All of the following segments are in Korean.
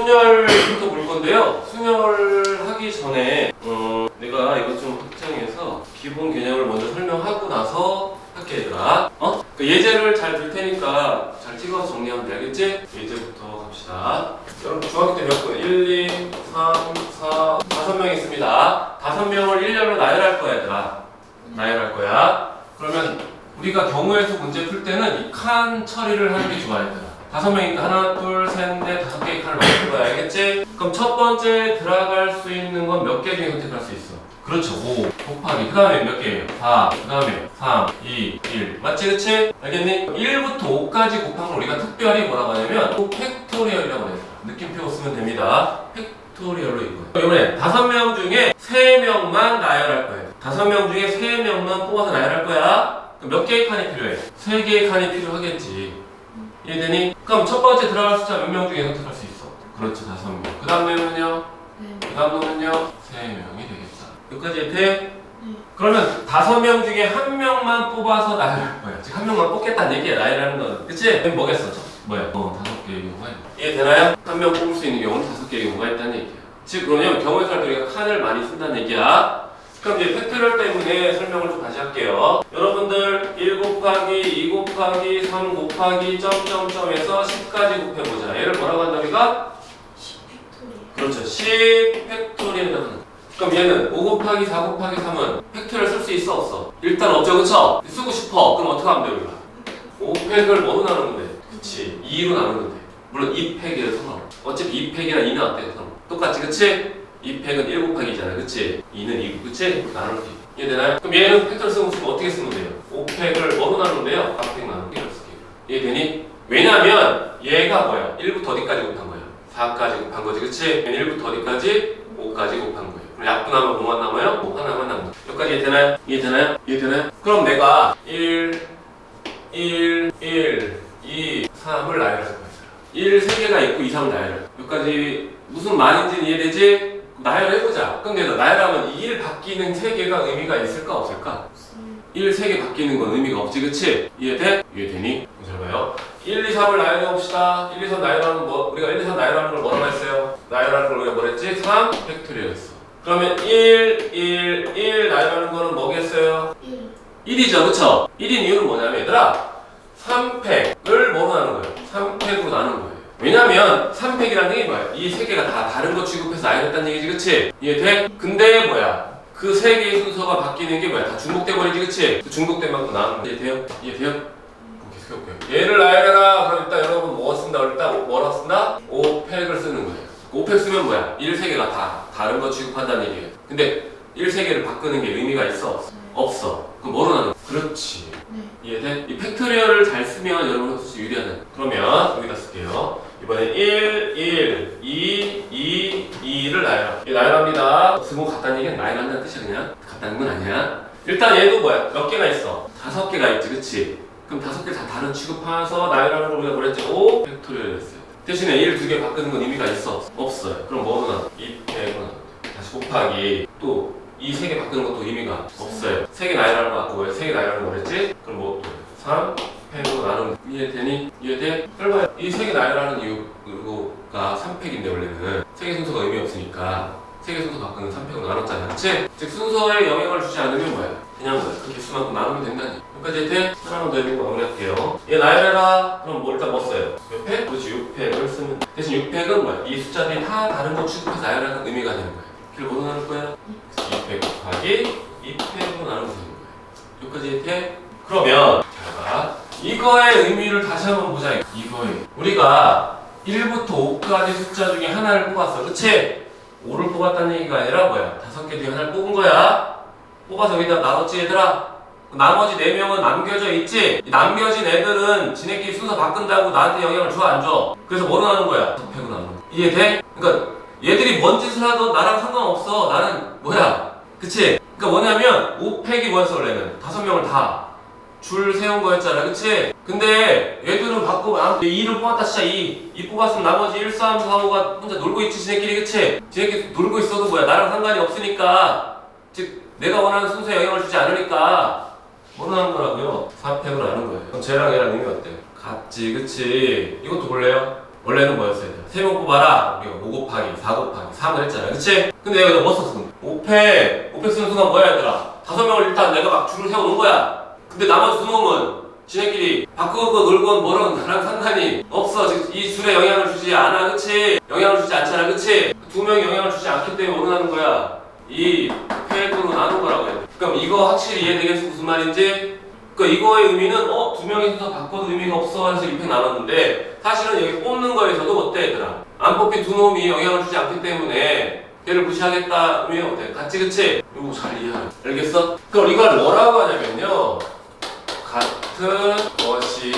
순열부터 볼 건데요. 순열하기 전에 내가 이것 좀 확장해서 기본 개념을 먼저 설명하고 나서 할게 얘들아. 그 예제를 잘 줄 테니까 잘 찍어서 정리하면 돼. 알겠지? 예제부터 갑시다. 여러분 중학교 때 몇 분? 1, 2, 3, 4, 5명 있습니다. 5명을 일렬로 나열할 거야 얘들아. 나열할 거야. 그러면 우리가 경우의 수 문제 풀 때는 이 칸 처리를 하는 게 좋아 얘들아. 5명이니까 하나, 둘, 셋, 넷, 5개의 칸을 만들 거야. 알겠지? 그럼 첫 번째 들어갈 수 있는 건 몇 개 중에 선택할 수 있어? 그렇죠. 5 곱하기 그 다음에 몇 개예요? 4 그 다음에 3, 2, 1 맞지? 그치? 알겠니? 1부터 5까지 곱한 걸 우리가 특별히 뭐라고 하냐면 팩토리얼이라고 해요. 느낌표 쓰면 됩니다. 팩토리얼로 이거예요. 이번에 5명 중에 3명만 나열할 거예요. 5명 중에 3명만 뽑아서 나열할 거야. 그럼 몇 개의 칸이 필요해? 3개의 칸이 필요하겠지. 이해되니? 그럼 첫 번째 들어갈 숫자 몇 명 중에 선택할 수 있어? 그렇죠. 5명. 그 다음 놈은요? 그 다음 놈은요? 3명이 되겠다. 여기까지 돼? 네. 그러면 5명 중에 1명만 뽑아서 나열할 거야. 즉 1명만 뽑겠다는 얘기야. 나열하는 거는. 그치? 그럼 뭐겠어? 뭐야? 5개의 경우가 있다. 이해되나요? 1명 뽑을 수 있는 경우는 5개의 경우가 있다는 얘기야. 즉 그러면 경우의 수할 때 우리가 칸을 많이 쓴다는 얘기야. 그럼 이제 팩토리얼 때문에 설명을 좀 다시 할게요. 여러분들 1 곱하기 2 곱하기 3 곱하기 점점점에서 10까지 곱해보자. 얘를 뭐라고 한다 우리가? 10팩토리얼. 그렇죠. 10 팩토리얼이라고 하는. 그럼 얘는 5 곱하기 4 곱하기 3은 팩토리얼 쓸 수 있어 없어? 일단 없죠. 그쵸? 쓰고 싶어. 그럼 어떻게 하면 돼 우리가? 5팩을 뭐로 나누면 돼? 그치. 2로 나누면 돼. 물론 2팩이라서 상관없어. 어차피 2팩이랑 2는 안 돼. 똑같지 그치? 2팩은 1 곱하기잖아. 그치? 2는 2고 그치? 나눌 수 있어. 이해되나요? 그럼 얘는 팩토리얼 쓰고 싶으면 어떻게 쓰면 돼요? 5팩을 뭐로 나누면 돼요? 4팩 나누면 돼요. 이해되니? 왜냐면 얘가 뭐야? 1부터 어디까지 곱한 거야? 4까지 곱한 거지. 그치? 1부터 어디까지? 5까지 곱한 거예요. 그럼 약분하면 뭐만 남아요? 5 하나만 남아. 여기까지 이해되나요? 이해되나요? 이해되나요? 그럼 내가 1, 2, 3을 나열할 거야. 1 3개가 있고 2, 3을 나열해. 여기까지 무슨 말인지는 이해되지? 나열해보자. 근데 나열하면 1 바뀌는 3개가 의미가 있을까 없을까? 1, 3개 바뀌는 건 의미가 없지. 그치? 이해돼? 이해되니? 잘 봐요. 1, 2, 3을 나열해봅시다. 1, 2, 3 나열하는 거, 우리가 1, 2, 3 나열하는 걸 뭐라고 했어요? 나열하는 걸 우리가 뭐랬지? 3 팩토리얼했어. 그러면 1 나열하는 거는 뭐겠어요? 1이죠. 그쵸? 1인 이유는 뭐냐면 얘들아 3팩을 뭐로 나누는 거예요? 3팩으로 나누는 거예요. 왜냐면 3팩이라는 얘기 뭐야? 이 3개가 다 다른 거 취급해서 나열했다는 얘기지. 그치? 이해돼? 근데 뭐야? 그 3개의 순서가 바뀌는 게 뭐야? 다 중복돼 버리지. 그치? 그 중복된 만큼 나누는 거. 이해돼요? 이해돼요? 그럼 계속 해볼게요. 얘를 나열해라. 그럼 일단 여러분 뭐 쓴다? 일단 뭐라고 쓴다? 5팩을 쓰는 거예요. 5팩 쓰면 뭐야? 1, 3개가 다 다른 거 취급한다는 얘기예요. 근데 1, 3개를 바꾸는 게 의미가 있어? 없어. 그럼 뭐로 나누는 거야? 그렇지. 이해돼? 이 팩토리얼을 잘 쓰면 여러분 훨씬 유리하다. 그러면 여기다 쓸게요. 이번엔 1, 2, 2를 나열하. 이 나열합니다. 쓰고 같다는 얘기는 나열한다는 뜻이야. 그냥 같다는 건 아니야. 일단 얘도 뭐야? 몇 개가 있어? 5개가 있지. 그치? 그럼 5개 다 다른 취급하면서 나열하는 걸 우리가 뭐랬지? 5 팩토리얼 했어요. 대신에 1, 2개 바꾸는 건 의미가 있어? 없어요. 그럼 뭐로 나눠? 2팩으로 다시 곱하기 또 이 3개 바꾸는 것도 의미가 없어요. 3개 나열하는 거 같고 왜 3개 나열하는 거 그랬지? 그럼 뭐 3팩으로 나누는. 이해되니? 이해돼? 설마 이 3개 나열하는 이유가 3팩인데 원래는 3개 순서가 의미 없으니까 3개 순서 바꾸는 3팩으로 나눴잖아. 그치? 즉 순서에 영향을 주지 않으면 뭐야? 그냥 뭐야? 그 개수만큼 나누면 된다니. 여기까지 이해돼? 하나만 더 해보고 마무리할게요. 얘 나열해라. 그럼 뭐 일단 뭐 써요? 몇 팩? 그렇지 6팩을 쓰면 대신 6팩은 뭐야? 이 숫자들이 다 다른 거 취급해서 나열하는 의미가 되는 거야. 걔를 뭐로 나눌 거야? 2팩 곱하기 2팩으로 나누면 되는 거야. 여기까지 돼? 그러면 잘 봐. 이거의 의미를 다시 한번 보자. 이거의 우리가 1부터 5까지 숫자 중에 하나를 뽑았어. 그치? 5를 뽑았다는 얘기가 아니라 뭐야? 5개 중에 하나를 뽑은 거야. 뽑아서 여기다 나눴지 얘들아? 나머지 4명은 남겨져 있지? 이 남겨진 애들은 지네끼리 순서 바꾼다고 나한테 영향을 줘 안 줘? 그래서 뭐로 나눈 거야? 5팩으로 나눈 거야. 이해돼? 그러니까 얘들이 뭔 짓을 하든 나랑 상관없어. 나는 뭐야? 그치? 그러니까 뭐냐면 5팩이 뭐였어 원래는? 5명을 다 줄 세운 거였잖아. 그치? 근데 얘들은 바꾸고 2를 뽑았다 진짜 2 뽑았으면 나머지 1, 3, 4, 5가 혼자 놀고 있지 지네끼리. 그치? 지네끼리 놀고 있어도 뭐야? 나랑 상관이 없으니까 즉 내가 원하는 순서에 영향을 주지 않으니까 뭐로 나눈 거라고요? 4팩으로 나눈 거예요. 그럼 쟤랑 얘랑 의미 어때? 같지. 그치? 이것도 볼래요? 원래는 뭐였어야 돼? 3명 뽑아라. 우리가 5 곱하기 4 곱하기 3을 했잖아. 그치? 근데 내가 여기다 뭐 썼어? 5팩 쓰는 순간 뭐야 얘들아? 5명을 일단 내가 막 줄을 세워놓은 거야. 근데 나머지 2놈은 지네끼리 바꾸고 놀건 뭐건 나랑 상관이 없어. 지금 이 줄에 영향을 주지 않아. 그치? 영향을 주지 않잖아. 그치? 2명이 영향을 주지 않기 때문에 원하는 거야. 이 팩으로 나눈 거라고 해. 그럼 이거 확실히 이해되겠어? 무슨 말인지? 그러니까 이거의 의미는 2명이 순서 바꿔도 의미가 없어 해서 2팩 나눴는데 사실은 여기 뽑는 거에서도 어때 얘들아? 안 뽑힌 2놈이 영향을 주지 않기 때문에 걔를 무시하겠다 의미가 어때? 같지 그치? 이거 잘 이해하라. 알겠어? 그럼 이걸 뭐라고 하냐면요, 같은 것이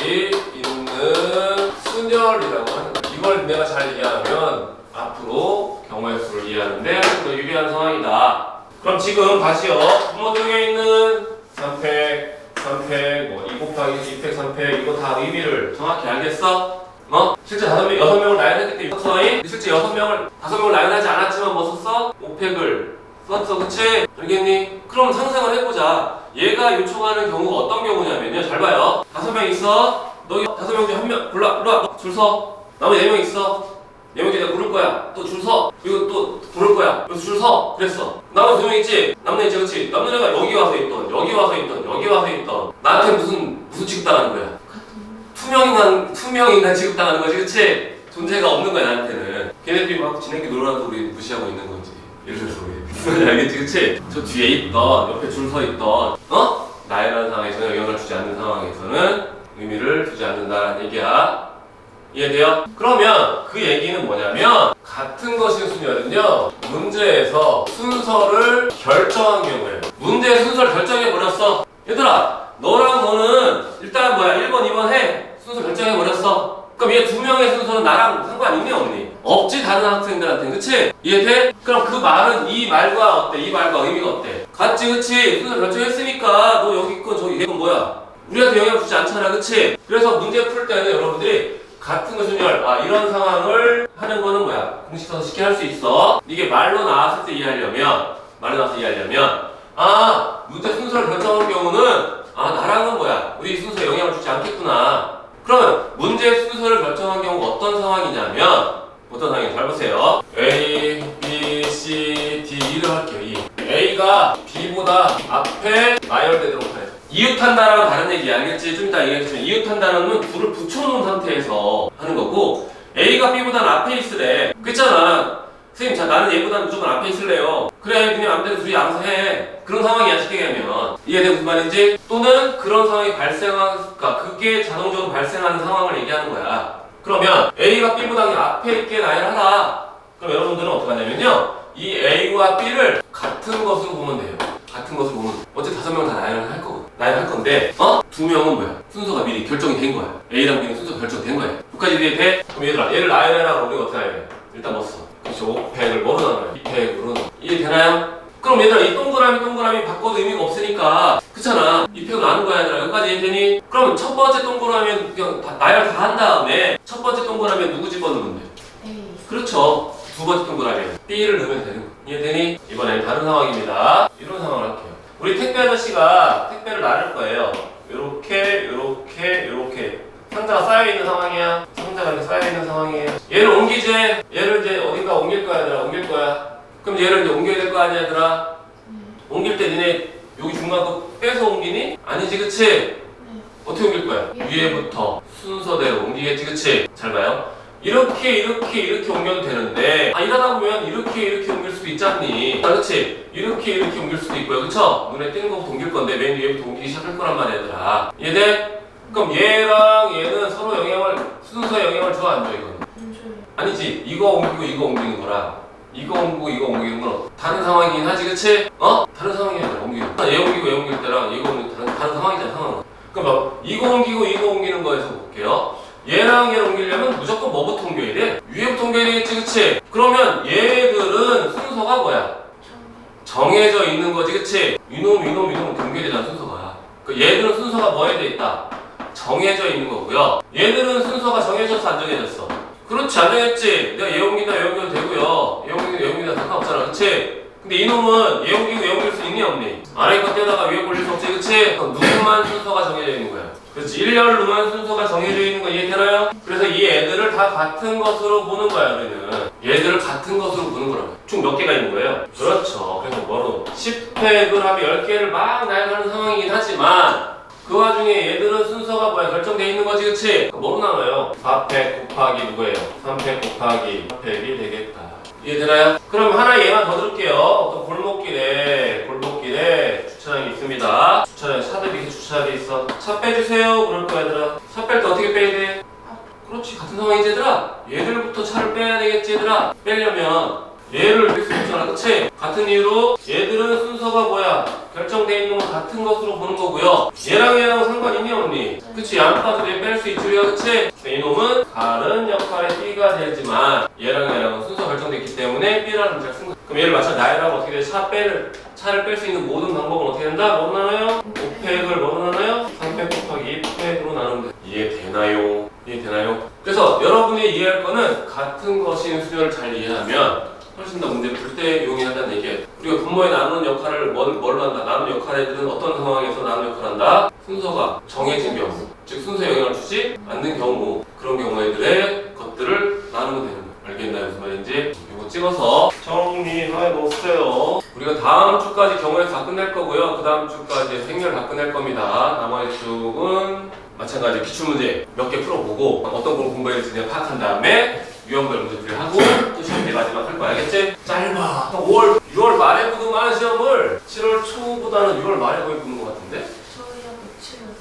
있는 순열이라고 하는 거야. 이걸 내가 잘 이해하면 앞으로 경우의 수를 이해하는데 더 유리한 상황이다. 그럼 지금 다시요. 부모 중에 있는 3팩, 3팩, 뭐 2 곱하기 2팩, 3팩 이거 다 의미를 정확히 알겠어? 실제 6명을 나열했기 때문에 실제 5명을 나열하지 않았지만 뭐 썼어? 5팩을 썼어. 그치? 알겠니? 그럼 상상을 해보자. 얘가 요청하는 경우가 어떤 경우냐면요. 잘 봐요. 5명 있어. 너 5명 중에 1명 골라. 줄 서. 나머지 4명 있어. 4명 중에 내가 부를 거야. 또 줄 서. 그리고 또 부를 거야. 여기서 줄 서. 그랬어. 나머지 2명 있지? 남는 있지? 그치? 남는 애가 여기 와서 있던, 여기 와서 있던, 여기 와서 있던. 나한테 무슨 취급당하는 거야? 투명인간 취급당하는 거지. 그치? 존재가 없는 거야 나한테는. 걔네들이 막 지네끼리 놀아도 우리 무시하고 있는 건지. 예를 들어서 우리 알겠지? 그치? 저 뒤에 있던, 옆에 줄 서 있던 나이라는 상황에 전혀 영향을 주지 않는 상황에서는 의미를 두지 않는다라는 얘기야. 이해돼요? 그러면 그 얘기는 뭐냐면 같은 것인 순열은요, 문제에서 순서를 결정한 경우에 문제의 순서를 결정해버렸어. 얘들아, 너랑 너는 일단 1번, 2번 해. 순서 결정해버렸어. 그럼 얘 2명의 순서는 나랑 상관 있니 없니? 없지, 다른 학생들한테는. 그치? 이해돼? 그럼 그 말은 이 말과 어때? 이 말과 의미가 어때? 같지, 그치? 순서 결정했으니까 너 여기 있건 저기 있건 뭐야? 우리한테 영향 주지 않잖아. 그치? 그래서 문제 풀 때는 여러분들이 같은 거 순열, 이런 상황을 하는 거는 뭐야? 공식 써서 쉽게 할 수 있어. 이게 말로 나왔을 때 이해하려면 문제 순서를 결정하는 경우는 나랑은 뭐야? 우리 순서에 영향을 주지 않겠구나. 그러면 문제 순서를 결정한 경우가 어떤 상황이냐면 어떤 상황인지 잘 보세요. A, B, C, D를 할게요. A가 B보다 앞에 나열되도록 해. 이웃한다랑은 다른 얘기야. 알겠지? 좀 이따 얘기하겠지만 이웃한다는 불을 붙여놓은 상태에서 하는 거고, A가 B보다는 앞에 있으래. 그랬잖아. 선생님, 나는 얘보다는 무조건 앞에 있을래요. 그래, 그냥 맘대로 둘이 알아서 해. 그런 상황이야, 쉽게 얘기하면. 이해돼? 무슨 말인지? 또는 그런 상황이 그게 자동적으로 발생하는 상황을 얘기하는 거야. 그러면 A가 B보다 그냥 앞에 있게 나열하라. 그럼 여러분들은 어떻게 하냐면요, 이 A와 B를 같은 것으로 보면 돼요. 같은 것을 보면 어차피 5명은 다 나열을 할 건데 2명은 뭐야? 순서가 미리 결정이 된 거야. A랑 B는 순서가 결정된 거야. 여기까지 이해돼? 그럼 얘들아, 얘를 나열해라. 우리가 어떻게 해야 돼? 일단 뭐 써? 그렇지, 5팩을 뭐로 나눠요? 2팩으로. 이해되나요? 그럼 얘들아, 이 동그라미 바꿔도 의미가 없으니까, 그렇잖아. 2팩으로 나눈 거야. 얘들아, 여기까지 이해되니? 그럼 첫 번째 동그라미는 그냥 나열 다 한 다음에 첫 번째 동그라미에 누구 집어넣으면 돼? A. 그렇죠. 두 번째 동그라미에 B를 넣으면 되는 거야. 이해되니? 이번엔 다른 상황입니다. 이런 상황을 할게요. 우리 택배 아저씨가 택배를 나눌 거예요. 요렇게 상자가 쌓여있는 상황이야. 상자가 이렇게 쌓여있는 상황이에요. 얘를 옮기지. 얘를 이제 어딘가 옮길 거야, 얘들아. 옮길 거야. 그럼 얘를 이제 옮겨야 될 거 아니야, 얘들아. 옮길 때 니네 여기 중간 거 빼서 옮기니? 아니지, 그치? 어떻게 옮길 거야? 위에부터 순서대로 옮기겠지, 그치? 잘 봐요. 이렇게 옮겨도 되는데, 일하다 보면 이렇게 옮길 수도 있잖니. 그렇지? 이렇게 옮길 수도 있고요. 그쵸? 눈에 띄는 거부터 옮길 건데 맨 위에부터 옮기기 시작할 거란 말이야, 얘들아. 이해돼? 그럼 얘랑 얘는 서로 순서에 영향을 줘, 안 줘, 이거는? 안 줘요. 아니지. 이거 옮기고 이거 옮기는 거랑 이거 옮기고 이거 옮기는 건 다른 상황이긴 하지, 그치? 다른 상황이야, 옮기는 거. 얘 옮기고 얘 옮길 때랑 이거 옮기는 다른 상황이잖아, 상황은. 그럼 이거 옮기고 이거 옮기는 거에서 볼게요. 얘랑 얘를 옮기려면 무조건 뭐부터 옮겨야 돼? 위에부터 옮겨야 되겠지, 그치? 그러면 얘들은 순서가 뭐야? 정해져 있는 거지, 그치? 이놈 경계되잖아, 순서가. 얘들은 순서가 뭐에 돼 있다? 정해져 있는 거고요. 얘들은 순서가 정해졌어, 안 정해졌어? 그렇지, 안 정했지? 내가 얘 옮긴다, 얘 옮겨도 되고요. 얘 옮긴다, 상관없잖아, 그치? 근데 이놈은 얘 옮기고 얘 옮길 수 있니, 없니? 아래 거 떼다가 위에 올릴 수 없지, 그치? 누구만 순서가 정해져 있는 거야. 그렇지. 일렬로만 순서가 정해져 있는 거 이해되나요? 그래서 이 애들을 다 같은 것으로 보는 거야 우리는. 얘들을 같은 것으로 보는 거라고. 총 몇 개가 있는 거예요? 그렇죠. 그래서 뭐로 10팩을 하면 10개를 막 나열하는 상황이긴 하지만 그 와중에 얘들은 순서가 뭐야? 결정돼 있는 거지, 그치? 뭐로 나눠요? 4팩 곱하기 누구예요? 3팩 곱하기 4팩이 되겠다. 이해되나요? 그럼 하나 얘만 더 들을게요. 어떤 골목길에 주차장이 있습니다. 주차장, 차들이 이렇게 주차돼 있어. 차 빼주세요. 그럴 거야, 얘들아. 차 뺄 때 어떻게 빼야 돼? 그렇지, 같은 상황이지, 얘들아. 얘들부터 차를 빼야 되겠지, 얘들아. 빼려면 얘를 뺄 수 있잖아, 그치? 같은 이유로 얘들은 순서가 뭐야? 결정돼 있는 건 같은 것으로 보는 거고요. 얘랑은 상관 있니 없니? 그치? 양파도 얘 뺄 수 있지, 우리가, 그치? 이놈은 다른 역할의 B가 되지만 얘랑은 순서 결정돼 있기 때문에 B라는 문제가 쓴 거야. 그럼 얘를 마찬가지로 나열하면 어떻게 돼? 차를 뺄 수 있는 모든 방법은 어떻게 된다? 뭐로 나눠요? 5팩을 뭐로 나눠요? 3팩 곱하기 2팩으로 나누면 돼. 이해되나요? 이해되나요? 그래서 여러분이 이해할 거는 같은 것인 수열을 잘 이해하면 훨씬 더 문제를 풀 때 용이하다는 얘기예요. 우리가 분모에 나누는 역할을 뭘로 한다? 나누는 역할들은 어떤 상황에서 나누는 역할을 한다? 순서가 정해진 경우, 즉 순서에 영향을 주지 않는 경우, 그런 경우들의 것들을 나누면 되는 거예요. 알겠나요? 무슨 말인지? 이거 찍어서 정리해 놓으세요. 우리가 다음 주까지 경우에서 다 끝낼 거고요. 그 다음 주까지 생략 다 끝낼 겁니다. 나머지 쪽은 마찬가지로 기출문제 몇 개 풀어보고 어떤 걸 공부해야 될지 파악한 다음에 유형별 문제풀이를 하고 또 시험 때 마지막 할 거 알겠지? 짧아. 6월 말에 보더만 시험을 7월 초보다는 6월 말에 거의 보는 것 같은데? 저희랑 7월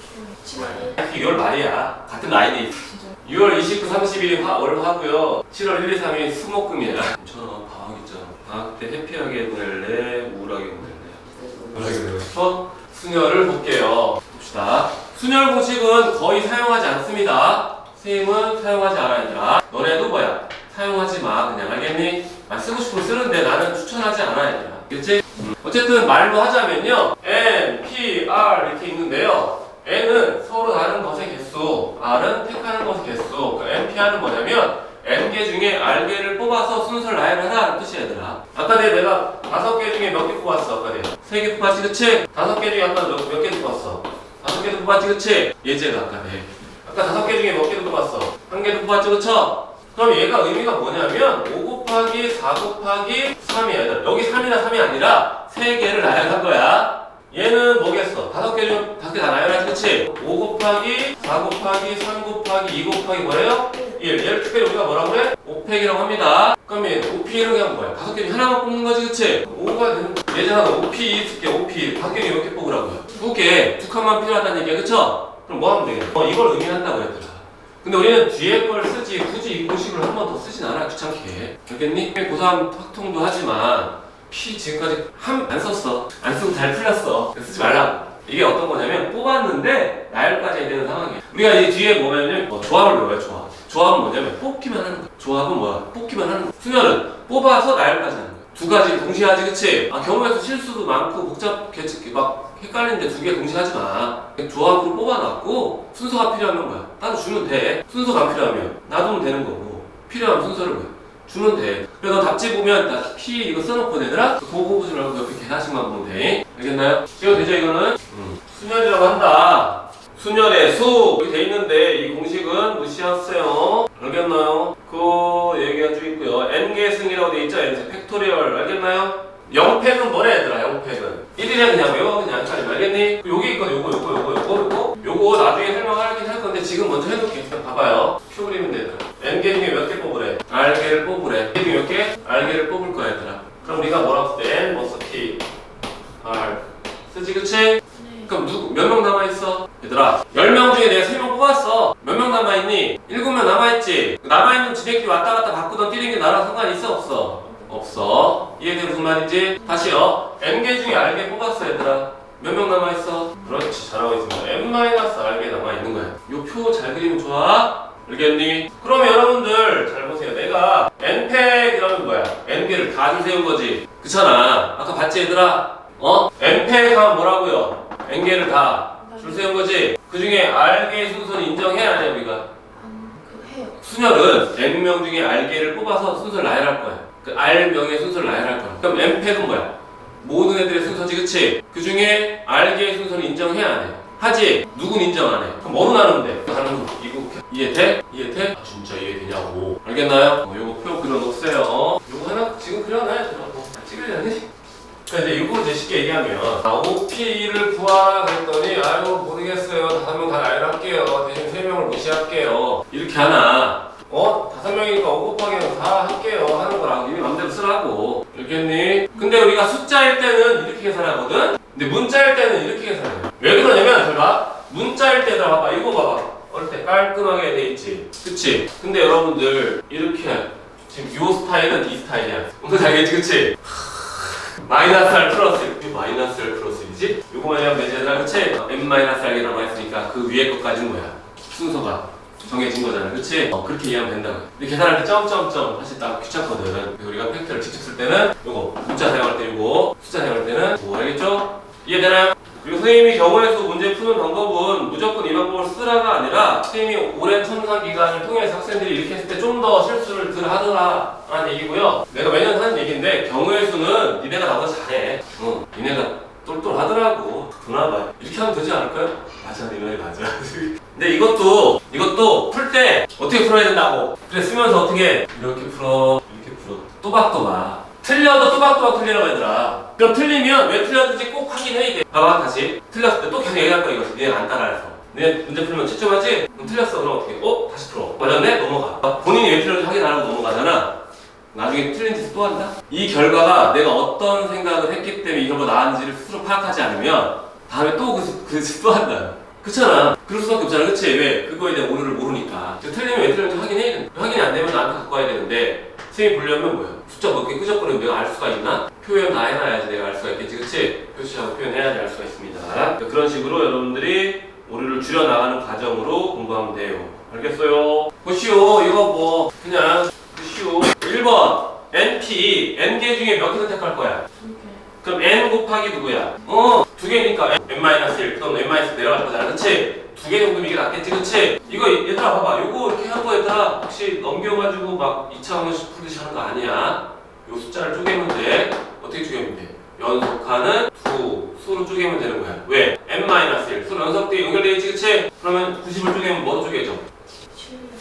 초에 7월 6월 말이야. 같은 라인이. 진짜 6월 29, 30일이 월 하고요. 7월 1, 2, 3일이 수목금이야. 저는 방학 있잖아. 방학 때 해피하게 보낼래? 우울하게 보낼래? 우울하게 보내고 싶어? 순열을 볼게요. 봅시다. 순열 공식은 거의 사용하지 않습니다. 선생님은 사용하지 않아, 얘들아. 너네도 뭐야? 사용하지 마. 그냥 알겠니? 쓰고 싶으면 쓰는데 나는 추천하지 않아, 얘들아. 알겠지? 어쨌든 말로 하자면요. N, P, R 이렇게 있는데요. N은 서로 다른 것의 개수, R은 택하는 것의 개수. 그러니까 N, P는 뭐냐면 N개 중에 R개를 뽑아서 순서를 나열하라는 뜻이야, 얘들아. 아까 내가 5개 중에 몇 개 뽑았어? 아까 내가 3개 뽑았지, 그치? 5개 중에 아까 몇 개 뽑았어? 5개도 뽑았지, 그치? 예제가 아까 아까 5개 중에 몇 개도 뽑았어? 1개도 뽑았지, 그쵸? 그럼 얘가 의미가 뭐냐면 5 곱하기 4 곱하기 3이야. 여기 3이나 3이 아니라 3개를 나열한 거야. 얘는 뭐겠어? 5개 중 5개 다 나열하지, 그치? 5 곱하기 4 곱하기 3 곱하기 2 곱하기 뭐예요? 1. 얘를 특별히 우리가 뭐라고 그래? 5팩이라고 합니다. 그럼 얘 5P는 그냥 뭐야? 5개 중에 하나만 뽑는 거지, 그치? 5가 되는 거야. 예전에 5P 줄게, 5P. 5개 중에 몇 개 뽑으라고요? 2개, 2칸만 필요하다는 얘기야, 그쵸? 그럼 뭐 하면 되겠어? 이걸 의미한다고 했더라. 근데 우리는 뒤에 걸 쓰지 굳이 이 공식을 한 번 더 쓰진 않아. 귀찮게. 알겠니? 고3 확통도 하지만 P 지금까지 안 썼어. 안 쓰고 잘 풀렸어. 쓰지 말라고. 이게 어떤 거냐면 뽑았는데 나열까지 해야 되는 상황이야. 우리가 이 뒤에 보면은 조합을 외워요. 조합은 뭐냐면 뽑기만 하는 거야. 조합은 뭐야? 뽑기만 하는 거야. 수열은 뽑아서 나열까지 하는 거야. 두 가지 동시에 하지, 그치? 경우에서 실수도 많고 복잡해지기 막 헷갈리는데 2개 동시에 하지 마. 조합으로 뽑아놨고 순서가 필요하면 뭐야? 따로 주면 돼. 순서가 안 필요하면 놔두면 되는 거고 필요하면 순서를 뭐야? 주면 돼. 그래서 너 답지 보면 나 P 이거 써놓고 얘들아 그거 보지 말고 옆에 개사식만 보면 돼. 알겠나요? 지금 되죠 이거는? 순열이라고 한다. 순열의 수 여기 돼 있는데 이 공식은 무시하세요. 알겠나요? 그 얘기가 쭉 있고요. n개 승이라고 돼 있죠? n 팩토리얼 알겠나요? 0팩은 뭐래 얘들아? 0팩은 1이래 그냥 외워 그냥 헷갈리면 알겠니? 여기 있거든. 요거 나중에 설명하긴 할 건데 지금 먼저 해놓을게. 봐봐요. 표 그리면 돼 얘들아. n개 중에 몇 개 뽑으래? r개를 뽑으래. N 중에 몇 개? r개를 뽑을 거야 얘들아. 그럼 우리가 뭐라고 쓸 때? 뭐 써? P, R 쓰지, 그치? 그럼 몇 명 남아있어? 얘들아 10명 중에 내가 3명 뽑았어. 몇 명 남아있니? 7명 남아있지? 남아있는 지네끼리 왔다갔다 바꾸던 뛰는 게 나랑 상관이 있어 없어? 없어. 이해돼 무슨 말인지? 다시요. n개 중에 r개 뽑았어 얘들아. 몇 명 남아있어? 그렇지 잘하고 있습니다. n-r개 남아있는 거야. 요 표 잘 그리면 좋아? 알겠니? 그럼 여러분들 잘 보세요. 내가 n팩이라면 뭐야? n개를 다 줄 세운 거지 그렇잖아. 아까 봤지 얘들아? n팩 하면 뭐라고요? n개를 다 줄 세운 거지? 그 중에 r개의 순서는 인정해야 하냐 우리가? 해요. 순열은 n명 중에 r개를 뽑아서 순서를 나열할 거야. 그 r명의 순서를 나열할 거야. 그럼 n팩은 뭐야? 모든 애들의 순서지, 그치? 그 중에 r개의 순서는 인정해야 안 해? 하지? 누군 인정 안 해? 그럼 뭐로 나누면 돼? 하는 거 이거 이해돼? 이해돼? 아, 진짜 이해되냐고. 알겠나요? 요거 표 그려놓으세요. 요거 하나 지금 그려놔야 되라고. 찍으려니? 그러니까 이제 이거 이제 쉽게 얘기하면 OP를 구하라 그랬더니 아유 모르겠어요. 5명 다 나열할게요. 대신 3명을 무시할게요. 이렇게 하나 5명이니까 5 곱하기 4 할게요 하는 거랑 네 맘대로 쓰라고. 알겠니? 근데 우리가 숫자일 때는 이렇게 계산하거든? 근데 문자일 때는 이렇게 계산해. 왜 그러냐면 잘 봐. 문자일 때다 봐봐. 이거 봐봐. 어릴 때 깔끔하게 돼 있지. 그치? 근데 여러분들 이렇게 지금 요 스타일은 이 스타일이야. 뭔지 알겠지? 그치? 마이너스 R 플러스 마이너스 R 플러스 1이지? 요거만 하면 되지 얘들아. 그치? n-r이라고 했으니까 그 위에 것까지는 뭐야? 순서가 정해진 거잖아. 그치? 그렇게 이해하면 된다고. 근데 계산할 때 점점점 사실 딱 귀찮거든. 그래서 우리가 팩트를 직접 쓸 때는 요거 문자 사용할 때 요거 숫자 사용할 때는 뭐 알겠죠? 이해되나요? 그리고 선생님이 경우의 수 문제 푸는 방법은 무조건 이 방법을 쓰라가 아니라 선생님이 오랜 첨삭 기간을 통해서 학생들이 이렇게 했을 때 좀 더 실수를 덜 하더라 라는 얘기고요. 내가 매년 하는 얘기인데 경우의 수는 니네가 나보다 잘해. 니네가 똘똘하더라고. 두나봐. 이렇게 하면 되지 않을까요? 맞아, 네 말이 맞아. 근데 이것도 풀 때 어떻게 풀어야 된다고. 그래 쓰면서 어떻게 이렇게 풀어 또박또박. 틀려도 또박또박 틀리라고 얘들아. 그럼 틀리면 왜 틀렸는지 꼭 확인해야 돼. 봐봐 다시 틀렸을 때 또 계속 얘기할 거야. 이거 니네 안 따라해서 니네 문제 풀면 채점하지? 그럼 틀렸어. 그럼 어떻게 다시 풀어. 맞았네? 넘어가. 본인이 왜 틀렸는지 확인 안 하고 넘어가잖아. 나중에 틀린 짓을 또 한다? 이 결과가 내가 어떤 생각을 했기 때문에 이 결과가 나왔는지를 스스로 파악하지 않으면 다음에 또 그 짓 또 한다. 그렇잖아. 그럴 수밖에 없잖아. 그치? 왜? 그거에 대한 오류를 모르니까. 틀리면 왜 틀렸는지 확인해야 된다. 확인이 안 되면 나한테 갖고 와야 되는데 선생님이 보려면 뭐야? 숫자 몇 개 끄적거리면 내가 알 수가 있나? 표현 다 해놔야지 내가 알 수가 있겠지. 그치? 표시하고 표현해야지 알 수가 있습니다. 그런 식으로 여러분들이 오류를 줄여나가는 과정으로 공부하면 돼요. 알겠어요? 보시오. 이거 뭐 그냥 보시오. 1번 NP N개 중에 몇 개 선택할 거야? 2개. 그럼 N 곱하기 누구야? 2개니까 N-1 또는 N-1 내려갈 거잖아. 그치? 2개 정도면 이게 낫겠지. 그치? 이거 얘들아 봐봐. 요거 이렇게 한 거 얘들아 혹시 넘겨가지고 막 2차원식 풀듯이 하는 거 아니야. 요 숫자를 쪼개면 돼. 어떻게 쪼개면 돼? 연속하는 두 수로 쪼개면 되는 거야. 왜? N-1 수로 연속되게 연결되어 있지. 그치? 그러면 90을 쪼개면 뭐로 쪼개져?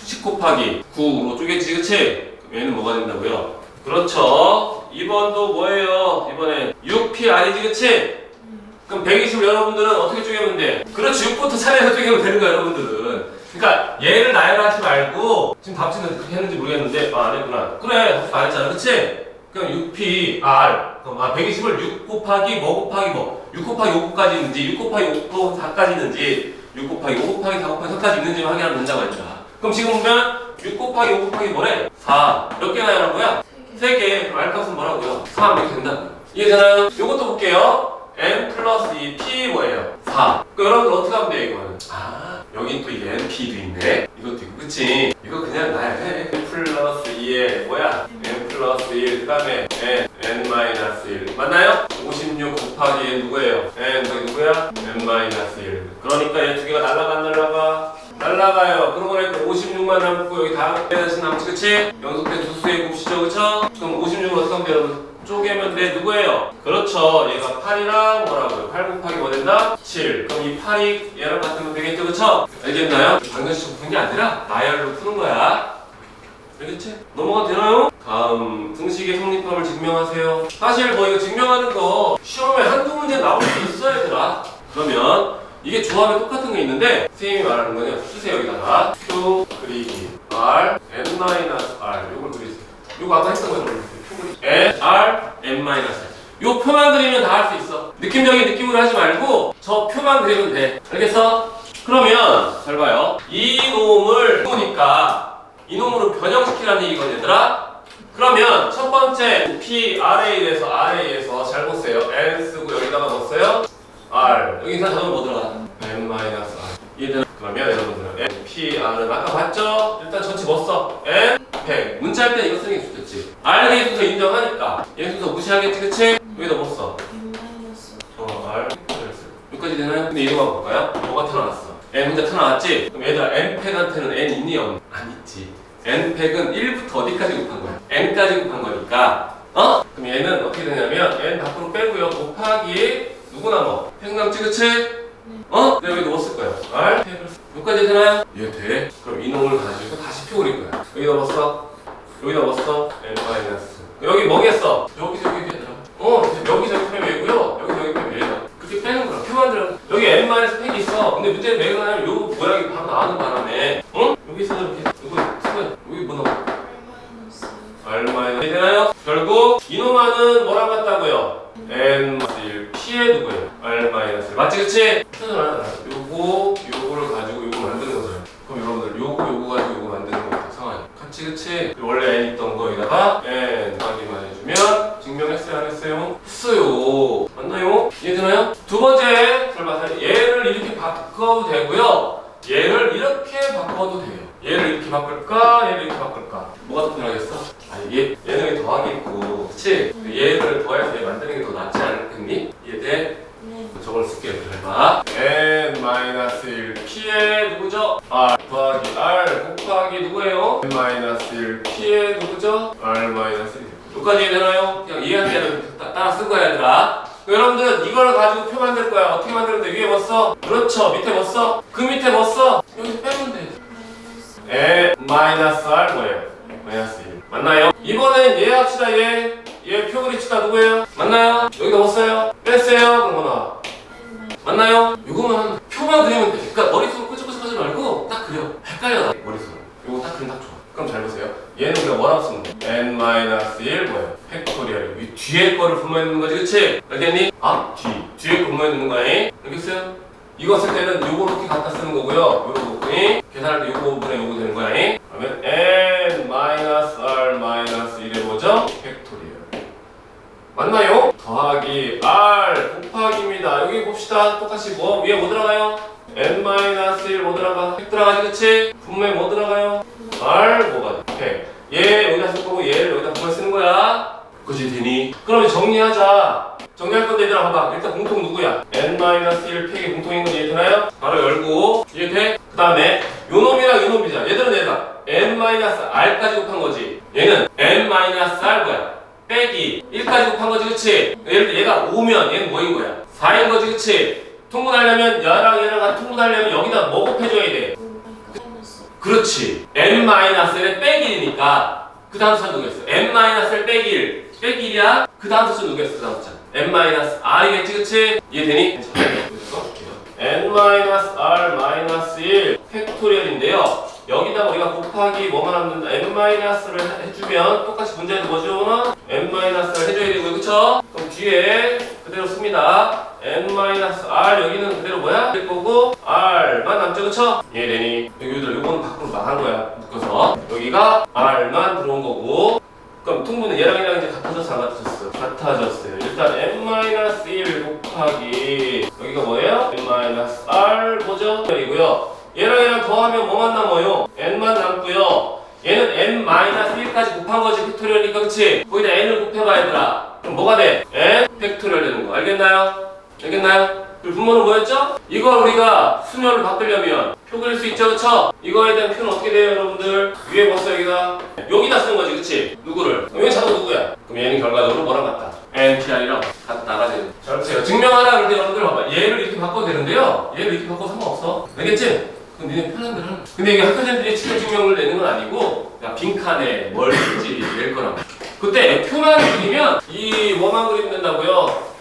10 곱하기 9로 쪼개지. 그치? 그럼 얘는 뭐가 된다고요? 그렇죠. 2번도 뭐예요? 이번에 6PR이지. 그치? 그럼 120을 여러분들은 어떻게 쪼개면 돼? 그렇지. 6부터 차례해서 쪼개면 되는 거야 여러분들은. 그러니까 얘를 나열하지 말고 지금 답지는 그렇게 했는지 모르겠는데 안 했구나. 그래 답지 안 했잖아. 그치? 그럼 6PR 그럼 120을 6 곱하기 뭐 곱하기 뭐 6 곱하기 5까지 있는지 6 곱하기 5 4까지 있는지 6 곱하기 5 곱하기 4 곱하기 4까지 있는지만 확인하면 된다고 했잖아. 그럼 지금 보면 6 곱하기 5 곱하기 뭐래? 4 몇 개 나열한 거야? 3개. 그럼 R값은 뭐라고요? 3 이렇게 된다. 이해되나요? 요것도 볼게요. N 플러스 2 P 뭐예요? 4. 그럼 여러분들 어떻게 하면 돼요 이거는? 여긴 또 이게 NP도 있네. 이것도 있고 그치? 이거 그냥 나열해. N 플러스 2에 뭐야? N 플러스 1 그 다음에 N 마이너스 1 맞나요? 56 곱하기 N 누구예요? N 저기 누구야? N 마이너스 1 그러니까 얘 두 개가 날라가 안 날라가? 날라가요. 그러고 나니까 56만 남고 여기 다음 대신 남지. 그치? 연속된 두 수의 곱이죠. 그쵸? 그럼 56을 어떻게 하면 돼요 여러분? 쪼개면 돼. 누구예요? 그렇죠. 얘가 8이랑 뭐라고요? 8 곱하기 뭐 된다? 7. 그럼 이 8이 얘랑 같으면 되겠죠? 그쵸? 알겠나요? 방정식으로 푸는 게 아니라 나열로 푸는 거야. 알겠지? 넘어가도 되나요? 다음 등식의 성립법을 증명하세요. 사실 뭐 이거 증명하는 거 시험에 한두 문제 나올 수 있어 얘들아. 그러면 이게 조합에 똑같은 게 있는데 선생님이 말하는 거는 쓰세요. 여기다가 Q 그리기 R N-R 요걸 그리세요. 요거 아까 했던 거죠. N, R, N-R 요 표만 그리면 다 할 수 있어. 느낌적인 느낌으로 하지 말고 저 표만 그리면 돼. 알겠어? 그러면 잘 봐요. 이 놈을 보니까 이 놈으로 변형시키라는 얘기거든 얘들아. 그러면 첫 번째 P, R에서 R에서 잘 보세요. N 쓰고 여기다가 뭐 써요? R 여기 인사 잡으면 뭐 들어가? N-R 이해되나? 그러면 여러분들은 N, P, R은 아까 봤죠? 일단 전체 뭐 써? N, 100 문자 할 때 이거 쓰는 게 좋겠지. R에 순서 인정하니까 얘 순서 무시하겠지. 그치? 여기다 뭐 써? R 여기까지 되나요? 근데 이거만 볼까요? 뭐가 태어났어? N 혼자 태어났지? 그럼 얘들아 N100한테는 N 있니? 안 있지. N100은 1부터 어디까지 곱한 거야? N까지 곱한 거니까 그럼 얘는 어떻게 되냐면 N 밖으로 빼고요 곱하기 누구 남어? 100 남지. 그치? 근데 여기 뭐 쓸 거야? R 팩을 여기까지 되나요? 이해돼? 그럼 이놈을 가지고 다시 표 그릴 거야. 여기 넣었어? 여기 넣었어? N 마이너스 여기 뭐겠어? 여기서 여기 얘들아 여기서 여기 팩 얘고요 여기서 여기 팩 얘다 그렇게 빼는 거야. 표 만들어 여기 N 마이너스 팩이 있어. 근데 문제는 왜 그러냐면 요 모양이 바로 나오는 바람에 여기서 이렇게 이거 쓰면 여기 뭐 나와? R 마이너스 되나요? 결국 이놈아는 뭐랑 같다고요? N 마이너스 1 P의 누구예요? R 마이너스 1 맞지 그치? 요거를 가지고 요거 만드는 거잖아요. 그럼 여러분들 요거 가지고 요거 만드는 거 상황이 같이 그치? 원래 N 있던 거에다가 N 더하기만 해주면 증명했어요 안 했어요? 했어요. 맞나요? 이해되나요? 두 번째 설마서 얘를 이렇게 바꿔도 되고요 얘를 이렇게 바꿔도 돼요. 얘를 이렇게 바꿀까? 얘를 이렇게 바꿀까? 뭐가 더 편하겠어? 얘는 더하기 있고 그치? 얘를 더해서 얘 만드는 게 더 낫지 않겠니? 이해돼? 네. 저걸 쓸게요. 해봐. N-1 P의 누구죠? R 더하기 R 곱하기 누구예요? N-1 P의 누구죠? R-1 여기까지 이해되나요? 그냥 이해한 대로 따라 쓴 거야 얘들아. 여러분들은 이걸 가지고 표 만들 거야. 어떻게 만드는데 위에 뭐 써? 그렇죠. 밑에 뭐 써? 그 밑에 뭐 써? 여기서 빼면 돼. N-R 뭐예요? 마이너스 1 맞나요? 이번엔 얘 합시다 얘 표 그리치다 누구예요? 맞나요? 여기다 뭐 써요? 뺐어요? 그럼 뭐 나와? 맞나요? 요거만 표만 그리면 돼. 그러니까 머릿속으로 끄적끄적하지 말고 딱 그려. 헷갈려 나 머릿속으로. 요거 딱 그리면 딱 좋아. 그럼 잘 보세요. 얘는 우리가 뭐라고 쓰면 돼? N-1 뭐예요? 팩토리얼. 이 뒤에 거를 분모해 놓는 거지 그치? 알겠니? 뒤에 거 분모해 놓는 거야. 알겠어요? 이거 쓸 때는 요거 이렇게 갖다 쓰는 거고요. 요거 계산할 때 요거 분에 요거 되는 거야. 그러면 N-R-1의 뭐죠? 팩토리얼. 맞나요? 더하기 R 곱하기입니다. 여기 봅시다. 똑같이 뭐 위에 뭐 들어가요? N-1 뭐 들어가? 팩 들어가지 그치? 분모에 뭐 들어가요? R 뭐가 돼? 얘 여기다 쓸 거고 얘를 여기다 분모에 쓰는 거야. 그치 되니? 그럼 이제 정리하자. 정리할 건데 얘들아 봐봐. 일단 공통 누구야? N-1 팩이 공통인 건 이해되나요? 바로 열고 이해돼? 그 다음에 요놈이랑 요놈이자 얘들은 얘가 N-R까지 곱한 거지. 얘는 N-R 뭐야? 빼기 1까지 곱한 거지 그치? 예를 들어 얘가 5면 얘는 뭐인 거야? 4인 거지 그치? 통분하려면 얘랑 같이 통분하려면 여기다 뭐 곱해줘야 돼? 그렇지. N-L의 빼기 1이니까 그 다음 숫자 누구였어? N-L 빼기 1 빼기 1이야? 그 다음 숫자 누구였어? 그 다음 숫자 N-R이겠지 그치? 이해되니? N-R-1 팩토리얼인데요 여기다 우리가 곱하기 뭐만 하면 된다? N-를 해주면 똑같이 문제에도 뭐죠? N-를 해줘야 되고요 그쵸? 그럼 뒤에 그대로 씁니다. N-R 여기는 그대로 뭐야? 될 거고 R만 남죠 그쵸? 이해되니? 여기들 요거는 밖으로 나간 거야 묶어서 여기가 R만 들어온 거고 그럼 통분은 얘랑 이제 같아졌어 안 같아졌어? 같아졌어요. 일단 N-1 곱하기 여기가 뭐예요? N-R 뭐죠? 이고요. 얘랑 더하면 뭐만 남아요? N만 남고요. 얘는 N-1까지 곱한 거지 팩토리얼이니까 그치? 거기다 N을 곱해봐 얘들아. 그럼 뭐가 돼? N 팩토리얼 되는 거 알겠나요? 알겠나요? 그리고 분모는 뭐였죠? 이걸 우리가 수열을 바꾸려면 표 그릴 수 있죠 그쵸? 이거에 대한 표는 어떻게 돼요 여러분들? 위에 뭐 써 여기다 쓰는 거지 그치? 누구를? 여기 자도 누구야? 그럼 얘는 결과적으로 뭐랑 같다? NPR이랑 같다가 되는 잘 보세요. 증명하라 그럴 때 여러분들 봐봐 얘를 이렇게 바꿔도 되는데요 얘를 이렇게 바꿔도 상관없어 알겠지? 그럼 니네 편한 대로 하는 거야. 근데 이게 학교생들이 직접 증명을 내는 건 아니고 그냥 빈칸에 뭘 쓸지 낼 거라고. 그때 표만 그리면 이 뭐만 그리면 된다고요?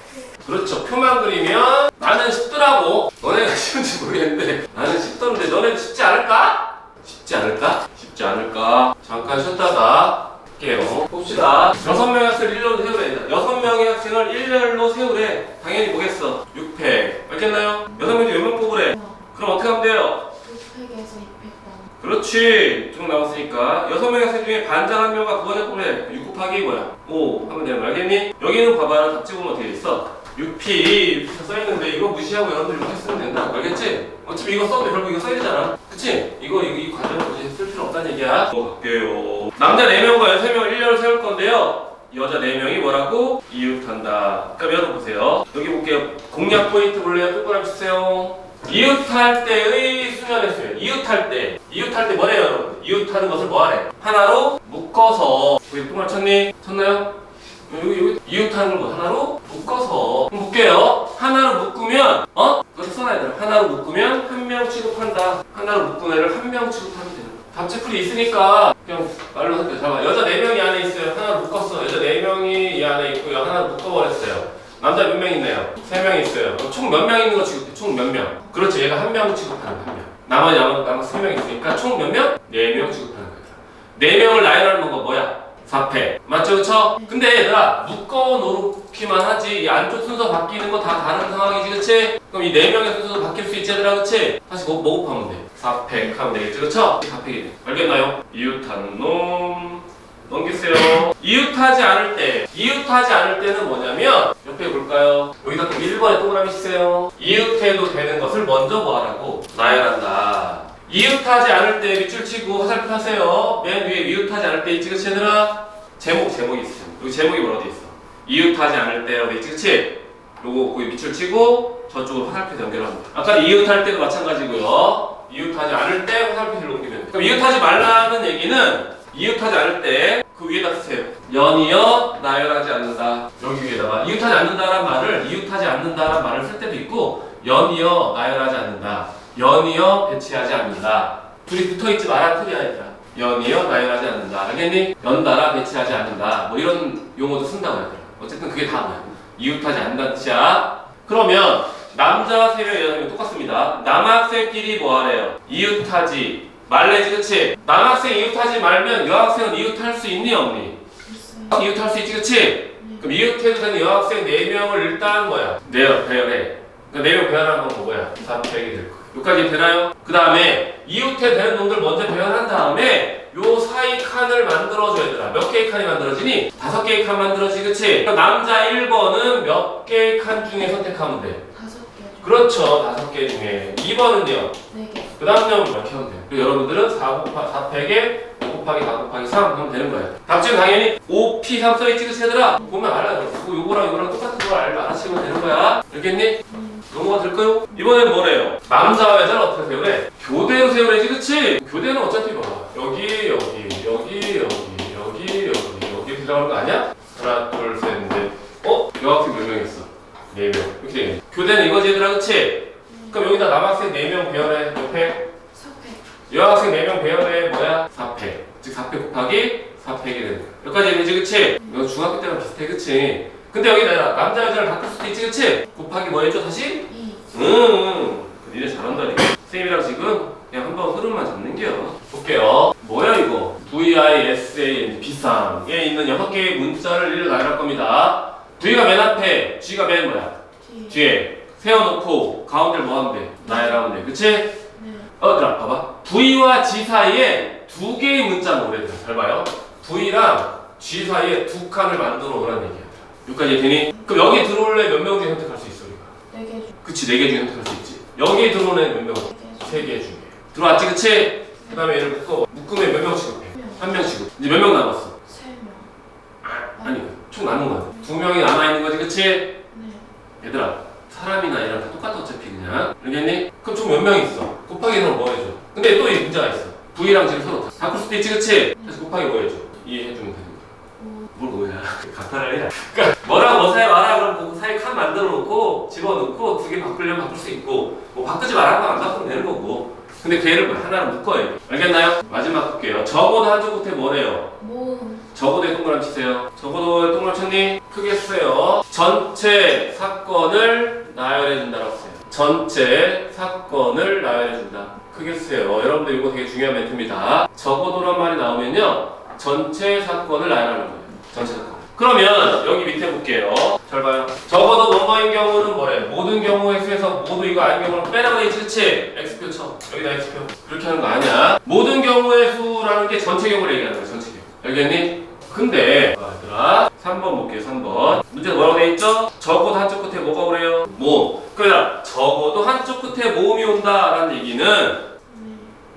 그렇죠. 표만 그리면 나는 쉽더라고. 너네가 쉬운지 모르겠는데 나는 쉽던데 너네도 쉽지 않을까? 쉽지 않을까? 쉽지 않을까? 잠깐 쉬었다가 할게요. 봅시다. 6명의 학생을 일렬로 세우래. 6명의 학생을 일렬로 세우래. 당연히 뭐겠어? 6팩. 알겠나요? 6명 중에 몇 명 뽑으래? 그럼 어떻게 하면 돼요? 6팩에서 2팩 그렇지. 쭉 나왔으니까 6명의 학생 중에 반장 한 명과 그거냐 뽑으래. 6 곱하기 뭐야? 5 하면 되는 거 알겠니? 여기는 봐봐. 답 찍으면 어떻게 있어? 6P 써있는데 이거 무시하고 여러분들 이렇게 쓰면 된다. 알겠지? 어차피 이거 써도 결국 이거 써야 되잖아. 그치? 이 과정을 굳이 쓸 필요 없다는 얘기야. 갈게요. 남자 4명과 여자 3명을 일렬로 세울 건데요. 여자 4명이 뭐라고? 이웃한다. 그럼 열어보세요. 여기 볼게요. 공략 포인트 볼래요? 똑바로 해주세요. 이웃할 때의 수면의 수면. 이웃할 때 뭐래요 여러분? 이웃하는 것을 뭐하래? 하나로 묶어서. 거기 똥말 쳤니? 쳤나요? 여기 이웃하는 걸 뭐 하나로 묶어서. 그럼 볼게요. 하나로 묶으면 그래서 쉽잖아 얘들아. 하나로 묶으면 한 명 취급한다. 하나로 묶은 애를 한 명 취급하면 되는 거야. 답제풀이 있으니까 그냥 말로 할게요. 잠깐만. 여자 4명이 안에 있어요. 하나로 묶었어. 여자 4명이 이 안에 있고요. 하나로 묶어버렸어요. 남자 몇 명 있나요? 3명 있어요. 총 몇 명 있는 거 취급해? 총 몇 명? 그렇지. 얘가 한 명 취급하는 거야. 한 명. 나머지 3명 있으니까 총 몇 명? 4명 취급하는 거야. 4명을 나열하는 거 뭐야? 4패. 맞죠? 그쵸? 근데 얘들아 묶어 놓기만 하지 이 안쪽 순서 바뀌는 거 다 다른 상황이지 그치? 그럼 이 4명의 순서도 바뀔 수 있지 얘들아 그치? 다시 뭐 곱하면 돼. 4패 하면 되겠지 그쵸? 4패이 돼. 알겠나요? 이웃하는 놈 넘기세요. 이웃하지 않을 때는 뭐냐면 옆에 볼까요? 여기다 또 1번에 동그라미 치세요. 이웃해도 되는 것을 먼저 뭐하라고? 나열한다. 이웃하지 않을 때 밑줄 치고 화살표 하세요. 맨 위에 이웃하지 않을 때 있지 그치 얘들아? 제목이 있어. 여기 제목이 뭐라고 돼 있어? 이웃하지 않을 때라고 돼 있지 그치? 요거 거기 밑줄 치고 저쪽으로 화살표 연결하는 거야. 아까 이웃할 때도 마찬가지고요. 이웃하지 않을 때 화살표를 옮기면 돼. 그럼 이웃하지 말라는 얘기는 이웃하지 않을 때 그 위에다 쓰세요. 연이어 나열하지 않는다. 여기 위에다가 이웃하지 않는다란 말을 이웃하지 않는다란 말을 쓸 때도 있고 연이어 나열하지 않는다. 연이어 배치하지 않는다. 둘이 붙어있지 마라 틀이야 얘들아. 연이어 나열하지 않는다. 알겠니? 연달아 배치하지 않는다. 뭐 이런 용어도 쓴다고 얘들아. 어쨌든 그게 다 뭐야. 이웃하지 않는다는 뜻이야. 그러면 남자 3명 여자 3명 똑같습니다. 남학생끼리 뭐하래요? 이웃하지 말래지 그치? 남학생 이웃하지 말면 여학생은 이웃할 수 있니 없니? 있어요. 이웃할 수 있지 그치? 그럼 이웃해도 되는 여학생 4명을 일단 뭐야? 배열해. 그러니까 4명 배열하는 건 뭐야? 4패이 될 거야. 여기까지 되나요? 그 다음에 이웃해 되는 놈들 먼저 배열한 다음에 요 사이 칸을 만들어줘 얘들아. 몇 개의 칸이 만들어지니? 5개의 칸 만들어지지 그치? 그럼 남자 1번은 몇 개의 칸 중에 선택하면 돼? 5개. 그렇죠. 5개 중에. 2번은요? 4개. 그 다음요 이렇게 하면 돼요. 그리고 여러분들은 4곱하기 5 곱하기 4 곱하기 3 하면 되는 거예요. 답지는 당연히 5P3 써있지 그치 얘들아? 보면 알아요. 요거랑 이거랑 똑같은 걸 알아치면 되는 거야. 알겠니? 넘어가 될까요? 이번엔 뭐래요? 남자와 여자를 어떻게 세우래? 교대로 세우래지 그치? 교대는 어차피 뭐 여기 들어가는 거 아니야? 하나 둘 셋 넷. 여학생 몇 명 있어? 4명. 이렇게 되겠네. 교대는 이거지 얘들아 그치? 그럼 여기다 남학생 4명 배열해. 옆에 4패. 여학생 4명 배열해 뭐야? 4패. 즉 4패 곱하기 4패이 되는 거야. 여기까지 되지 그치? 이거 중학교 때랑 비슷해 그치? 근데 여기 내가 남자 여자를 바꿀 수도 있지 그치? 곱하기 뭐 했죠 다시? 2. 니네 잘한다니까. 선생님이랑 지금 그냥 한번 흐름만 잡는겨. 볼게요. 뭐야 이거? VISAN 비상에 있는 6개의 문자를 나열할 겁니다. V가 맨 앞에, G가 맨 뭐야? 뒤에 세워놓고 가운데를 뭐 하면 돼? 나열하면 돼. 그치? 네. 얘들아 봐봐. V와 G 사이에 2개의 문자가 오래돼요. 잘 봐요. V랑 G 사이에 2칸을 만들어 오라는 얘기야. 여기까지 되니? 그럼 여기 들어올래 몇 명 중에 선택할 수 있어 우리가? 4개 중. 그치 4개 중에 선택할 수 있지. 여기 들어오는 몇 명? 3개 중에. 들어왔지 그치? 그 다음에 얘를 묶으면 몇 명 취급해? 1명 취급. 이제 몇 명 남았어? 3명. 아니 총 남은 거야. 2명이 남아있는 거지 그치? 네. 얘들아 사람이나 얘랑 다 똑같아 어차피 그냥. 알겠니? 그럼 총 몇 명 있어? 곱하기 해서 뭐 해줘? 근데 또 이 문제가 있어. V랑 G를 서로 바꿀 수도 있지 그치? 그래서 곱하기 뭐 해줘? 이해해주면 되는 거야. 뭘 뭐야? 간단하게 해라. 그러니까 뭐랑 뭐 사이 마라 그럼 그 사이 칸 만들어 놓고 집어넣고 2개 바꾸려면 바꿀 수 있고 뭐 바꾸지 말라고 안 바꾸면 되는 거고. 근데 그 애를 하나로 묶어야 돼. 알겠나요? 마지막 볼게요. 적어도 한쪽 끝에 뭐래요? 모음. 적어도에 동그라미 치세요. 적어도에 동그라미 쳤니? 크게 쓰세요. 전체 사건을 나열해준다라고 써요. 전체 사건을 나열해준다. 크게 쓰세요. 여러분들 이거 되게 중요한 멘트입니다. 적어도란 말이 나오면요. 전체 사건을 나열하는 거예요. 전체 사건. 그러면 여기 밑에 볼게요. 잘 봐요. 적어도 뭐뭐인 경우는 뭐래? 모든 경우의 수에서 모두 이거 아닌 경우는 빼라고 돼 있지 그치? X표 쳐. 여기다 X표. 그렇게 하는 거 아니야. 모든 경우의 수라는 게 전체 경우를 얘기하는 거야. 전체 경우. 알겠니? 근데 얘들아 3번 볼게요. 3번 문제가 뭐라고 돼 있죠? 적어도 한쪽 끝에 뭐가 오래요? 모음. 그러니까 적어도 한쪽 끝에 모음이 온다라는 얘기는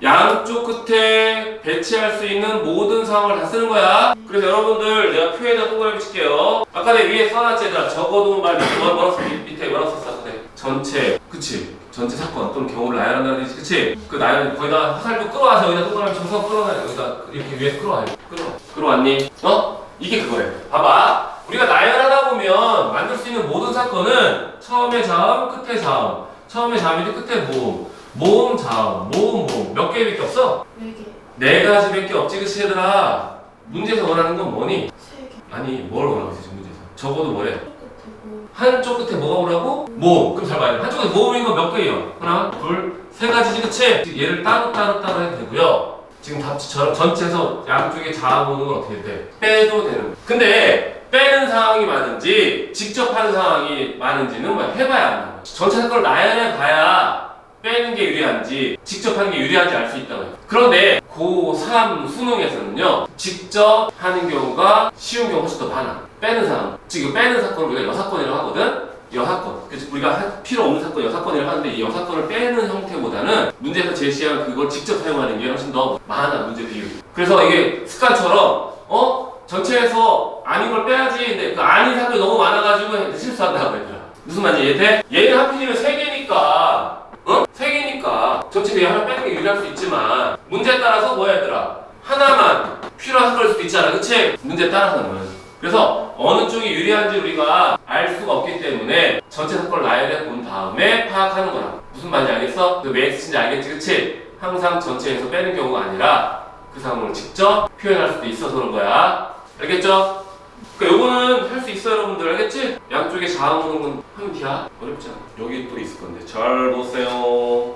양쪽 끝에 배치할 수 있는 모든 상황을 다 쓰는 거야. 그래서 여러분들 내가 표에다 동그라미 칠게요. 아까 내 위에 써놨지 얘들아. 적어도 말 밑에 뭐라고 썼어? 전체 그치? 전체 사건 또는 경우를 나열한다는 얘기지 그치? 그 나열 거기다 화살표 끌어와서 여기다 동그라미 쳐서 끌어놔요. 여기다 이렇게 위에서 끌어와요. 끌어왔니? 이게 그거예요. 봐봐. 우리가 나열하다 보면 만들 수 있는 모든 사건은 처음에 자음, 끝에 자음, 처음에 자매지 끝에 모음 자음 모음 몇 개밖에 없어? 4개. 네 가지밖에 없지 그치 얘들아. 문제에서 원하는 건 뭐니? 3개. 아니 뭘 원하고 있어 지금 문제에서. 적어도 뭐래? 끝에 한쪽 끝에 뭐가 오라고? 모음. 그럼 잘 봐요. 한쪽에 모음인 건 몇 개예요? 하나, 둘, 세 가지지 그치? 얘를 따로 해도 되고요. 지금 답지처럼 전체에서 양쪽에 자음 오는 건 어떻게 돼? 빼도 되는 거야. 근데 빼는 상황이 많은지 직접 하는 상황이 많은지는 뭐 해봐야 한다. 전체 사건을 나열해 봐야 빼는 게 유리한지 직접 하는 게 유리한지 알 수 있다고 해요. 그런데 고3 수능에서는요 직접 하는 경우가 쉬운 경우가 훨씬 더 많아. 빼는 상황. 지금 빼는 사건을 우리가 여사건이라고 하거든. 여사건. 그래서 우리가 필요 없는 사건 여사건이라고 하는데 이 여사건을 빼는 형태보다는 문제에서 제시한 그걸 직접 사용하는 게 훨씬 더 많아 문제 비율이. 그래서 이게 습관처럼 전체에서 아닌 걸 빼야지. 근데 그 아닌 사건이 너무 많아가지고 실수한다고 얘들아. 무슨 말인지 이해돼? 얘는 하필이면 3개니까 3개니까 전체 얘 하나 빼는 게 유리할 수 있지만 문제에 따라서 뭐야 얘들아? 하나만 필요한 사건일 수도 있잖아 그치? 문제에 따라서는. 그래서 어느 쪽이 유리한지 우리가 알 수가 없기 때문에 전체 사건을 나열해 본 다음에 파악하는 거라. 무슨 말인지 알겠어? 그 왜 X인지 알겠지 그치? 항상 전체에서 빼는 경우가 아니라 그 상황을 직접 표현할 수도 있어서 그런 거야. 알겠죠? 그러니까 요거는 할 수 있어 여러분들 알겠지? 양쪽에 자음 오는 건 하면 돼야 어렵지 않아. 여기 또 있을 건데 잘 보세요.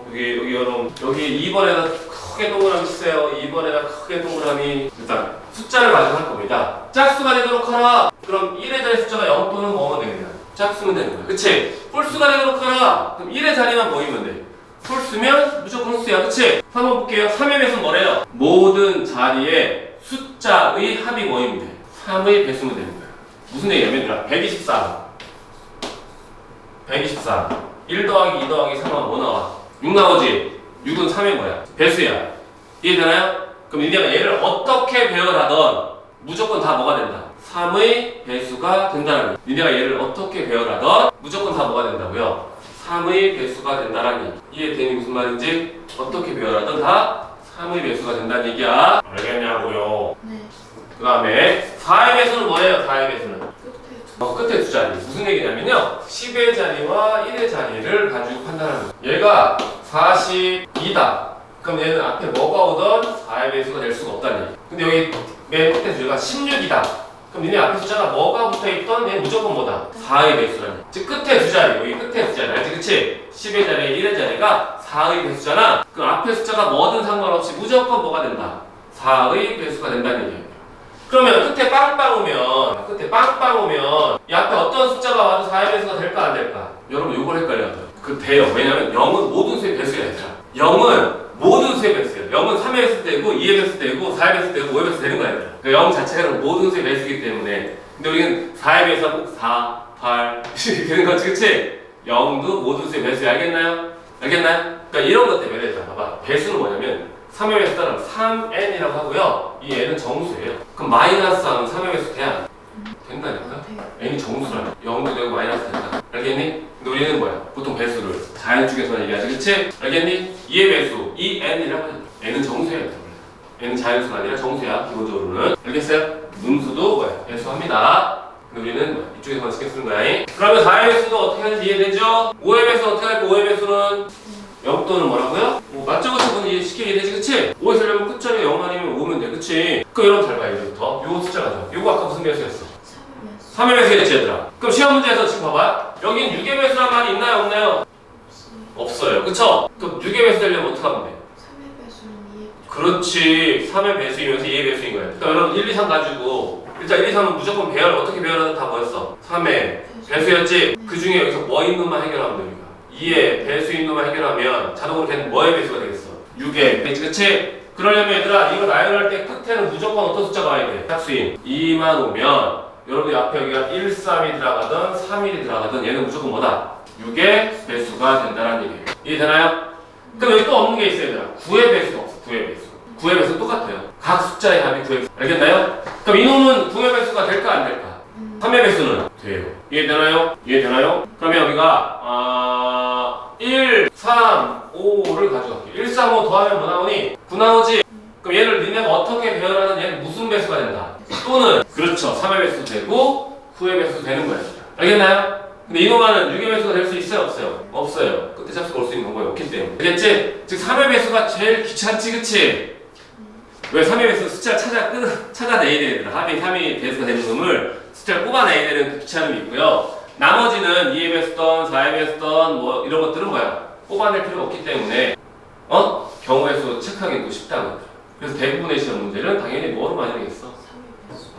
여기 여러분 여기 2번에다 크게 동그라미 치세요. 2번에다 크게 동그라미. 일단 숫자를 가지고 할 겁니다. 짝수가 되도록 하라. 그럼 1의 자리 숫자가 0 또는 뭐면 되겠냐? 짝수면 되는 거야. 그치? 홀수가 되도록 하라. 그럼 1의 자리만 보이면 돼. 홀수면 무조건 홀수야. 그치? 한번 볼게요. 3의 배수는 뭐래요? 모든 자리에 숫자의 합이 모이면 돼. 3의 배수면 되는 거야. 무슨 얘기냐면 124 1 더하기 2 더하기 3하면 뭐 나와? 6 나오지? 6은 3의 뭐야? 배수야. 이해되나요? 그럼 니네가 얘를 어떻게 배열하던 무조건 다 뭐가 된다? 3의 배수가 된다는 거야. 니네가 얘를 어떻게 배열하던 무조건 다 뭐가 된다고요? 3의 배수가 된다라니. 이해되니 무슨 말인지? 어떻게 배열하던 다 3의 배수가 된다는 얘기야. 알겠냐고요? 네. 그 다음에 4의 배수는 뭐예요? 4의 배수는? 끝에 끝에 두 자리. 무슨 얘기냐면요 10의 자리와 1의 자리를 가지고 판단하는 거예요. 얘가 42다. 그럼 얘는 앞에 뭐가 오던 4의 배수가 될 수가 없다는 얘기. 근데 여기 맨 끝에 숫자가 16이다. 그럼 니네 앞에 숫자가 뭐가 붙어있던 얘는 무조건 뭐다? 4의 배수라는 얘기. 즉 끝에 두 자리, 여기 끝에 두 자리 알지? 그치? 10의 자리에 1의 자리가 4의 배수잖아. 그럼 앞에 숫자가 뭐든 상관없이 무조건 뭐가 된다? 4의 배수가 된다는 얘기예요. 그러면 끝에 빵빵 오면 이 앞에 어떤 숫자가 와도 4의 배수가 될까 안 될까? 여러분 요걸 헷갈려요. 그 돼요. 왜냐면 0은 모든 수의 배수야 얘들아. 0은 모든 수의 배수예요. 0은 3의 배수 되고 2의 배수 되고 4의 배수 되고 5의 배수 되는 거야 얘들아. 그 0 자체가 모든 수의 배수이기 때문에. 근데 우리는 4의 배수가 꼭 4, 8 이렇게 되는 거지 그치? 0도 모든 수의 배수야. 알겠나요? 그러니까 이런 것 때문에 얘들아 봐봐. 배수는 뭐냐면 3의 배수 따르면 3n이라고 하고요. 이 n은 정수예요. 그럼 마이너스 하면 3의 배수 돼야 된다니까? n이 정수라면 0도 되고 마이너스 된다. 알겠니? 근데 우리는 뭐야? 보통 배수를 자연축에서 얘기하지 그치? 알겠니? 2의 배수, 2n이라고 하죠. n은 정수예요. n은 자연수가 아니라 정수야 기본적으로는. 알겠어요? 음수도 뭐야? 배수합니다. 근데 우리는 뭐야? 이쪽에서만 신경 쓰는 거야. 그러면 4의 배수도 어떻게 하는지 이해되죠? 5의 배수 어떻게 할까? 5의 배수는 0 또는 뭐라고요? 맞죠? 그분 이해 쉽게 이해되지 그치? 5에 쓰려면 끝자리가 0 아니면 5면 돼 그치? 그럼 여러분 잘 봐요 이제부터 요 숫자가 요거 아까 무슨 배수였어? 3의 배수였지 얘들아. 그럼 시험 문제에서 지금 봐봐. 여긴 6의 배수란 말이 있나요 없나요? 없어요 그쵸? 그럼 6의 배수 되려면 어떻게 하면 돼? 3의 배수는 2의 그렇지 3의 배수이면서 2의 배수인 거야. 그러니까 여러분 1, 2, 3 가지고 일단 1, 2, 3은 무조건 배열 어떻게 배열하든 다 뭐였어? 3의 배수였지? 그 중에 여기서 뭐 있는 만 해결하면 돼 우리가. 2의 배수인 놈만 해결하면 자동으로 걔는 뭐의 배수가 되겠어? 6의 배수 그치? 그러려면 얘들아 이거 나열할 때 끝에는 무조건 어떤 숫자가 와야 돼? 짝수인 2만 오면 여러분이 앞에 여기가 1, 3이 들어가든 3, 1이 들어가든 얘는 무조건 뭐다? 6의 배수가 된다는 얘기예요. 이해되나요? 그럼 여기 또 없는 게 있어요 얘들아. 9의 배수가 없어. 9의 배수. 9의 배수는 똑같아요. 각 숫자의 합이 9의 배수. 알겠나요? 그럼 이놈은 9의 배수가 될까 안 될까? 3의 배수는 돼요. 이해되나요? 그러면 여기가 1, 3, 5를 가져갈게요. 1, 3, 5 더하면 뭐 나오니? 9 나오지? 그럼 얘를 니네가 어떻게 배열하든 얘는 무슨 배수가 된다? 또는 그렇죠. 3의 배수 되고 9의 배수 되는 거예요. 알겠나요? 근데 이놈아는 6의 배수가 될 수 있어요? 없어요? 없어요. 끝에 잡수가 올 수 있는 방법이 없기 때문에. 알겠지? 즉 3의 배수가 제일 귀찮지, 그치? 왜 3의 배수 숫자를 찾아내야 되더라. 합이 3의 배수가 되는 놈을 숫자를 뽑아내야 되는 그 귀찮음이 있고요. 나머지는 2의 배수던 4의 배수던 뭐 이런 것들은 뭐야? 뽑아낼 필요가 없기 때문에 경우의 수 체크하기도 쉽다고. 그래서 대부분의 시험 문제는 당연히 뭐로 많이 되겠어? 3의 배수.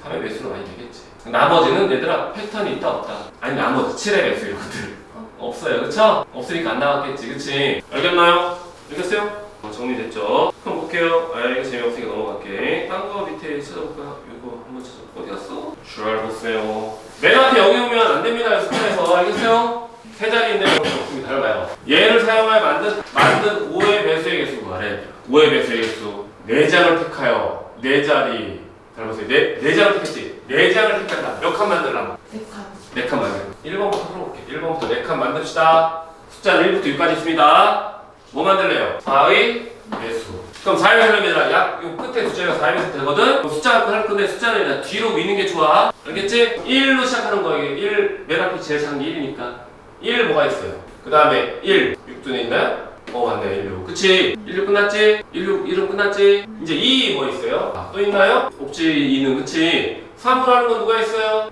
당연히 3의 배수로 많이 되겠지. 나머지는 얘들아 패턴이 있다 없다? 아니 나머지 7의 배수 이런 것들 없어요. 그쵸? 없으니까 안 나왔겠지. 그치? 알겠나요? 알겠어요? 정리됐죠? 그럼 볼게요. 이거 재미없으니까 넘어갈게. 딴 거 밑에 찾아볼까? 이거 한번 찾아볼까? 어디 갔어? 잘 보세요. 맨 앞에 여기 오면 안 됩니다. 숫자에서. 알겠어요? 세 자리인데 없습니다. 잘 봐요. 얘를 사용하여 만든 5의 배수의 개수 구하래. 5의 배수의 개수. 4장을 택하여 4자리. 잘 보세요. 네 장을 택했지? 4장을 택한다. 몇 칸 만들라고? 4칸. 4칸 만들어. 1번부터 풀어볼게. 1번부터 4칸 만듭시다. 숫자는 1부터 6까지 있습니다. 뭐 만들래요? 4의 배수. 그럼 4의 배수는 약 끝에 숫자가 4의 배수 되거든? 그럼 숫자가 할 건데 숫자는 뒤로 미는 게 좋아. 알겠지? 1로 시작하는 거예요. 1, 맨 앞에 제일 작은 게 1이니까. 1 뭐가 있어요? 그 다음에 1, 6dun에 있나요? 맞네. 1, 6. 그치? 1, 6 끝났지? 1, 6, 1은 끝났지? 이제 2 뭐 있어요? 또 있나요? 없지, 2는. 그치? 3으로 하는 건 누가 있어요?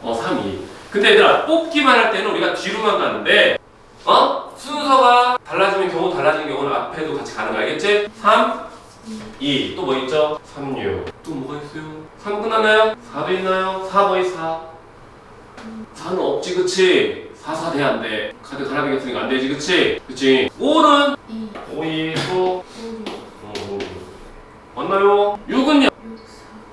2. 3, 2. 근데 얘들아, 뽑기만 할 때는 우리가 뒤로만 가는데, 순서가 달라지는 경우는 앞에도 같이 가는 거 알겠지? 3, 2. 또 뭐 있죠? 3, 6. 또 뭐가 있어요? 3 끝났나요? 4도 있나요? 4 뭐이 4. 4는 없지, 그치? 4, 4 돼, 안 돼. 카드 갈아비겼으니까 안 되지, 그치? 그치? 5는? 2. 5, 2, 또? 5. 6. 맞나요? 6은요?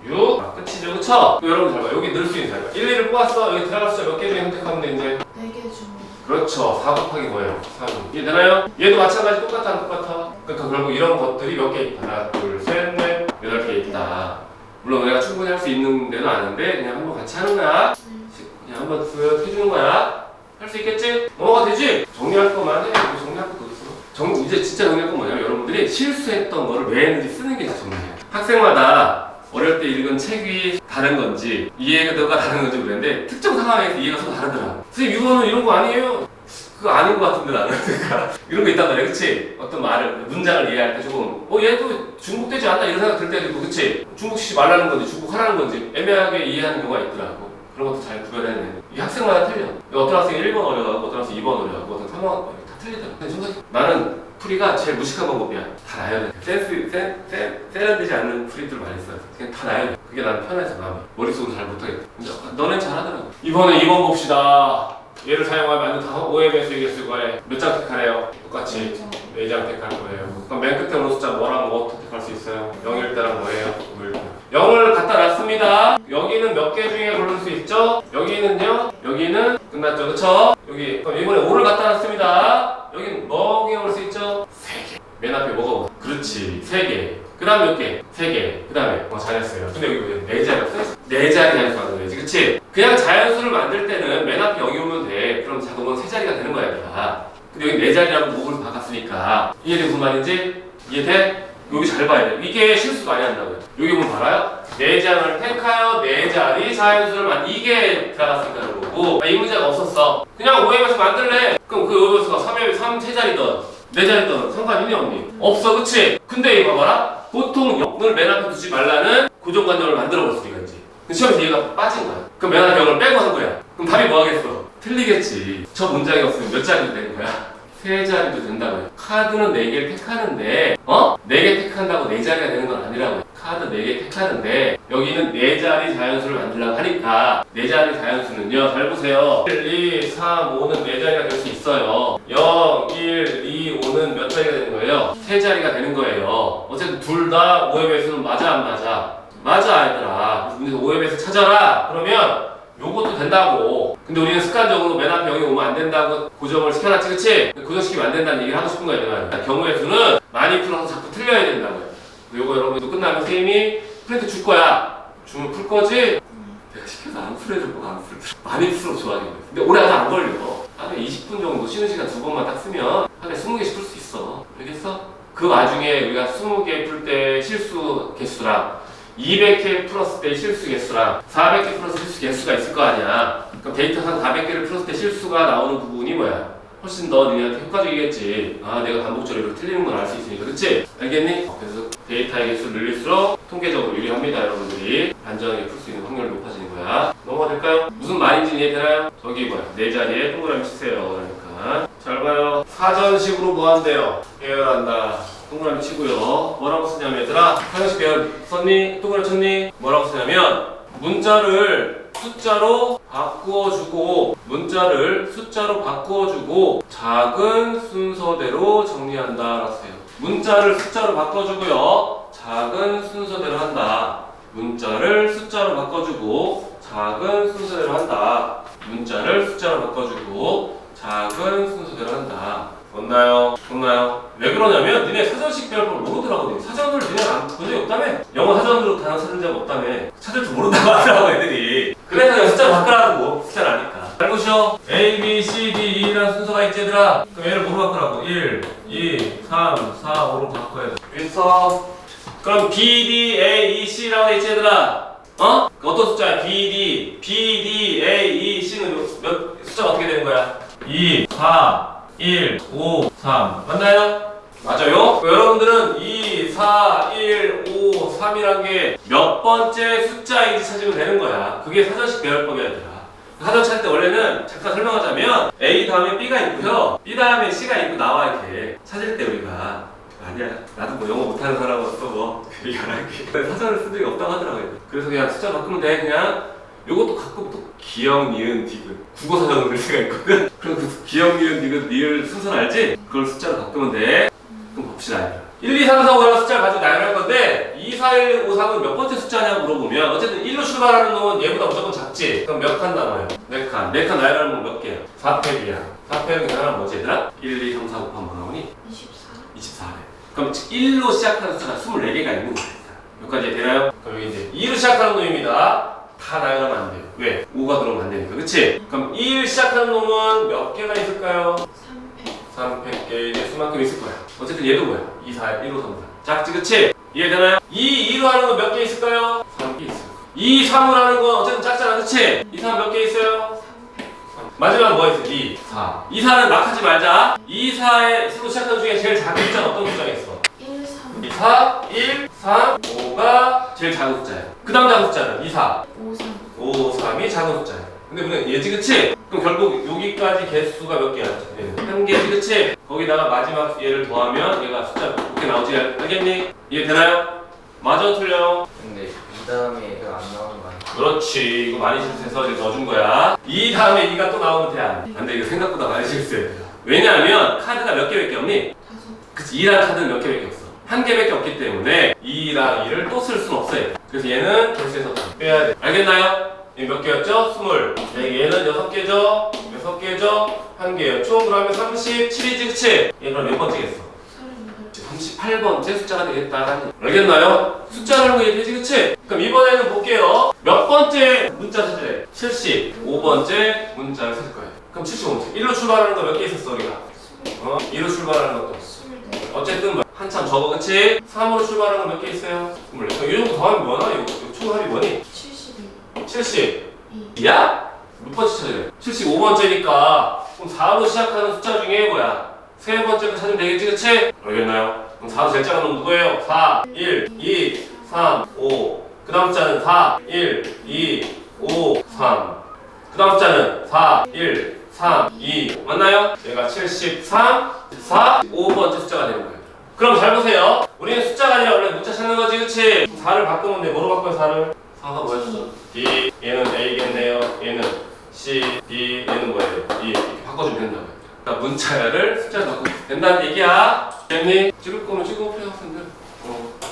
6. 6. 끝이죠, 그쵸? 여러분 잘 봐. 여기 넣을 수 있는 잘 봐. 1, 2를 뽑았어. 여기 들어갈 숫자 몇 개 중에 선택하면 돼, 이제? 4개 중. 그렇죠. 4 곱하기 뭐예요? 3. 이해 되나요? 얘도 마찬가지 똑같아, 안 똑같아? 그러니까 결국 이런 것들이 몇 개 있다. 하나, 둘, 셋, 넷, 8개 있다. 물론 내가 충분히 할 수 있는 데는 아는데 그냥 한번 같이 하는 거야. 그냥 한번 쓱 해주는 거야. 할 수 있겠지? 넘어가 되지? 정리할 거만 해. 이거 정리할 것도 있어. 이제 진짜 정리할 건 뭐냐면 여러분들이 실수했던 거를 왜 했는지 쓰는 게 정리해. 학생마다 어릴 때 읽은 책이 다른 건지 이해가 다른 건지 모르겠는데 특정 상황에서 이해가 서로 다르더라. 선생님 이거는 이런 거 아니에요. 그거 아닌 것 같은데 나는. 그러니까 이런 거 있단 말이야. 그치? 어떤 말을 문장을 이해할 때 조금 얘도 중복되지 않나 이런 생각 들 때도 있고 그치? 중복시키지 말라는 건지 중복하라는 건지 애매하게 이해하는 경우가 있더라고. 그런 것도 잘 구별해야 돼. 이게 학생마다 틀려. 어떤 학생이 1번 어려워하고 어떤 학생이 2번 어려워하고 어떤 3번 다 틀리더라. 나는 풀이가 제일 무식한 방법이야. 다 나야 돼. 세련되지 않는 풀이들 많이 써요. 그냥 다 나야 돼. 그게 나는 편해서 마음이. 머릿속은 잘 못하겠다. 근데 너넨 잘하더라고. 이번에 2번 봅시다. 얘를 사용하면 만든 5의 배수의 개수 구하래. 몇 장 택하래요? 똑같이 4장 택할 거예요. 그럼 맨 끝에 오는 숫자 뭐랑 뭐 택할 수 있어요? 0일 때랑 뭐예요? 5일 때. 0을 갖다 놨습니다. 여기는 몇 개 중에 고를 수 있죠? 여기는요? 여기는 끝났죠, 그쵸? 여기 그럼 이번에 5를 갖다 놨습니다. 여기는 뭐에 올 수 있죠? 3개. 맨 앞에 뭐가 오죠? 그렇지, 3개. 그 다음 몇 개? 3개. 그 다음에 잘했어요. 근데 여기 왜 4자리였어요? 4자리 자연수 만드는 거지, 그치? 그냥 자연수를 만들 때는 맨 앞에 여기 오면 돼. 그럼 자동으로 3자리가 되는 거야, 얘들아. 근데 여기 4자리라고 목을 바꿨으니까 이해돼? 무슨 말인지? 이해돼? 여기 잘 봐야 돼. 이게 실수 많이 한다고요. 여기 보면 알아요? 4장을 택하여 4자리 자연수를 이게 들어갔으니까 그런 거고. 이 문제가 없었어. 그냥 5의 배수 만들래. 그럼 그 5의 배수가 3 3자리든 4자리든 상관 있니 없니? 없어, 그치? 근데 이거 봐봐라. 보통 0을 맨 앞에 두지 말라는 고정관념을 만들어 볼 수가 있지. 시험에서 얘가 빠진 거야. 그럼 맨 앞에 0을 빼고 한 거야. 그럼 답이 뭐 하겠어? 틀리겠지. 저 문장이 없으면 몇 자리도 되는 거야? 3자리도 된다고요. 카드는 4개를 택하는데 4개 택한다고 4자리가 되는 건 아니라고요. 카드 4개 택하는데 여기는 4자리 자연수를 만들려고 하니까 4자리 자연수는요. 잘 보세요. 1, 2, 3, 5는 4자리가 될 수 있어요. 0, 1, 2, 5는 몇 자리가 되는 거예요? 3자리가 되는 거예요. 어쨌든 둘 다 5의 배수는 맞아 안 맞아? 맞아 얘들아. 그래서 5의 배수 찾아라. 그러면 요것도 된다고. 근데 우리는 습관적으로 맨 앞에 여기 오면 안 된다고 고정을 시켜놨지, 그치? 고정시키면 안 된다는 얘기를 하고 싶은 거야, 내가. 경우의 수는 많이 풀어서 자꾸 틀려야 된다고요. 요거 여러분도 끝나면 선생님이 프린트 줄 거야. 주문 풀 거지? 내가 시켜서 안 풀어줄 거가 안 풀더라. 많이 풀어 좋아하는 거야. 근데 오래 하다 안 걸려. 하루에 20분 정도 쉬는 시간 2번만 딱 쓰면 하루에 20개씩 풀 수 있어. 알겠어? 그 와중에 우리가 20개 풀 때 실수 개수랑 200개 풀었을 때 실수 개수랑 400개 풀었을 때 실수 개수가 있을 거 아니야. 그럼 데이터상 400개를 풀었을 때 실수가 나오는 부분이 뭐야? 훨씬 더 너네한테 효과적이겠지. 아, 내가 반복적으로 이렇게 틀리는 걸 알 수 있으니까. 그치? 알겠니? 그래서 데이터의 개수를 늘릴수록 통계적으로 유리합니다. 여러분들이 안전하게 풀 수 있는 확률이 높아지는 거야. 넘어가 될까요? 무슨 말인지 이해되나요? 저기 뭐야? 네 자리에 동그라미 치세요. 그러니까 잘 봐요. 사전식으로 뭐 한대요? 배열한다. 동그라미 치고요. 뭐라고 쓰냐면 얘들아, 사전식 배열 썼니? 동그라미 쳤니? 뭐라고 쓰냐면 문자를 숫자로 바꾸어주고 작은 순서대로 정리한다 라고 써요. 문자를 숫자로 바꿔주고요, 작은 순서대로 한다. 문자를 숫자로 바꿔주고 작은 순서대로 한다. 문자를 숫자로 바꿔주고 작은 순서대로 한다. 좋나요? 왜 그러냐면 니네 사전식 배열법을 모르더라고. 사전을 니네 본 적이 없다며? 영어 사전으로 다른 사전자가 없다며? 찾을 줄 모른다고 하더라고 애들이. 그래서 숫자를 바꾸라고. 숫자를 아니까. 잘 보시오. A, B, C, D, E라는 순서가 있지 얘들아. 그럼 얘를 뭐로 바꾸라고? 1, 2, 3, 4, 5로 바꿔야 돼. 있어. 그럼 B, D, A, E, C라고 돼 있지 얘들아. 어? 어떤 숫자야? B, D, A, E, C는 몇 숫자가 어떻게 되는 거야? 2, 4, 1, 5, 3 맞나요? 맞아요? 여러분들은 2, 4, 1, 5, 3이란 게 몇 번째 숫자인지 찾으면 되는 거야. 그게 사전식 배열법이야 얘들아. 사전 찾을 때 원래는 잠깐 설명하자면 A 다음에 B가 있고요, B 다음에 C가 있고 나와. 이렇게 찾을 때 우리가 아니야, 나도 뭐 영어 못하는 사람으로서 뭐 얘기 안 할게. 사전을 쓴 적이 없다고 하더라고요. 그래서 그냥 숫자 바꾸면 돼. 그냥 요것도 가끔 또 기억, 니은, 디귿 국어 사전을 낼 때가 있거든. 그럼 그 기억, 니은, 디귿, 리을 순서는 알지? 그걸 숫자로 바꾸면 돼. 그럼 봅시다. 1, 2, 3, 4, 5라는 숫자를 가지고 나열할 건데 2, 4, 1, 5, 3은 몇 번째 숫자냐고 물어보면 어쨌든 1로 출발하는 놈은 얘보다 무조건 작지? 그럼 몇 칸 남아요? 4칸. 4칸 나열하는 건 몇 개야? 4팩이야. 4팩은 하나는 뭐지 얘들아? 1, 2, 3, 4 곱하면 뭐 나오니? 24래. 그럼 1로 시작하는 숫자가 24개가 있는 거야. 몇 가지 되나요? 그럼 여기 이제 2로 시작하는 놈입니다. 다 나열하면 안 돼요. 왜? 5가 들어오면 안 되니까. 그치? 그럼 1 시작하는 놈은 몇 개가 있을까요? 3팩 개 수만큼 있을 거야. 어쨌든 얘도 뭐야? 2, 4, 1, 5, 3, 4. 작지, 그치? 이해되나요? 2로 하는 건 몇 개 있을까요? 3개 있어요. 2, 3으로 하는 건 어쨌든 작잖아, 그치? 2, 3 몇 개 있어요? 3. 마지막 뭐 있어? 2, 4. 2, 4는 막 하지 말자. 2, 4에 서로 시작하는 중에 제일 작은 숫자는 어떤 숫자가 있어? 1, 3, 2, 4, 1, 3, 5가 제일 작은 숫자야. 그 다음 작은 숫자는 2, 4. 5, 3. 5, 3이 작은 숫자야. 근데 우리는 얘지, 그치? 그럼 결국 여기까지 개수가 몇 개야? 한 개지, 그치? 거기다가 마지막 얘를 더하면 얘가 숫자 이렇게 나오지. 알겠니? 이해되나요? 맞아, 틀려? 근데 이 다음에 안 나오는 거 아니야? 그렇지. 이거 많이 실수해서 이제 넣어준 거야. 이 다음에 2가 또 나오면 돼. 안 돼. 근데 이거 생각보다 많이 실수해. 왜냐하면 카드가 몇 개밖에 없니? 5. 그치, 2랑 카드는 몇 개밖에 없어. 한 개밖에 없기 때문에 2랑 2를 또 쓸 수는 없어요. 그래서 얘는 개수에서 빼야 돼. 알겠나요? 얘 몇 개였죠? 20. 얘는 6개죠? 6개죠? 1개요. 총 그러면 37이지, 그치? 얘 그럼 몇 번째겠어? 38번째 숫자가 되겠다. 알겠나요? 숫자를 하는 거 이해되지, 그치? 그럼 이번에는 볼게요. 몇 번째 문자 찾으래? 75번째 문자를 찾을 거예요. 그럼 75번째. 1로 출발하는 거 몇 개 있었어, 우리가? 2로 출발하는 것도. 24. 어쨌든 뭐 한참 적어, 그치? 3으로 출발하는 거 몇 개 있어요? 24. 이 정도 더하면 뭐나? 이거 총 합이 뭐니? 72. 70. 야? 몇 번째 찾으래? 75번째니까 그럼 4로 시작하는 숫자 중에 뭐야? 세 번째로 찾으면 되겠지, 그치? 알겠나요? 그럼 4로 제일 작은 놈 누구예요? 4, 1, 2, 3, 5. 그 다음 숫자는 4, 1, 2, 5, 3. 그 다음 숫자는 4, 1, 3, 2. 맞나요? 얘가 73, 4, 5번째 숫자가 되는 거예요. 그럼 잘 보세요. 우리는 숫자가 아니라 원래 문자 찾는 거지, 그치? 4를 바꾸면 돼. 뭐로 바꿔요, 4를? 4가 뭐였어? D. 얘는 A겠네요. 얘는 C, D. 얘는 뭐예요? E. 이렇게 바꿔주면 된다고요. 그러니까 문자를 숫자로 바꾸면 된다는 얘기야. 됐니? 찍을 거면 찍어, 필요학생들.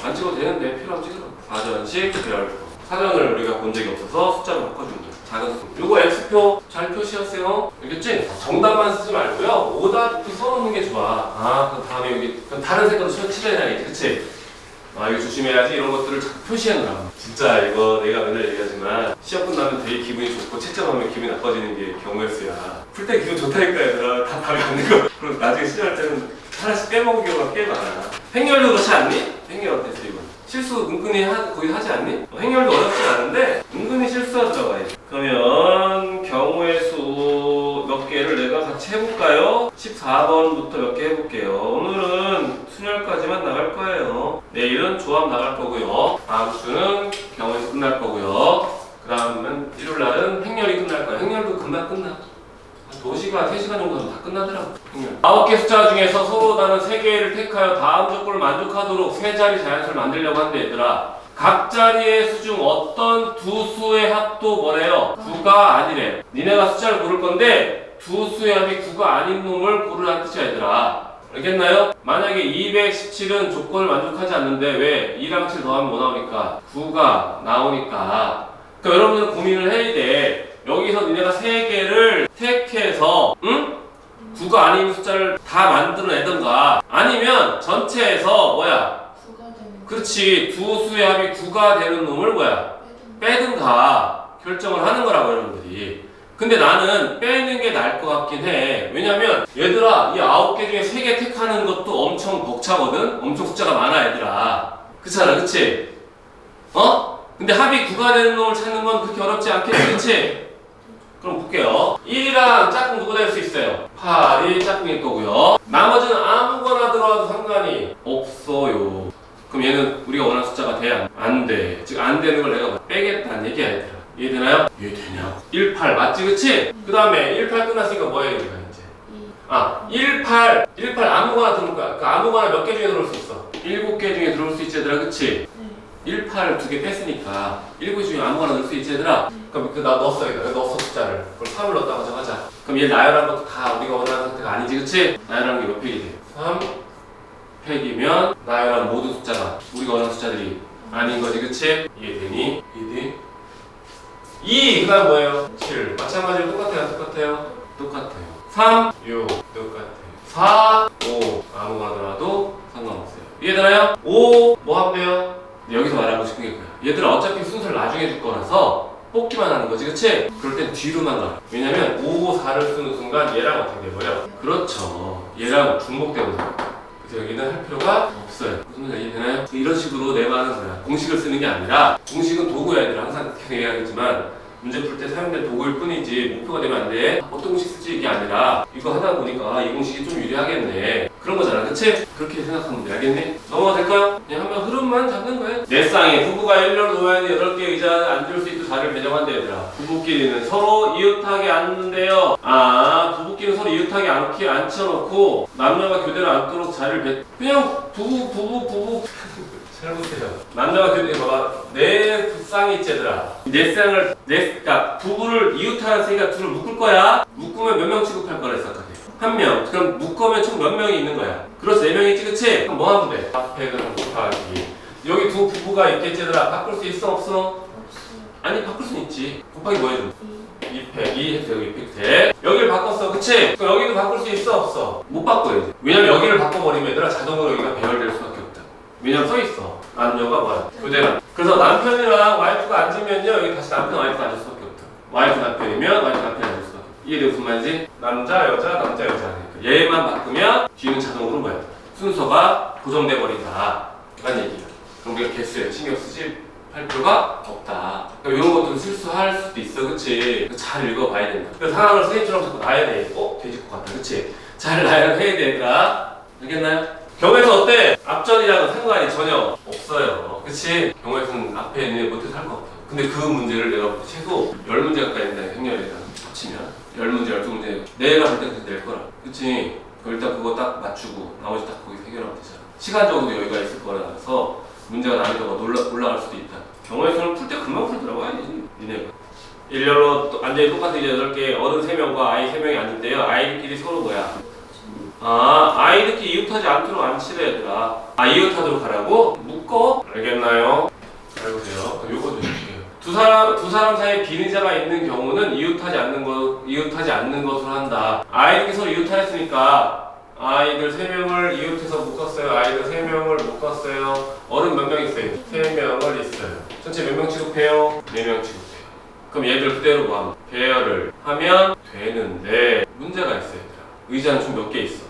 안 찍어도 되는데 필요하면 찍으라고. 사전식 배열법. 사전을 우리가 본 적이 없어서 숫자로 바꿔주면 돼. 작은 숫자. 요거 X표 잘 표시하세요. 알겠지? 정답만 쓰지 말고요. 오답도 써놓는 게 좋아. 그럼 다음에 여기 그럼 다른 색깔로 칠해놔야겠지, 그치? 이거 조심해야지. 이런 것들을 자꾸 표시해놓으라. 진짜 이거 내가 맨날 얘기하지만 시험 끝나면 되게 기분이 좋고 채점하면 기분이 나빠지는 게 경우의 수야. 풀 때 기분 좋다니까 얘들아. 다 답이 안 되고. 그럼 나중에 시험할 때는 하나씩 빼먹은 경우가 꽤 많아. 행렬도 그렇지 않니? 행렬 어땠어 이건? 실수 은근히 거기 하지 않니? 행렬도 어렵지 않은데 은근히 실수가 들어가 있어. 그러면 경우의 수 몇 개를 내가 같이 해볼까요? 14번부터 몇 개 해볼게요. 오늘은 순열까지만 나갈 거예요. 내일은 조합 나갈 거고요. 다음 주는 경우의 수 끝날 거고요. 그 다음은 일요일 날은 행렬이 끝날 거예요. 행렬도 금방 끝나. 2시간, 3시간 정도면 다 끝나더라고. 9개 숫자 중에서 서로 다른 3개를 택하여 다음 조건을 만족하도록 3자리 자연수를 만들려고 하는데 얘들아, 각 자리의 수 중 어떤 두 수의 합도 뭐래요? 9가 아니래. 니네가 숫자를 고를 건데 두 수의 합이 9가 아닌 놈을 고르라는 뜻이야 얘들아. 알겠나요? 만약에 217은 조건을 만족하지 않는데 왜 2랑 7 더하면 뭐 나오니까? 9가 나오니까. 그러니까 여러분들은 고민을 해야 돼. 여기서 니네가 3개를 택해서 9가 아닌 숫자를 다 만들어내던가 아니면 전체에서 뭐야? 그렇지, 두 수의 합이 9가 되는 놈을 뭐야? 빼든가 결정을 하는 거라고 여러분들이. 근데 나는 빼는 게 나을 것 같긴 해. 왜냐면 얘들아 이 9개 중에 3개 택하는 것도 엄청 벅차거든? 엄청 숫자가 많아 얘들아. 그렇잖아, 그치? 근데 합이 9가 되는 놈을 찾는 건 그렇게 어렵지 않겠지, 그치? 그럼 볼게요. 1이랑 짝꿍 누구 될 수 있어요? 8이 짝꿍일 거고요. 나머지는 아무거나 들어와도 상관이 없어요. 그럼 얘는 우리가 원하는 숫자가 돼? 안 돼. 즉 안 되는 걸 내가 빼겠다는 얘기야 얘들아. 이해되나요? 이해되냐고. 18 맞지, 그치? 그 다음에 18 끝났으니까 뭐 해야 되나 이제? 18 아무거나 들어올 거야. 그 아무거나 몇 개 중에 들어올 수 있어? 7개 중에 들어올 수 있지 얘들아, 그치? 18 2개 뺐으니까 7개 중에 아무거나 넣을 수 있지 얘들아. 그럼 나 넣었어 얘들아. 넣었어 숫자를. 그걸 3을 넣었다고 가정하자. 그럼 얘 나열한 것도 다 우리가 원하는 상태가 아니지, 그치? 나열한 게 몇 팩이 돼? 3 팩이면 나열한 모든 숫자가 우리가 원하는 숫자들이 아닌 거지, 그치? 이해되니? 이해되니? 2! 그 다음 뭐예요? 7 마찬가지로 똑같아요? 똑같아요. 3 6 똑같아요. 4 5 아무거나 들어와도 상관없어요. 이해되나요? 5 뭐 하면 여기서 말하고 싶은 게 뭐야? 얘들아 어차피 순서를 나중에 줄 거라서 뽑기만 하는 거지, 그치? 그럴 땐 뒤로만 가. 왜냐면 5, 4를 쓰는 순간 얘랑 어떻게 돼버려? 그렇죠. 얘랑 중복되는 거야. 그래서 여기는 할 필요가 없어요. 무슨 말인지 이해되나요? 이런 식으로 내 말은 뭐야? 공식을 쓰는 게 아니라 공식은 도구야 얘들아. 항상 계속 얘기하겠지만 문제 풀 때 사용된 도구일 뿐이지 목표가 되면 안 돼. 어떤 공식 쓰지 이게 아니라 이거 하다 보니까 이 공식이 좀 유리하겠네. 그런 거잖아, 그치? 그렇게 생각하면 돼. 알겠니? 넘어가 될까요? 그냥 한번 흐름만 잡는 거예요. 내 쌍에 부부가 일렬로 놓아야 돼. 8개 의자에 앉을 수 있도록 자리를 배정한대 얘들아. 부부끼리는 서로 이웃하게 앉는데요. 부부끼리는 서로 이웃하게 앉혀놓고 남녀가 교대로 앉도록 자리를 그냥 부부 잘 보세요. 남녀가 교대 봐봐. 내 쌍이 있지 얘들아. 내 쌍을 그러니까 부부를 이웃하라 했으니까 둘을 묶을 거야. 묶으면 몇 명 취급할 거라 했었거든. 한 명. 그럼 묶으면 총 몇 명이 있는 거야? 그래서 4명이 있지, 그치? 그럼 뭐 하면 돼? 앞에는 곱하기. 여기 두 부부가 있겠지 얘들아. 바꿀 수 있어 없어? 아니 바꿀 수 있지. 곱하기 뭐 해줘? 2팩 2 해서 여기 2팩 돼. 여기를 바꿨어, 그치? 그럼 여기도 바꿀 수 있어 없어? 못 바꿔야지. 왜냐면 여기를 바꿔버리면 얘들아 자동으로 여기가 배열될 수밖에 없다. 왜냐면 써있어. 남녀가 뭐야? 교대란. 그래서 남편이랑 와이프가 앉으면요 여기 다시 남편 와이프가 앉을 수밖에 없다. 와이프 남편이면 와이프 남편이 앉을 수밖에 없다. 이해돼 무슨 말인지? 남자 여자 얘만 바꾸면 뒤는 자동으로 뭐야? 순서가 고정돼 버린다. 이런 얘기야. 그럼 우리가 개수에 신경 쓰지 할 필요가 없다. 그러니까 이런 것들은 실수할 수도 있어, 그치? 잘 읽어봐야 된다. 그래서 상황을 선생님처럼 자꾸 놔야 돼. 돼질 것 같다, 그치? 잘 나열해야 돼, 얘들아. 알겠나요? 경우에서 어때? 앞전이랑은 상관이 전혀 없어요. 그치? 경우에서는 앞에 있는 애 못해서 할 거 없어. 근데 그 문제를 내가 최소 10문제 가까이 된다, 행렬이랑 합치면. 10문제, 12문제. 내가 볼 때 그렇게 낼 거라. 그치? 그럼 일단 그거 딱 맞추고 나머지 딱 거기서 해결하면 되잖아. 시간적으로도 여유가 있을 거라서 문제가 난이도가 올라갈 수도 있다. 경우에서는 풀 때 금방 풀더라고, 니네가. 일렬로 완전히 똑같은 이제 8개, 어른 3명과 아이 3명이 앉는데요. 아이들끼리 서로 뭐야? 아이들끼리 이웃하지 않도록 앉히래 얘들아. 이웃하도록 하라고? 묶어? 알겠나요? 잘 보세요. 요거 좀 줄게요. 두 사람 사이에 빈 의자가 있는 경우는 이웃하지 않는 것으로 한다. 아이들끼리 서로 이웃하였으니까 아이들 3명을 이웃해서 묶었어요. 아이들 3명을 묶었어요. 어른 몇 명 있어요? 3명을 있어요. 전체 몇 명 취급해요? 4명 취급해요. 그럼 얘들 그대로 뭐 하면 배열을 하면 되는데 문제가 있어요. 얘들아. 의자는 총 몇 개 있어?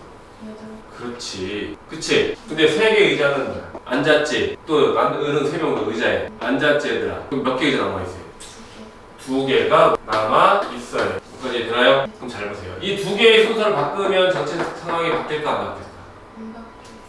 그렇지. 그치? 근데 3개 의자는 뭐야? 앉았지? 또 어른 3명도 의자에 앉았지 얘들아? 그럼 몇 개 의자 남아있어요? 2개가 남아있어요. 여기까지 되나요? 그럼 잘 보세요. 이 2개의 순서를 바꾸면 전체 상황이 바뀔까 안 바뀔까?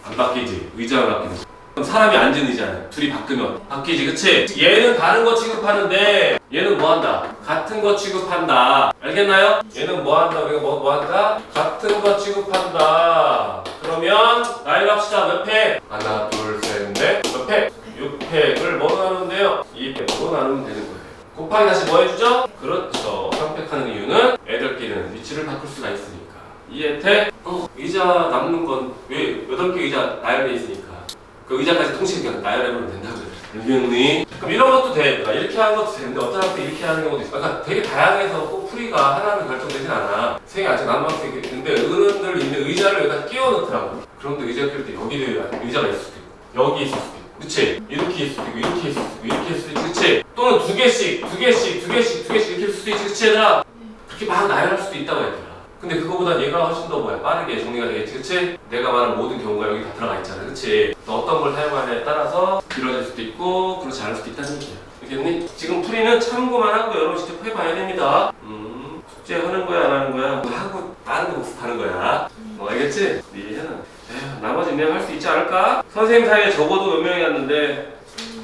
안 바뀌지. 의자가 바뀌는 거. 그럼 사람이 앉은 의자는 둘이 바꾸면 바뀌지, 그치? 얘는 다른 거 취급하는데 얘는 뭐 한다? 같은 거 취급한다. 알겠나요? 얘는 뭐 한다? 우리가 뭐 한다? 같은 거 취급한다. 그러면 나열을 합시다. 몇 팩? 하나, 둘, 셋, 넷. 몇 팩? 6팩을 뭐로 나누는데요? 2팩으로 나누면 되는 거예요. 곱하기 다시 뭐 해주죠? 그렇죠. 3팩하는 이유는 애들끼리는 위치를 바꿀 수가 있으니까. 이혜택? 의자 남는 건 왜 8개 의자 나열돼 있으니까 그 의자까지 통째로 나열해보면 된다고요. 알겠니? 그럼 이런 것도 돼. 이렇게 하는 것도 되는데 어떤 학교 이렇게 하는 경우도 있어. 그러니까 되게 다양해서 꼭 풀이가 하나로 결정되진 않아. 생이 아직 남아있을 수 있는데 어른들 있는 의자를 여기다 끼워 넣더라고. 그런데 의자 끼울 때 여기도 의자가 있을 수도 있고 여기 있을 수도 있고 그치? 이렇게 있을 수도 있고 이렇게 있을 수도 있고 이렇게 있을 수도 있고 그치? 또는 2개씩 이렇게 있을 수도 있지 그치 얘들아? 그렇게 막 나열할 수도 있다고 얘들아. 근데 그거보다 얘가 훨씬 더 빠르게 정리가 되겠지 그치? 내가 말한 모든 경우가 여기 다 들어가 있잖아 그치? 너 어떤 걸 사용하냐에 따라서 이루어질 수도 있고 그렇지 않을 수도 있다는 얘기야. 알겠니? 지금 풀이는 참고만 하고 여러분 직접 해봐야 됩니다. 숙제 하는 거야 안 하는 거야? 하고 다른 거 복습하는 거야. 알겠지? 이해는 나머지 내가 할 수 있지 않을까? 선생님 사이에 적어도 몇 명이 왔는데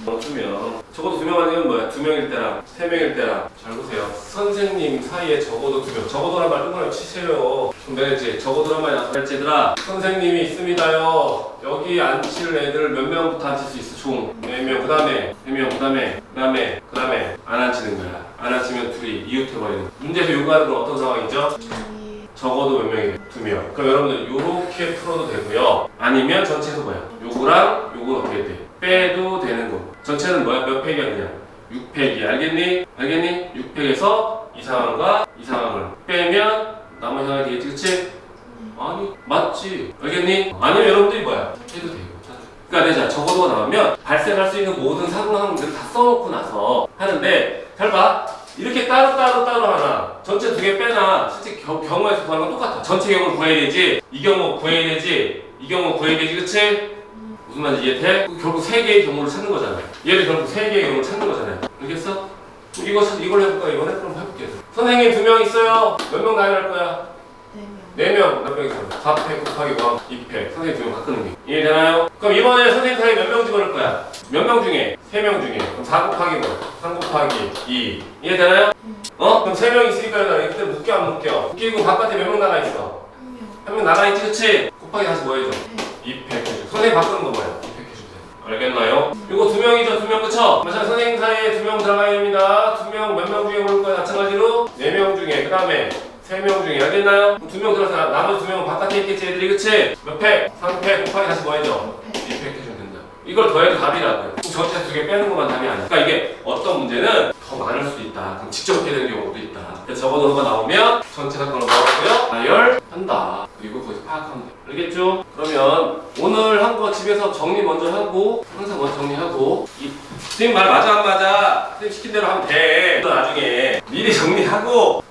2명. 적어도 2명 아니면 뭐야? 2명일 때랑 3명일 때랑 잘 보세요. 선생님 사이에 적어도 2명. 적어도란 말 동그라미 치세요. 그럼 내가 이제 적어도란 말이 나타날지 얘들아. 선생님이 있습니다요. 여기 앉힐 애들 몇 명부터 앉힐 수 있어? 총 4명. 그 다음에 3명. 그 다음에 안 앉히는 거야. 안 앉히면 둘이 이웃해버리는 거야. 문제에서 요구하는 건 어떤 상황이죠? 적어도 몇 명이래? 2명. 그럼 여러분들 요렇게 풀어도 되고요. 아니면 전체에서 뭐야? 요거랑 요건 어떻게 돼? 빼도 되는 거. 전체는 뭐야? 몇 팩이야 그냥? 6팩이야. 알겠니? 6팩에서 이 상황과 이 상황을 빼면 남은 상황이 되겠지 그치? 아니 맞지. 알겠니? 아니면 여러분들이 뭐야? 해도 되고. 그러니까 내가 적어도가 나오면 발생할 수 있는 모든 상황들을 다 써놓고 나서 하는데 잘 봐. 이렇게 따로 하나 전체 2개 빼나 실제 경우에서 구하는 건 똑같아. 전체 경우를 구해야 되지 이 경우 구해야 되지 이 경우 구해야 되지 그치? 무슨 말인지 이해돼? 결국 3개의 경우를 찾는 거잖아. 얘를 결국 3개의 경우를 찾는 거잖아요. 알겠어? 이걸 해볼까? 이번에 그럼 해볼게. 선생님 2명 있어요. 몇 명 나열할 거야? 4명. 몇 명 있어요? 4팩 곱하기 2팩. 선생님 2명 바꾸는 게 이해되나요? 그럼 이번에 선생님 사이 몇 명 집어넣을 거야? 몇 명 중에? 3명 중에. 그럼 4 곱하기 3 곱하기 2. 이해되나요? 그럼 3명 있으니까 그때 묶여 안 묶여? 묶이고 바깥에 몇 명 나가 있어? 1명 나가 있지 그치? 곱하기 다시 뭐 해줘? 2팩 해줘. 선생님 바꾸는 거 뭐야? 2팩 해주세요. 알겠나요? 이거 2명이죠? 2명 그쵸? 마찬가지로 선생님 사이에 2명 들어가야 됩니다. 2명 몇 명 중에 올 거야? 마찬가지로 4명 중에 그 다음에 3명 중에 알겠나요? 2명 들어서 나머지 2명은 바깥에 있겠지 애들이 그치? 몇 팩? 3팩 곱하기 다시 뭐 해줘? 2팩 해주면 된다. 이걸 더해도 답이라고요. 전체 2개 빼는 것만 답이 아니야. 그러니까 이게 어떤 문제는 더 많을 수도 있다. 그럼 직접 해야 되는 경우도 있다. 그래서 적어도가 나오면 전체 사건을 넣었고요. 나열한다. 그리고 거기서 파악하면 돼. 알겠죠? 그러면 오늘 한 거 집에서 정리 먼저 하고 항상 먼저 정리하고 선생님 말 맞아 안 맞아? 선생님 시킨 대로 하면 돼. 나중에 미리 정리하고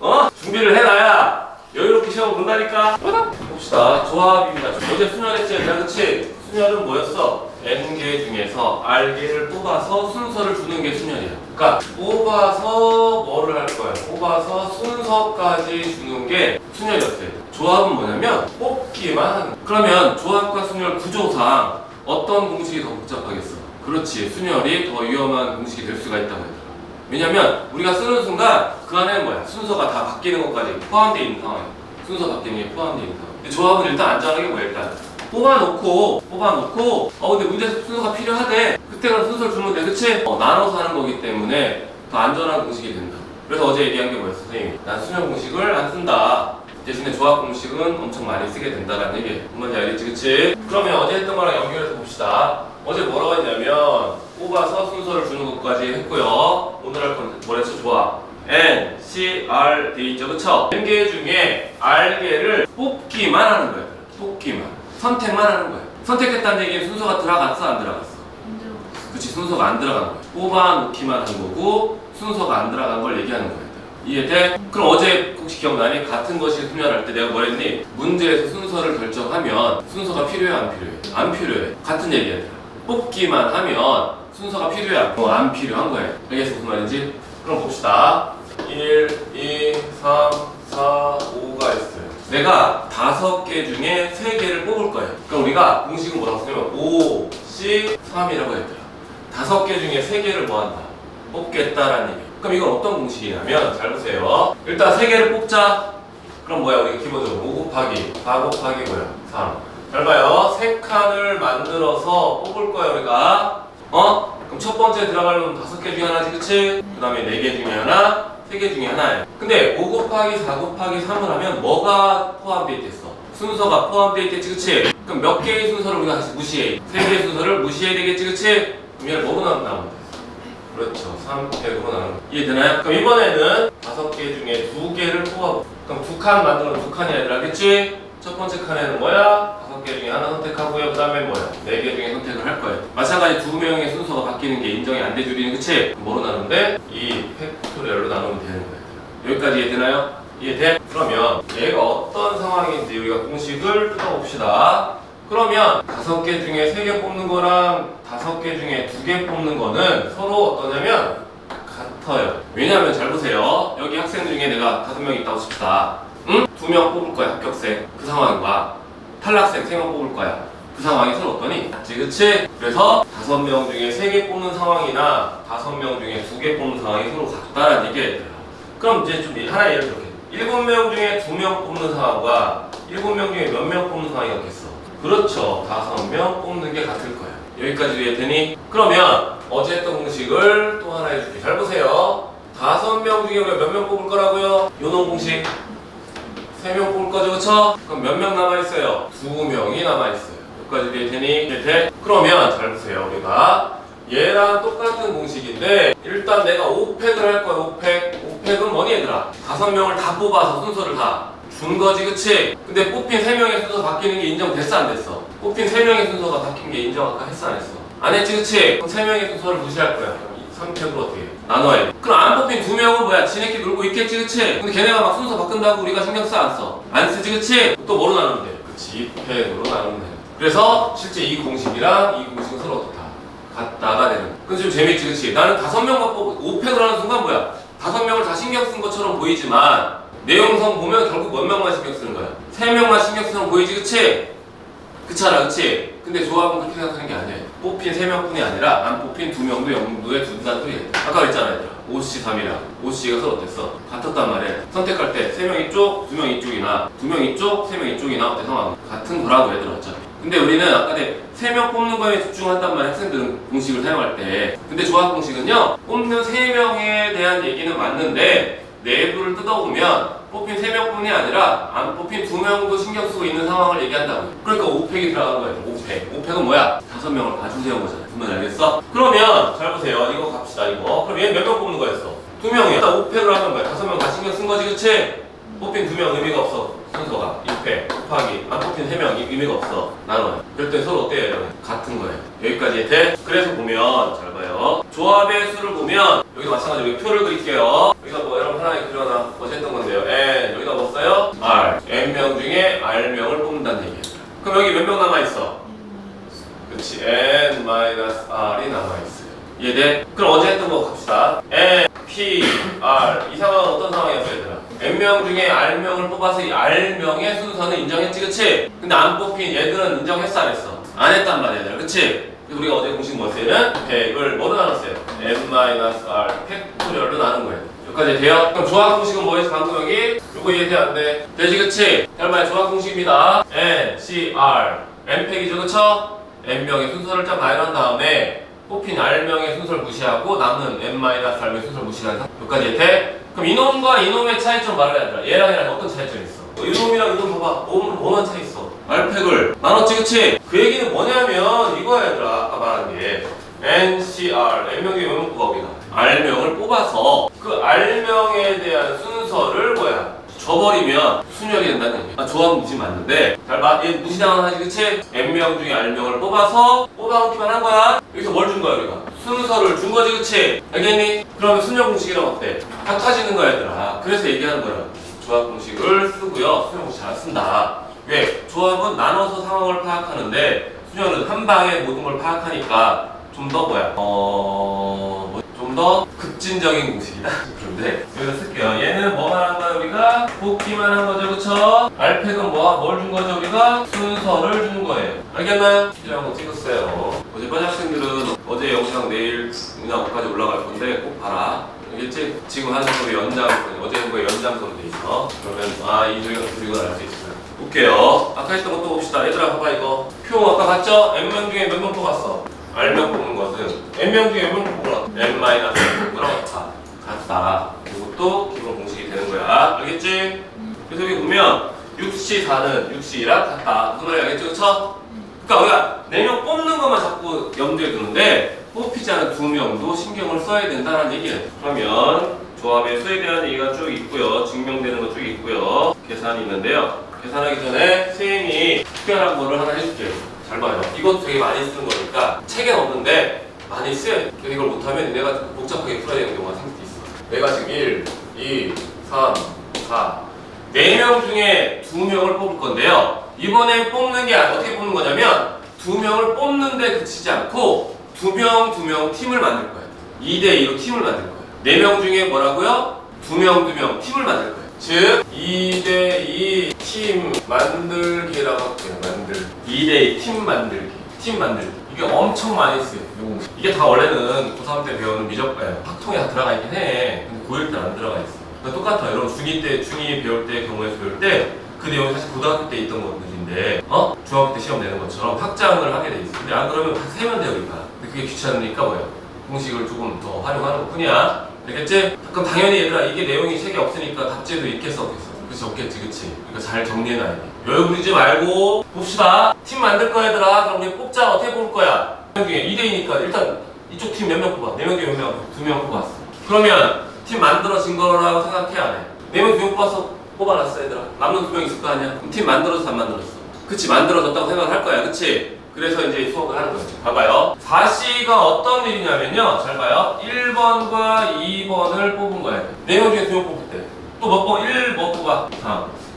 준비를 해놔야 여유롭게 시험 본다니까. 봅시다. 조합입니다. 어제 순열했지 얘들아 그치? 순열은 뭐였어? N개 중에서 R개를 뽑아서 순서를 주는 게 순열이야. 그러니까 뽑아서 뭐를 할 거야? 뽑아서 순서까지 주는 게 순열이었어요. 조합은 뭐냐면 뽑기만 하는 거야. 그러면 조합과 순열 구조상 어떤 공식이 더 복잡하겠어? 그렇지. 순열이 더 위험한 공식이 될 수가 있다고 했잖아. 왜냐면 우리가 쓰는 순간 그 안에는 뭐야? 순서가 다 바뀌는 것까지 포함되어 있는 상황이야. 순서 바뀌는 게 포함되어 있는 상황. 근데 조합은 일단 안전하게 뭐야? 일단 뽑아놓고 근데 문제 순서가 필요하대. 그때 그럼 순서를 주면 돼 그치? 나눠서 하는 거기 때문에 더 안전한 공식이 된다. 그래서 어제 얘기한 게 뭐였어 선생님? 난 순열 공식을 안 쓴다. 대신에 조합 공식은 엄청 많이 쓰게 된다라는 얘기예요. 뭔지 알겠지 그치? 그러면 어제 했던 거랑 연결해서 봅시다. 어제 뭐라고 했냐면 뽑아서 순서를 주는 것까지 했고요. 오늘 할 건 뭐랬어? 조합 N, C, R 돼 있죠 그쵸? N개 중에 R개를 뽑기만 하는 거예요. 뽑기만 선택만 하는 거예요. 선택했다는 얘기는 순서가 들어갔어 안 들어갔어? 안 들어갔어. 그치 순서가 안 들어간 거예요. 뽑아놓기만 한 거고 순서가 안 들어간 걸 얘기하는 거예요. 이해돼? 그럼 어제 혹시 기억나니? 같은 것이 소멸할 때 내가 뭐랬니? 문제에서 순서를 결정하면 순서가 필요해 안 필요해? 안 필요해. 같은 얘기야. 뽑기만 하면 순서가 필요해 안 필요한 거예요. 알겠어 무슨 말인지? 그럼 봅시다. 1, 2, 3, 4, 5가 있어요. 내가 5개 중에 3개를 뽑을 거예요. 그럼 우리가 공식은 뭐라고 쓰냐면 5, 10, 3이라고 했더라. 5개 중에 3개를 뭐 한다? 뽑겠다라는 얘기. 그럼 이건 어떤 공식이냐면 잘 보세요. 일단 3개를 뽑자. 그럼 뭐야? 우리가 기본적으로 5 곱하기 4 곱하기 뭐야? 3. 잘 봐요. 3칸을 만들어서 뽑을 거야 우리가. 그럼 첫 번째 들어가려면 5개 중에 하나지 그치? 그 다음에 4개 중에 하나, 3개 중에 하나예요. 근데 5 곱하기 4 곱하기 3을 하면 뭐가 포함되어 있겠어? 순서가 포함되어 있겠지 그치? 그럼 몇 개의 순서를 우리가 다시 무시해? 3개의 순서를 무시해야 되겠지 그치? 그럼 얘를 뭐로 나누면 돼? 그렇죠. 3팩으로 나누는 거. 이해되나요? 그럼 이번에는 5개 중에 2개를 뽑아보. 그럼 2칸 만들면 2칸이 아니라 알겠지? 첫 번째 칸에는 뭐야? 5개 중에 하나 선택하고요. 그 다음에 뭐야? 4개 중에 선택을 할 거예요. 마찬가지 2명의 순서가 바뀌는 게 인정이 안 돼 줄이는 그치? 뭐로 나누는데? 이 팩토리얼로 나누면 되는 거예요. 여기까지 이해되나요? 이해돼? 그러면 얘가 어떤 상황인지 우리가 공식을 뜯어봅시다. 그러면 5개 중에 3개 뽑는 거랑 5개 중에 2개 뽑는 거는 서로 어떠냐면 같아요. 왜냐하면 잘 보세요. 여기 학생 중에 내가 5명 있다고 칩시다. 응? 2명 뽑을 거야 합격생. 그 상황과 탈락생 3명 뽑을 거야. 그 상황이 서로 어떠니? 같지 그치? 그래서 5명 중에 3개 뽑는 상황이나 5명 중에 2개 뽑는 상황이 서로 같다라는 얘기예요. 그럼 이제 좀 하나 예를 들게. 7명 중에 2명 뽑는 상황과 7명 중에 몇 명 뽑는 상황이 같겠어? 그렇죠. 5명 뽑는 게 같을 거야. 여기까지 이해되니? 그러면 어제 했던 공식을 또 하나 해줄게. 잘 보세요. 5명 중에 우리가 몇 명 뽑을 거라고요? 요놈 공식 3명 뽑을 거죠, 그쵸? 그럼 몇 명 남아있어요? 2명이 남아있어요. 여기까지 이해되니? 이해돼? 그러면 잘 보세요. 우리가 얘랑 똑같은 공식인데 일단 내가 5팩을 할 거야. 5팩은 뭐니 얘들아? 5명을 다 뽑아서 순서를 다 준 거지 그치? 근데 뽑힌 3명의 순서 바뀌는 게 인정됐어 안 됐어? 뽑힌 3명의 순서가 바뀐 게 인정 아까 했어 안 했어? 안 했지 그치? 그럼 3명의 순서를 무시할 거야. 3팩으로 어떻게 해? 나눠야 돼. 그럼 안 뽑힌 2명은 뭐야? 지네끼리 놀고 있겠지 그치? 근데 걔네가 막 순서 바꾼다고 우리가 신경 써 안 써? 안 쓰지 그치? 또 뭐로 나누면 돼? 그치 2팩으로 나누면 돼. 그래서 실제 이 공식이랑 이 공식은 서로 어떻다? 같다가 되는 거야. 근데 좀 재밌지 그치? 나는 5명만 뽑고 5팩을 하는 순간 뭐야? 5명을 다 신경 쓴 것처럼 보이지만 내용성 보면 결국 몇 명만 신경 쓰는 거야? 3명만 신경 쓰는 거 보이지 그치? 그렇잖아 그치? 근데 조합은 그렇게 생각하는 게 아니야. 뽑힌 3명뿐이 아니라 안 뽑힌 2명도 영도에 둔다는 소리야. 아까 그랬잖아 얘들아. 5C 3이라 5C가 서로 어땠어? 같았단 말이야. 선택할 때 3명 이쪽, 2명 이쪽이나 2명 이쪽, 3명 이쪽이나 어때 상황? 같은 거라고 얘들아 어차피. 근데 우리는 아까 3명 뽑는 거에 집중한단 말이야 학생들은 공식을 사용할 때. 근데 조합 공식은요 뽑는 3명에 대한 얘기는 맞는데 내부를 뜯어보면 뽑힌 3명뿐이 아니라 안 뽑힌 2명도 신경 쓰고 있는 상황을 얘기한다고요. 그러니까 5팩이 들어간 거예요. 5팩은 뭐야? 5명을 다 주세요 거잖아. 무슨 알겠어? 그러면 잘 보세요. 이거 갑시다 이거. 그럼 얘는 몇 명 뽑는 거였어? 2명이야. 일단 5팩을 하면 뭐야? 5명 다 신경 쓴 거지 그치? 뽑힌 2명 의미가 없어. 순서가 2팩 곱하기 안 뽑힌 3명 의미가 없어. 나눠요. 그럴 때 서로 어때요? 같은 거예요. 여기까지 돼? 그래서 보면 잘 봐요. 조합의 수를 보면 여기도 마찬가지로 여기 표를 그릴게요. 여기다 뭐 여러분 하나에 그려놔. 어제 했던 건데요. N 여기다 뭐 써요? R N명 중에 R명을 뽑는다는 얘기예요. 그럼 여기 몇 명 남아있어? 그렇지. N-R이 남아있어요. 이해돼? 그럼 어제 했던 거 갑시다. N, P, R 이 상황은 어떤 상황이었어요 얘들아? N명 중에 R명을 뽑아서 이 R명의 순서는 인정했지 그치? 근데 안 뽑힌 얘들은 인정했어 안 했어? 안 했단 말이야 얘들아 그치? 그래서 우리가 어제 공식 뭐였어요? 얘는 100을 뭐로 나눴어요? N-R 팩토리얼로 나눈 거예요. 여기까지 돼요? 그럼 조합 공식은 뭐였어? 방금 여기? 요거 이해돼 안 돼? 되지 그치? 잘 봐요. 조합 공식입니다. N, C, R N팩이죠 그쵸? N명의 순서를 쫙 나열한 다음에 뽑힌 R명의 순서를 무시하고 남는 N-R명의 순서를 무시하는 상황. 여기까지 돼? 그럼 이놈과 이놈의 차이점 말을 해야 돼. 얘랑 얘랑 어떤 차이점이 있어? 이놈이랑 이놈 봐봐. 뭐만 차이 있어? R팩을 나눴지 그치? 그 얘기는 뭐냐면 이거야 얘들아. 아까 말한 게 NCR N명 중에 몇 명 뽑아 우리가 R명을 뽑아서 그 R명에 대한 순서를 뭐야? 줘버리면 순열이 된다는 얘기야. 조합 무시 맞는데 잘 봐. 얘 무시당하지 그치? N명 중에 R명을 뽑아서 뽑아놓기만 한 거야. 여기서 뭘 준 거야 우리가? 순서를 준 거지, 그치? 알겠니? 그러면 수녀 공식이랑 어때? 같아지는 거야, 얘들아. 그래서 얘기하는 거야. 조합 공식을 쓰고요. 수녀 공식 잘 쓴다. 왜? 조합은 나눠서 상황을 파악하는데 수녀는 한 방에 모든 걸 파악하니까 좀 더 뭐야? 좀 더 급진적인 공식이다. 그런데 여기다 쓸게요. 얘는 뭐만 한 거야, 우리가? 뽑기만 한 거죠, 그쵸? 알팩은 뭘 준 거죠, 우리가? 순서를 준 거예요. 알겠나요? 이런 거 찍었어요. 어제 반 학생들은 어제 영상 내일 영상까지 올라갈 건데 꼭 봐라. 알겠지? 지금 하는 수업이 어제 한 거에 연장선으로 돼 있어. 그러면 이 중에서 이걸 알 수 있어요. 볼게요. 아까 했던 것도 봅시다. 얘들아 봐봐 이거. 표 아까 봤죠? n명 중에 몇 명 뽑았어? R명 뽑는 것은 n명 중에 몇 명 뽑으라? n-1 뽑으라 같다. 이것도 기본 공식이 되는 거야. 알겠지? 그래서 여기 보면 6시 4는 6시랑 같다. 무슨 말인지 알겠죠? 그쵸? 그러니까 우리가 4명 뽑는 것만 자꾸 염두에 두는데 뽑히지 않은 2명도 신경을 써야 된다는 얘기예요. 그러면 조합의 수에 대한 얘기가 쭉 있고요. 증명되는 거 쭉 있고요. 계산이 있는데요. 계산하기 전에 선생님이 특별한 거를 하나 해줄게요. 잘 봐요. 이것도 되게 많이 쓰는 거니까 책엔 없는데 많이 써야 돼. 이걸 못하면 내가 복잡하게 풀어야 되는 경우가 생길 수 있어. 내가 지금 1, 2, 3, 4 4명 중에 2명을 뽑을 건데요. 이번에 뽑는 게 어떻게 뽑는 거냐면 2명을 뽑는데 그치지 않고 2명 팀을 만들 거예요. 2대2로 팀을 만들 거예요. 4명 중에 뭐라고요? 2명 팀을 만들 거예요. 즉 2대2 팀 만들기라고 할게요. 2대2 팀 만들기. 이게 엄청 많이 쓰여요. 이게 다 원래는 고3 때 배우는 학통에 다 들어가 있긴 해. 근데 고1 때는 안 들어가 있어. 그러니까 똑같아. 여러분 중2 배울 때 경우에서 배울 때 그 내용이 사실 고등학교 때 있던 것들인데 중학교 때 시험 내는 것처럼 확장을 하게 돼 있어. 근데 안 그러면 다 세면 돼요, 우리가. 근데 그게 귀찮으니까 뭐예요? 공식을 조금 더 활용하는 것 뿐이야. 알겠지? 그럼 당연히 얘들아 이게 내용이 책에 없으니까 답지에도 있겠어 없겠어? 그치 없겠지 그치? 그러니까 잘 정리해놔야 돼. 여유 부리지 말고 봅시다. 팀 만들 거야 얘들아. 그럼 우리 뽑자. 어떻게 뽑을 거야? 2명 중에 2대2니까 일단 이쪽 팀 몇 명 뽑아? 4명 중에 몇 명? 2명 뽑았어. 그러면 팀 만들어진 거라고 생각해 안 해? 4명 2명 뽑아서 뽑아놨어 얘들아. 남는 2명 있을 거 아니야? 그럼 팀 만들어서 안 만들었어? 그치 만들어졌다고 생각을 할 거야 그치? 그래서 이제 수업을 하는 거지. 봐봐요. 4C가 어떤 일이냐면요. 잘 봐요. 1번과 2번을 뽑은 거야. 4명 중에 2명 뽑을 때. 또 뭐 뽑아? 1 뭐 뽑아?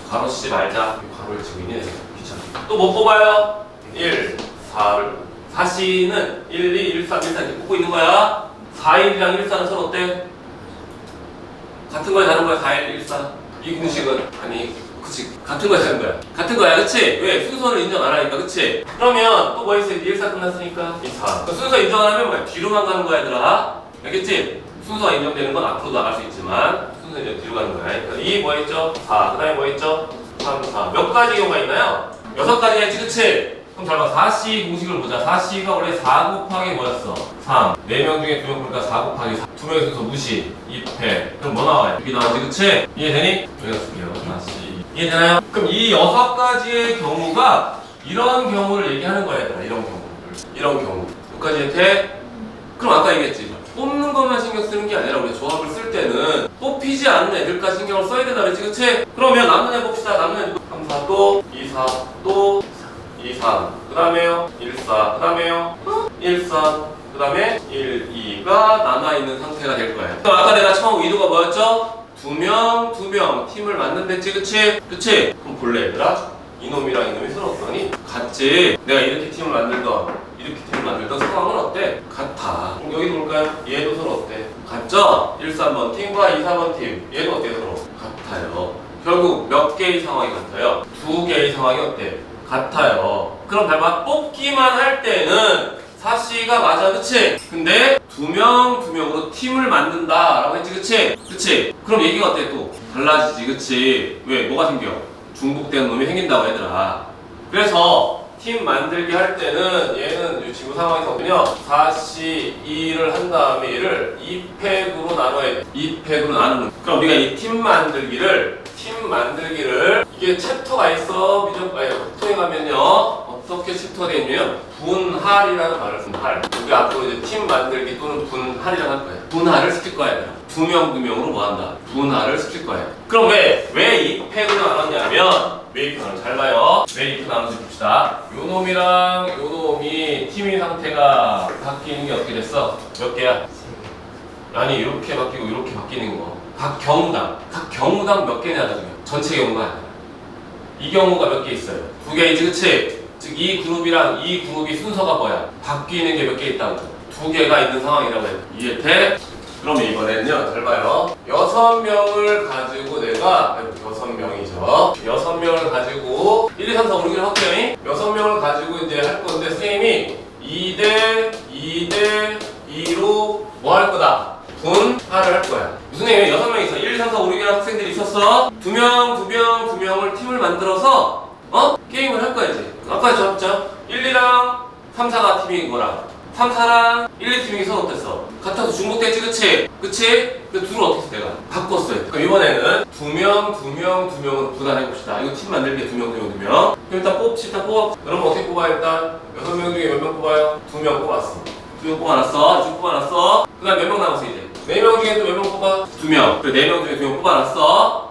가로 치지 말자. 가로를 치고 있네. 귀찮아. 또 뭐 뽑아요? 1, 4를. 4C는 1, 2, 1, 3, 1, 4 이렇게 뽑고 있는 거야. 4, 1이랑 1, 4는 서로 어때? 같은 거야, 다른 거야? 4, 1, 1, 4. 이 공식은 아니. 그치 같은 거야 다른 거야 같은 거야 그치? 왜? 순서를 인정 안 하니까 그치? 그러면 또 뭐 있어? 1사 끝났으니까 2사 순서 인정 안 하면 뭐야? 뒤로만 가는 거야 얘들아 알겠지? 순서가 인정되는 건 앞으로 나갈 수 있지만 순서 이제 뒤로 가는 거야 그러니까 2 뭐 있죠? 4 그 다음에 뭐 있죠? 3, 4 몇 가지 경우가 있나요? 6가지 했지 그치? 그럼 잘 봐 4C 공식을 보자 4C가 원래 4 곱하기 뭐였어? 3 4명 중에 2명 보니까 4 곱하기 4 2명의 순서 무시 2패 그럼 뭐 나와요? 6이 나오지 그치? 이해되니? 여기다 쓸게요 4C 이해되나요? 그럼 이 6가지의 경우가 이런 경우를 얘기하는 거야 얘들아 이런 경우 몇 가지 돼? 그럼 아까 얘기했지 뽑는 것만 신경 쓰는 게 아니라 우리 조합을 쓸 때는 뽑히지 않는 애들까지 신경을 써야 된다 그랬지 그치? 그러면 남는 애 봅시다 남는 애 3, 4 또 2, 4 또 2, 3 그 다음에요 1, 4 그 다음에요 1, 3 그 다음에 1, 2가 남아있는 상태가 될 거예요 그럼 아까 내가 처음 의도가 뭐였죠? 2명 팀을 만든댔지 그치? 그럼 볼래 얘들아? 이놈이랑 이놈이 서로 어떠니? 같지? 내가 이렇게 팀을 만들던 상황은 어때? 같아 그럼 여기도 볼까요? 얘도 서로 어때? 같죠? 1, 3번 팀과 2, 4번 팀 얘도 어때요 서로? 같아요 결국 몇 개의 상황이 같아요? 2개의 상황이 어때? 같아요 그럼 봐봐 뽑기만 할 때는 4C가 맞아 그치? 근데 2명으로 팀을 만든다 라고 했지 그치? 그럼 얘기가 어때 또? 달라지지 그치? 왜? 뭐가 생겨? 중복되는 놈이 생긴다고 얘들아 그래서 팀 만들기 할 때는 얘는 지금 상황에서 어떠냐 4C 2를 한 다음에 얘를 2팩으로 나눠야 돼 2팩으로 나누는 그럼 우리가 이 팀 만들기를 이게 챕터가 있어 통에 가면요 어떻게 챕터가 되어 있냐면 분할이라는 말을 씁니다. 분할. 우리 앞으로 이제 팀 만들기 또는 분할이라고 할 거예요. 분할을 시킬 거야 얘들아. 2명으로 뭐 한다? 분할을 시킬 거예요. 그럼 왜 2팩으로 나눴냐면 왜 2팩 나눴는지 잘 봐요. 왜 2팩 나눴는지 봅시다. 요 놈이랑 요 놈이 팀의 상태가 바뀌는 게 어떻게 됐어? 몇 개야? 아니 이렇게 바뀌고 이렇게 바뀌는 거. 각 경우당 몇 개냐 나중에 전체 경우가 아니야. 이 경우가 몇 개 있어요? 2개이지, 그치? 즉 이 그룹이랑 이 그룹이 순서가 뭐야? 바뀌는 게 몇 개 있다고. 2개가 있는 상황이라고 해. 이해돼? 그럼 이번에는요, 잘 봐요. 6명을 가지고 내가, 6명이죠. 6명을 가지고 1, 2, 3, 4, 5, 6을 할게요. 6명을 가지고 이제 할 건데 선생님이 2대 2대 2로 뭐 할 거다? 분할을 할 거야. 무슨 얘기야? 6명 있어. 1, 2, 3, 4, 5, 6이라는 학생들이 있었어. 2명을 팀을 만들어서 게임을 할 거야 이제. 아까 잡죠? 1, 2랑 3, 4가 팀인 거랑 3, 4랑 1, 2 팀이 서로 어땠어? 같아서 중복됐지, 그치? 그치? 그 둘을 어떻게 했어 내가? 바꿨어요. 그럼 이번에는 2명으로 분할해봅시다. 이거 팀 만들기 2명. 그럼 일단 뽑아. 여러분 어떻게 뽑아요? 일단 6명 중에 몇 명 뽑아요? 2명 뽑았어. 2명 뽑아놨어. 지금 뽑아놨어. 그 다음 몇 명 남았어 이제? 4명 중에 또 몇 명 뽑아? 2명. 그래 4명 중에 2명 뽑아놨어.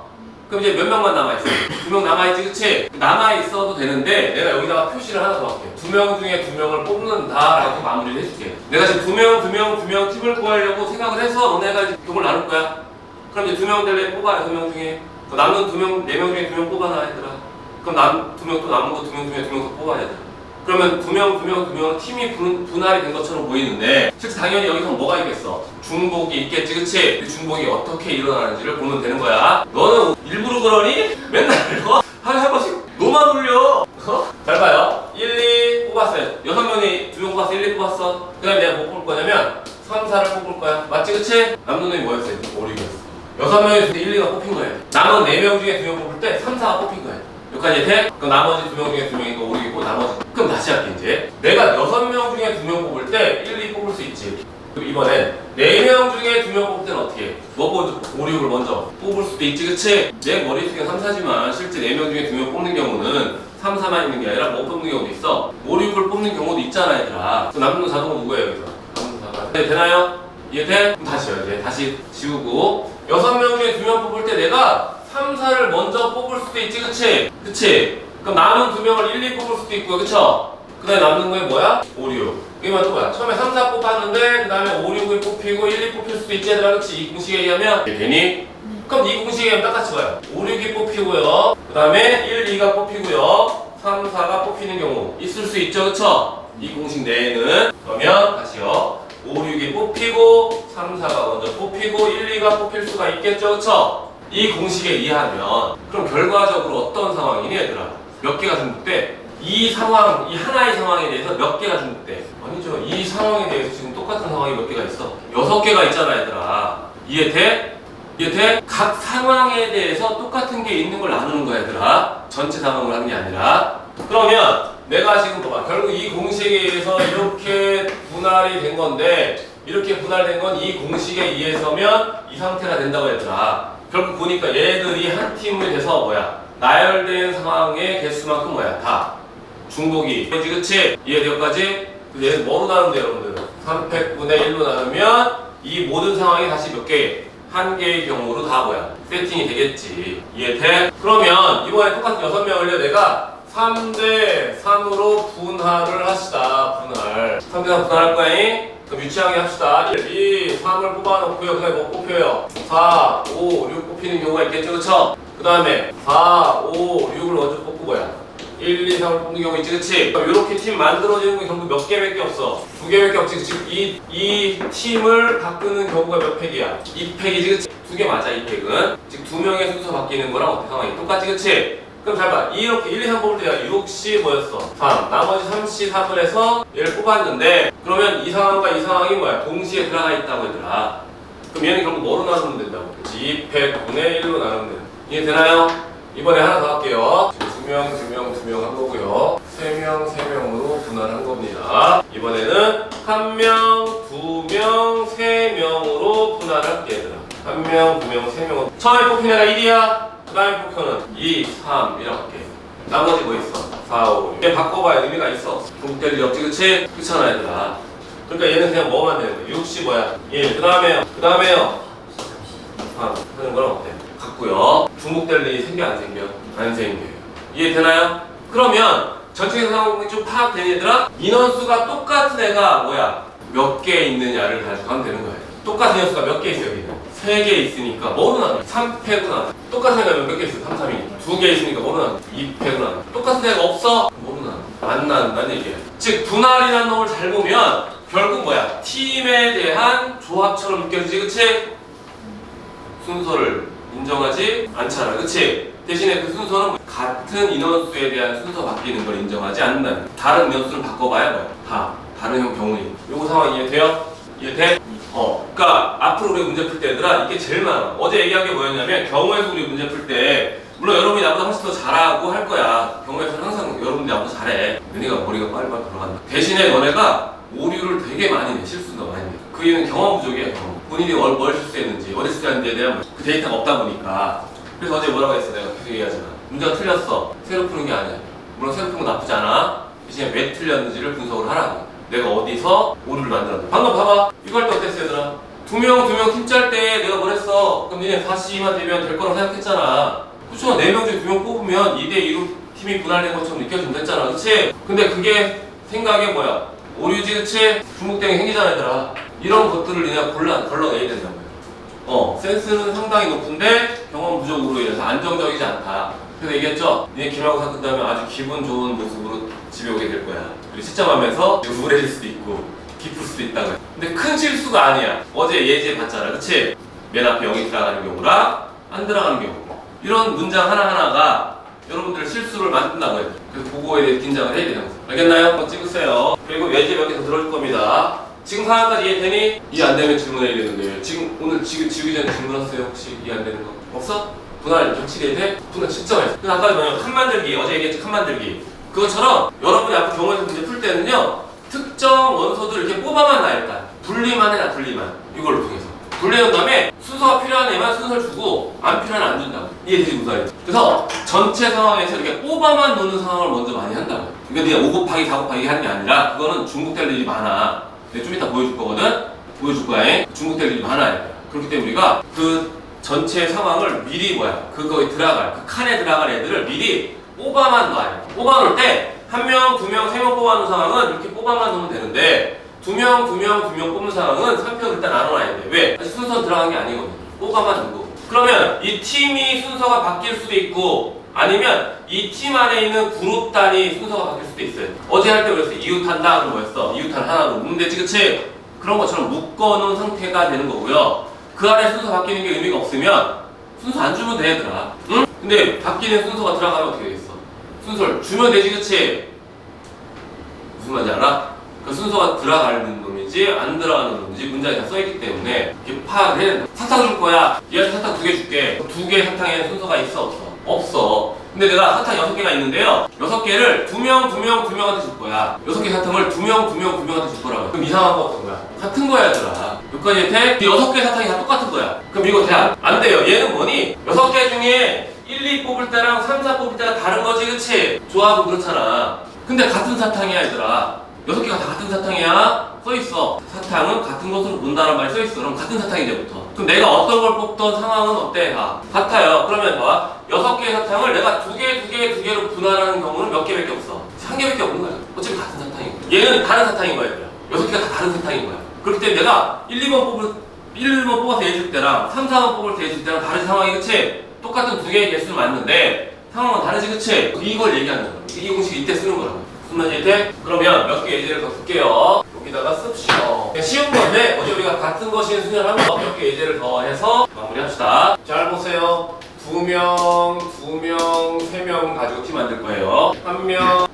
그럼 이제 몇 명만 남아있어? 2명 남아있지, 그치? 남아있어도 되는데 내가 여기다가 표시를 하나 더 할게. 2명 중에 2명을 뽑는다라고 마무리를 해줄게. 내가 지금 2명 팀을 구하려고 생각을 해서 너네가 이제 경을 나눌 거야. 그럼 이제 2명 될래 뽑아요. 2명 중에 남는 2명, 4명 중에 2명 뽑아놔 얘들아. 그럼 2명 또 남은 거 2명 중에 2명 더 뽑아야 돼. 그러면 2명 팀이 분할이 된 것처럼 보이는데 실제 당연히 여기서 뭐가 있겠어? 중복이 있겠지, 그치? 그 중복이 어떻게 일어나는지를 보면 되는 거야. 너는 일부러 그러니? 맨날 하루에 한 번씩 너만 울려. 잘 봐요. 1, 2 뽑았어요. 6명이 2명 뽑았어. 1, 2 뽑았어. 그 다음에 내가 뭐 뽑을 거냐면 3, 4를 뽑을 거야. 맞지, 그치? 남는 놈이 뭐였어요? 5, 6이었어. 6명이 1, 2가 뽑힌 거예요. 남은 4명 중에 2명 뽑을 때 3, 4가 뽑힌 거예요. 여기까지 돼? 그럼 나머지 2명 중에 2명이 또 5, 6이고 나머지. 그럼 다시 할게 이제. 내가 6명 중에 2명 뽑을 때 1, 2 뽑을 수 있지. 그럼 이번엔 4명 중에 2명 뽑을 때는 어떻게 해? 뭐 먼저 5, 6을 먼저 뽑을 수도 있지, 그치? 내 머릿속에 3, 4지만 실제 4명 중에 2명 뽑는 경우는 3, 4만 있는 게 아니라 뭐 뽑는 경우도 있어. 5, 6을 뽑는 경우도 있잖아 얘들아. 그럼 남는 자동은 누구예요 여기서? 남는 자가. 네, 되나요? 이해돼? 그럼 다시요 이제. 다시 지우고 6명 중에 2명 뽑을 때 내가 3, 4를 먼저 뽑을 수도 있지, 그치? 그치? 그럼 남은 2명을 1, 2 뽑을 수도 있고요, 그쵸? 그 다음에 남는 거에 뭐야? 5, 6. 이게 또 뭐야? 처음에 3, 4 뽑았는데 그 다음에 5, 6을 뽑히고 1, 2 뽑힐 수도 있지 얘들아, 그치? 이 공식에 의하면 되니? 그럼 이 공식에 의하면 똑같이 봐요. 5, 6이 뽑히고요. 그 다음에 1, 2가 뽑히고요. 3, 4가 뽑히는 경우 있을 수 있죠, 그쵸? 이 공식 내에는. 그러면 다시요. 5, 6이 뽑히고 3, 4가 먼저 뽑히고 1, 2가 뽑힐 수가 있겠죠, 그쵸? 이 공식에 의하면 그럼 결과적으로 어떤 상황이니 얘들아? 몇 개가 중복돼? 이 상황, 이 하나의 상황에 대해서 몇 개가 중복돼? 아니죠. 이 상황에 대해서 지금 똑같은 상황이 몇 개가 있어? 6개가 있잖아 얘들아. 이해돼? 이해돼? 각 상황에 대해서 똑같은 게 있는 걸 나누는 거야 얘들아. 전체 상황을 하는 게 아니라. 그러면 내가 지금 봐봐. 결국 이 공식에 의해서 이렇게 분할이 된 건데 이렇게 분할된 건 이 공식에 의해서면 이 상태가 된다고 얘들아. 결국 보니까 얘들이 한 팀이 돼서 뭐야? 나열된 상황의 개수만큼 뭐야? 다 중복이. 그치? 이해되어까지? 얘는 뭐로 나누면 돼요, 여러분들? 300분의 1로 나누면 이 모든 상황이 다시 몇 개? 한 개의 경우로 다 뭐야? 세팅이 되겠지. 이해돼? 그러면 이번에 똑같은 6명을요, 내가 3대 3으로 분할을 합시다. 분할. 3대 3 분할할 거야. 그럼 유치하게 합시다. 1, 2, 3을 뽑아놓고요. 그 다음에 뭐 뽑혀요? 4, 5, 6 뽑히는 경우가 있겠죠, 그쵸? 그 다음에 4, 5, 6을 먼저 뽑고 뭐야? 1, 2, 3을 뽑는 경우 있지, 그치? 그럼 이렇게 팀 만들어지는 건 결국 몇 개밖에 없어? 2개밖에 없지. 지금 이 팀을 바꾸는 경우가 몇 팩이야? 2팩이지, 그치? 2개 맞아, 2팩은. 즉 2명의 순서 바뀌는 거랑 어떻게 상황이 똑같지, 그치? 그럼 잘 봐. 이렇게 1, 2, 3 뽑을 때 6시 뭐였어? 3. 나머지 3시 3을 해서 얘를 뽑았는데 그러면 이 상황과 이 상황이 뭐야? 동시에 들어가 있다고 얘들아. 그럼 얘는 결국 뭐로 나누면 된다고? 그치? 200분의 1로 나누면 된다. 이해되나요? 이번에 하나 더 할게요. 2명 한 거고요. 3명, 3명으로 분할한 겁니다. 이번에는 1명, 2명, 3명으로 분할할게 얘들아. 1명, 2명, 3명으로. 처음에 뽑힌 애가 1이야. 그 다음에 목표는 2, 3 이렇게 할게. 나머지 뭐 있어? 4, 5, 6. 얘 바꿔봐야 의미가 있어. 중복될 일 없지, 그치? 그렇잖아 얘들아. 그러니까 얘는 그냥 뭐만 되는 거야? 6이 뭐야? 1. 그 다음에요 3 하는 거랑 어때? 같고요. 중복될 일이 생겨 안 생겨? 안 생겨요. 이해되나요? 그러면 전체 상황이 좀 파악되는 얘들아? 인원수가 똑같은 애가 뭐야? 몇 개 있느냐를 가지고 하면 되는 거야. 똑같은 인원수가 몇 개 있어요, 여기는? 3개 있으니까 뭐로 나눠? 3패로 나눠. 똑같은 애가 몇 개 있어? 3, 3이니까 2개 있으니까 뭐로 나눠? 2패로 나눠. 똑같은 애가 없어? 뭐로 나눠? 안 나눈다는 얘기야. 즉 분할이라는 놈을 잘 보면 결국 뭐야? 팀에 대한 조합처럼 느껴지지, 그치? 순서를 인정하지 않잖아, 그치? 대신에 그 순서는 같은 인원수에 대한 순서 바뀌는 걸 인정하지 않는다. 다른 인원수를 바꿔봐야 뭐야? 다른 경우니. 요거 상황 이해돼요? 이해돼? 그러니까 앞으로 우리 문제 풀 때 얘들아 이게 제일 많아. 어제 얘기한 게 뭐였냐면 경우에서 우리 문제 풀 때 물론 여러분이 나보다 훨씬 더 잘하고 할 거야. 경우에서는 항상 여러분들이 나보다 잘해. 너네가 머리가 빨리빨리 돌아간다. 대신에 너네가 오류를 되게 많이 내. 실수도 많이 내. 그 이유는 경험 부족이야. 경험. 본인이 뭘 실수했는지 어디 실수했는지에 대한 그 데이터가 없다 보니까. 그래서 어제 뭐라고 했어? 내가 계속 얘기하지만 문제가 틀렸어. 새로 푸는 게 아니야. 물론 새로 푸는 거 나쁘지 않아. 대신에 왜 틀렸는지를 분석을 하라고. 내가 어디서 오류를 만들었는지. 방금 봐봐. 이거 할 때 어땠어 얘들아? 두 명 팀 짤 때 내가 뭘 했어? 그럼 니네 4C만 되면 될 거라고 생각했잖아. 그쵸? 4명 중에 2명 뽑으면 2대2로 팀이 분할된 것처럼 느껴진다 했잖아. 그치? 근데 그게 생각에 뭐야? 오류지, 그치? 중복되게 생기잖아 얘들아. 이런 것들을 니네가 걸러내야 된다고요. 센스는 상당히 높은데 경험 부족으로 인해서 안정적이지 않다. 그래서 얘기했죠? 니네 기말고사 끝나면 아주 기분 좋은 모습으로 집에 오게 될 거야. 그리고 시점하면서 우울해질 수도 있고 기쁠 수도 있다고 해. 근데 큰 실수가 아니야. 어제 예제 봤잖아, 그치? 맨 앞에 0이 들어가는 경우랑 안 들어가는 경우. 이런 문장 하나하나가 여러분들 실수를 만든다고 해요. 그래서 그거에 대해 긴장을 해야 되는 거죠. 알겠나요? 한번 찍으세요. 그리고 예제 몇 개 더 들어줄 겁니다. 지금 상황까지 이해되니? 이해 안 되면 질문해야 되는 거예요. 오늘 지우기 전에 질문했어요? 혹시 이해 안 되는 거? 없어? 분할 확실히 이해돼? 분할 진짜 많이 했어. 그래서 아까 뭐냐면 칸 만들기, 어제 얘기했지 칸 만들기. 그것처럼 여러분이 앞으로 경우에서 문제 풀 때는요 특정 원소들을 이렇게 뽑아만 놔. 일단 분리만 해라. 분리만. 이걸로 통해서 분리한 다음에 순서가 필요한 애만 순서를 주고 안 필요한 애는 안 준다고. 이해되지 무사히. 그래서 전체 상황에서 이렇게 뽑아만 놓는 상황을 먼저 많이 한다고. 이거 네가 5 곱하기 4 곱하기 하는 게 아니라 그거는 중복될 일이 많아. 내가 좀 이따 보여줄 거거든? 보여줄 거야. 중복될 일이 많아요. 그렇기 때문에 우리가 그 전체 상황을 미리 그거에 들어갈, 그 칸에 들어갈 애들을 미리 뽑아만 놔요. 뽑아놓을 때 1명, 2명, 3명 뽑아놓은 상황은 이렇게 뽑아만 놓으면 되는데 2명 뽑는 상황은 3편을 일단 나눠놔야 돼. 왜? 아직 순서 들어간 게 아니거든. 뽑아만 두고. 그러면 이 팀이 순서가 바뀔 수도 있고 아니면 이 팀 안에 있는 그룹 단위 순서가 바뀔 수도 있어요. 어제 할 때 그랬어. 이웃한다 그럼 뭐였어? 이웃한 하나로 묶으면 되지, 그치? 그런 것처럼 묶어놓은 상태가 되는 거고요. 그 안에 순서 바뀌는 게 의미가 없으면 순서 안 주면 돼 얘들아. 응? 근데 바뀌는 순서가 들어가면 어떻게 되겠어? 순서를 주면 되지, 그치? 무슨 말인지 알아? 그 순서가 들어가는 놈인지 안 들어가는 놈인지 문장에 다 써있기 때문에 이렇게 파악을 해야 된다. 사탕 줄 거야. 얘한테 사탕 2개 줄게. 2개의 사탕에는 순서가 있어 없어? 없어. 근데 내가 사탕 6개가 있는데요 6개를 2명한테 줄 거야. 6개 사탕을 2명한테 줄 거라고. 그럼 이상한 거 없는 거야. 같은 거야 얘들아. 여기까지 돼? 6개 사탕이 다 똑같은 거야. 그럼 이거 돼? 안 돼요. 얘는 뭐니? 6개 중에 1, 2 뽑을 때랑 3, 4 뽑을 때가 다른 거지, 그치? 조합은 그렇잖아. 근데 같은 사탕이야 얘들아. 6개가 다 같은 사탕이야? 써있어. 사탕은 같은 것으로 본다는 말이 써있어. 그럼 같은 사탕이 이제부터. 그럼 내가 어떤 걸 뽑던 상황은 어때? 다 같아요. 그러면 봐. 6개의 사탕을 내가 2개로 분할하는 경우는 몇 개밖에 없어. 1개밖에 없는 거야. 어차피 같은 사탕이고. 얘는 다른 사탕인 거야. 6개가 다 다른 사탕인 거야. 그렇기 때문에 내가 1, 2번 뽑아서 해줄 때랑 3, 4번 뽑을 때 해줄 때랑 다른 상황이, 그치? 똑같은 2개의 개수를 맞는데 상황은 다르지, 그치? 이걸 얘기하는 거야. 이 공식이 이때 쓰는 거라고. 무슨 말인지 이해돼? 그러면 몇 개 예제를 더 쓸게요. 여기다가 씁시오. 쉬운 건데 어제 우리가 같은 것인 순열한 거 몇 개 예제를 더 해서 마무리합시다. 잘 보세요. 2명, 3명 가지고 팀 만들 거예요. 1명,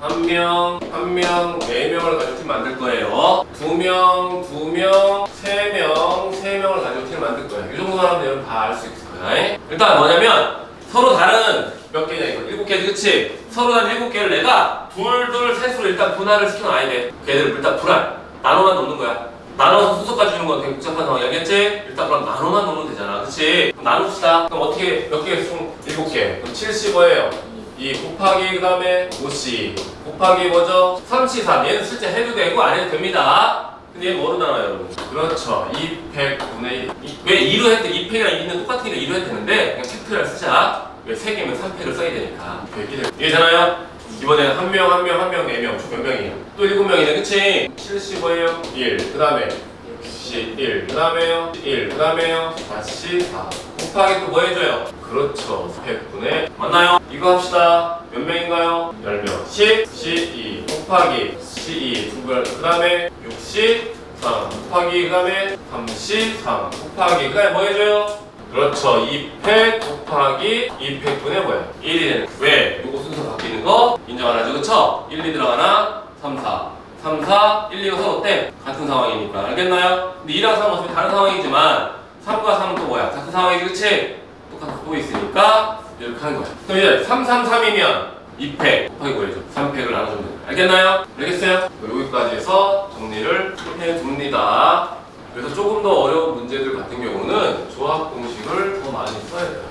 4명을 가지고 팀 만들 거예요. 2명, 3명을 가지고 팀 만들 거예요. 이 정도만 하면 여러분 다 알 수 있을 거예요. 일단 뭐냐면 서로 다른 몇 개냐 이거 7개지, 그치? 서로 다른 7개를 내가 둘, 셋으로 일단 분할을 시켜놔야 돼. 걔들을 일단 분할 나눠만 놓는 거야. 나눠서 순서까지 주는 건 되게 복잡한 상황이 알겠지? 일단 그럼 나눠만 놓으면 되잖아, 그치? 그럼 나눕시다. 그럼 어떻게 몇 개? 총 7개. 그럼 75예요 2 곱하기 그 다음에 5C 곱하기 뭐죠? 3C3. 얘는 실제 해도 되고 안 해도 됩니다. 근데 얘 뭐로 나눠요, 여러분? 그렇죠. 200분의 1. 왜 2로 했대? 2팩이랑 2는 똑같으니까 2로 해도 되는데 그냥 팩토리얼 쓰자. 왜 3개면 3팩을 써야 되니까. 이해되나요? 이번에는 한 명, 4명, 총 몇 명이야? 또 7명이네, 그치? 75예요? 1, 그 다음에 11, 그 다음에요? 1, 그 다음에요? 다시 4 곱하기 또 뭐 해줘요? 그렇죠, 100분의 맞나요? 이거 합시다. 몇 명인가요? 10명 10, 12 곱하기 12 그 다음에 63 곱하기 그 다음에 33 곱하기 그 다음에 뭐 해줘요? 그렇죠. 2팩 곱하기 2팩분의 뭐야? 1이 되는 거야. 왜? 요거 순서 바뀌는 거 인정하나죠? 그쵸? 1, 2 들어가나? 3, 4 3, 4, 1, 2가 서로 어때? 같은 상황이니까 알겠나요? 근데 2랑 3은 어차피 다른 상황이지만 3과 3은 또 뭐야? 같은 상황이지 그치? 똑같은 또 있으니까 이렇게 하는 거야. 그럼 이제 3, 3, 3이면 2팩 곱하기 뭐 해줘? 3팩을 나눠주면 돼. 알겠나요? 알겠어요? 여기까지 해서 정리를 해줍니다. 그래서 조금 더 어려운 문제들 같은 경우는 조합 공식을 더 많이 써야 돼요.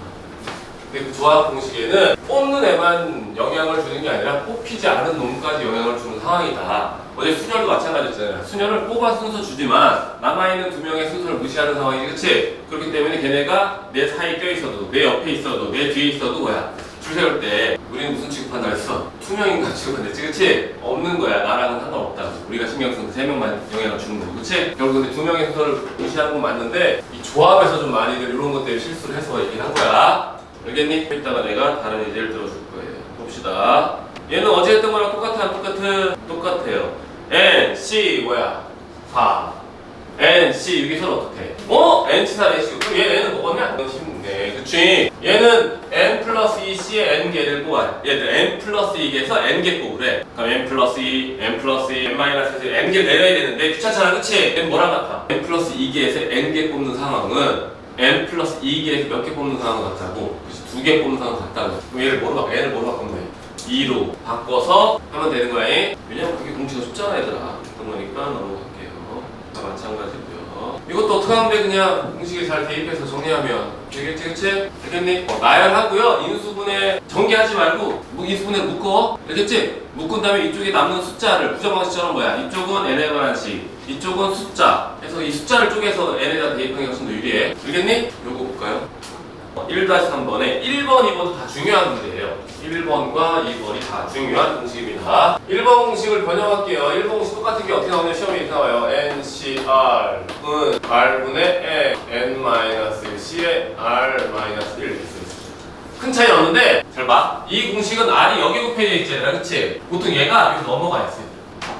근데 그 조합 공식에는 뽑는 애만 영향을 주는 게 아니라 뽑히지 않은 놈까지 영향을 주는 상황이다. 어제 순열도 마찬가지였잖아요. 순열을 뽑아 순서 주지만 남아있는 2명의 순서를 무시하는 상황이지, 그치? 그렇기 때문에 걔네가 내 사이에 껴있어도, 내 옆에 있어도, 내 뒤에 있어도 뭐야? 줄 세울 때 우리는 무슨 취급한다 했어? 투명인가 취급한댔지, 그치? 없는 거야. 나랑은 상관없다고. 우리가 신경 쓰는 3명만 영향을 주는 거고, 그치? 결국 근데 2명의 순서를 무시하는 건 맞는데 이 조합에서 좀 많이들 이런 것 때문에 실수를 해서 얘기를 한 거야. 알겠니? 이따가 내가 다른 예제를 들어줄 거예요. 봅시다. 얘는 어제 했던 거랑 똑같아, 안 똑같아요. N, C 뭐야? 4. N, C 여기서는 어떻게? N, C, 4, N, C. 그럼 얘 N은 뭐겠냐? 쉽네, 그치? 얘는 N 플러스 2C의 N개를 뽑아. 얘들 N 플러스 2개에서 N개 뽑으래. 그럼 N 플러스 2, N 플러스 2, N 마이너스 2, N개를 내려야 되는데 귀찮잖아, 그치? N 뭐랑 같아? N 플러스 2개에서 N개 뽑는 상황은 N 플러스 2개에서 몇 개 뽑는 상황 같다고? 그치? 2개 뽑는 상황 같다고. 그럼 얘를 뭐로 바꿔? N을 뭐로 바꾸면 돼? 2로 바꿔서 하면 되는 거야. 왜냐면 그게 공식이 쉽잖아, 얘들아. 그런 거니까 넘어갈게요. 다 마찬가지고요. 이것도 어떻게 하면 돼? 그냥 공식에 잘 대입해서 정리하면 되겠지, 그치? 알겠니? 나열하고요. 인수분해 전개하지 말고 인수분해 묶어. 알겠지? 묶은 다음에 이쪽에 남는 숫자를 부정방식처럼 뭐야? 이쪽은 n에 관한 식, 이쪽은 숫자. 그래서 이 숫자를 쪼개서 n에다 대입하는 게 훨씬 더 유리해. 알겠니? 요거 볼까요? 1-3번에 1번, 2번도 다 중요한 문제예요. 1번과 2번이 다 중요한 공식입니다. 1번 공식을 번역할게요. 1번 공식 똑같은 게 어떻게 나오냐면 시험에 이렇게 나와요. NCR은 R분의 N-1C의 R-1 이렇게 써있어요. 큰 차이는 없는데 잘 봐. 이 공식은 R이 여기 곱해져 있잖아, 그치? 보통 얘가 여기 넘어가 있어요.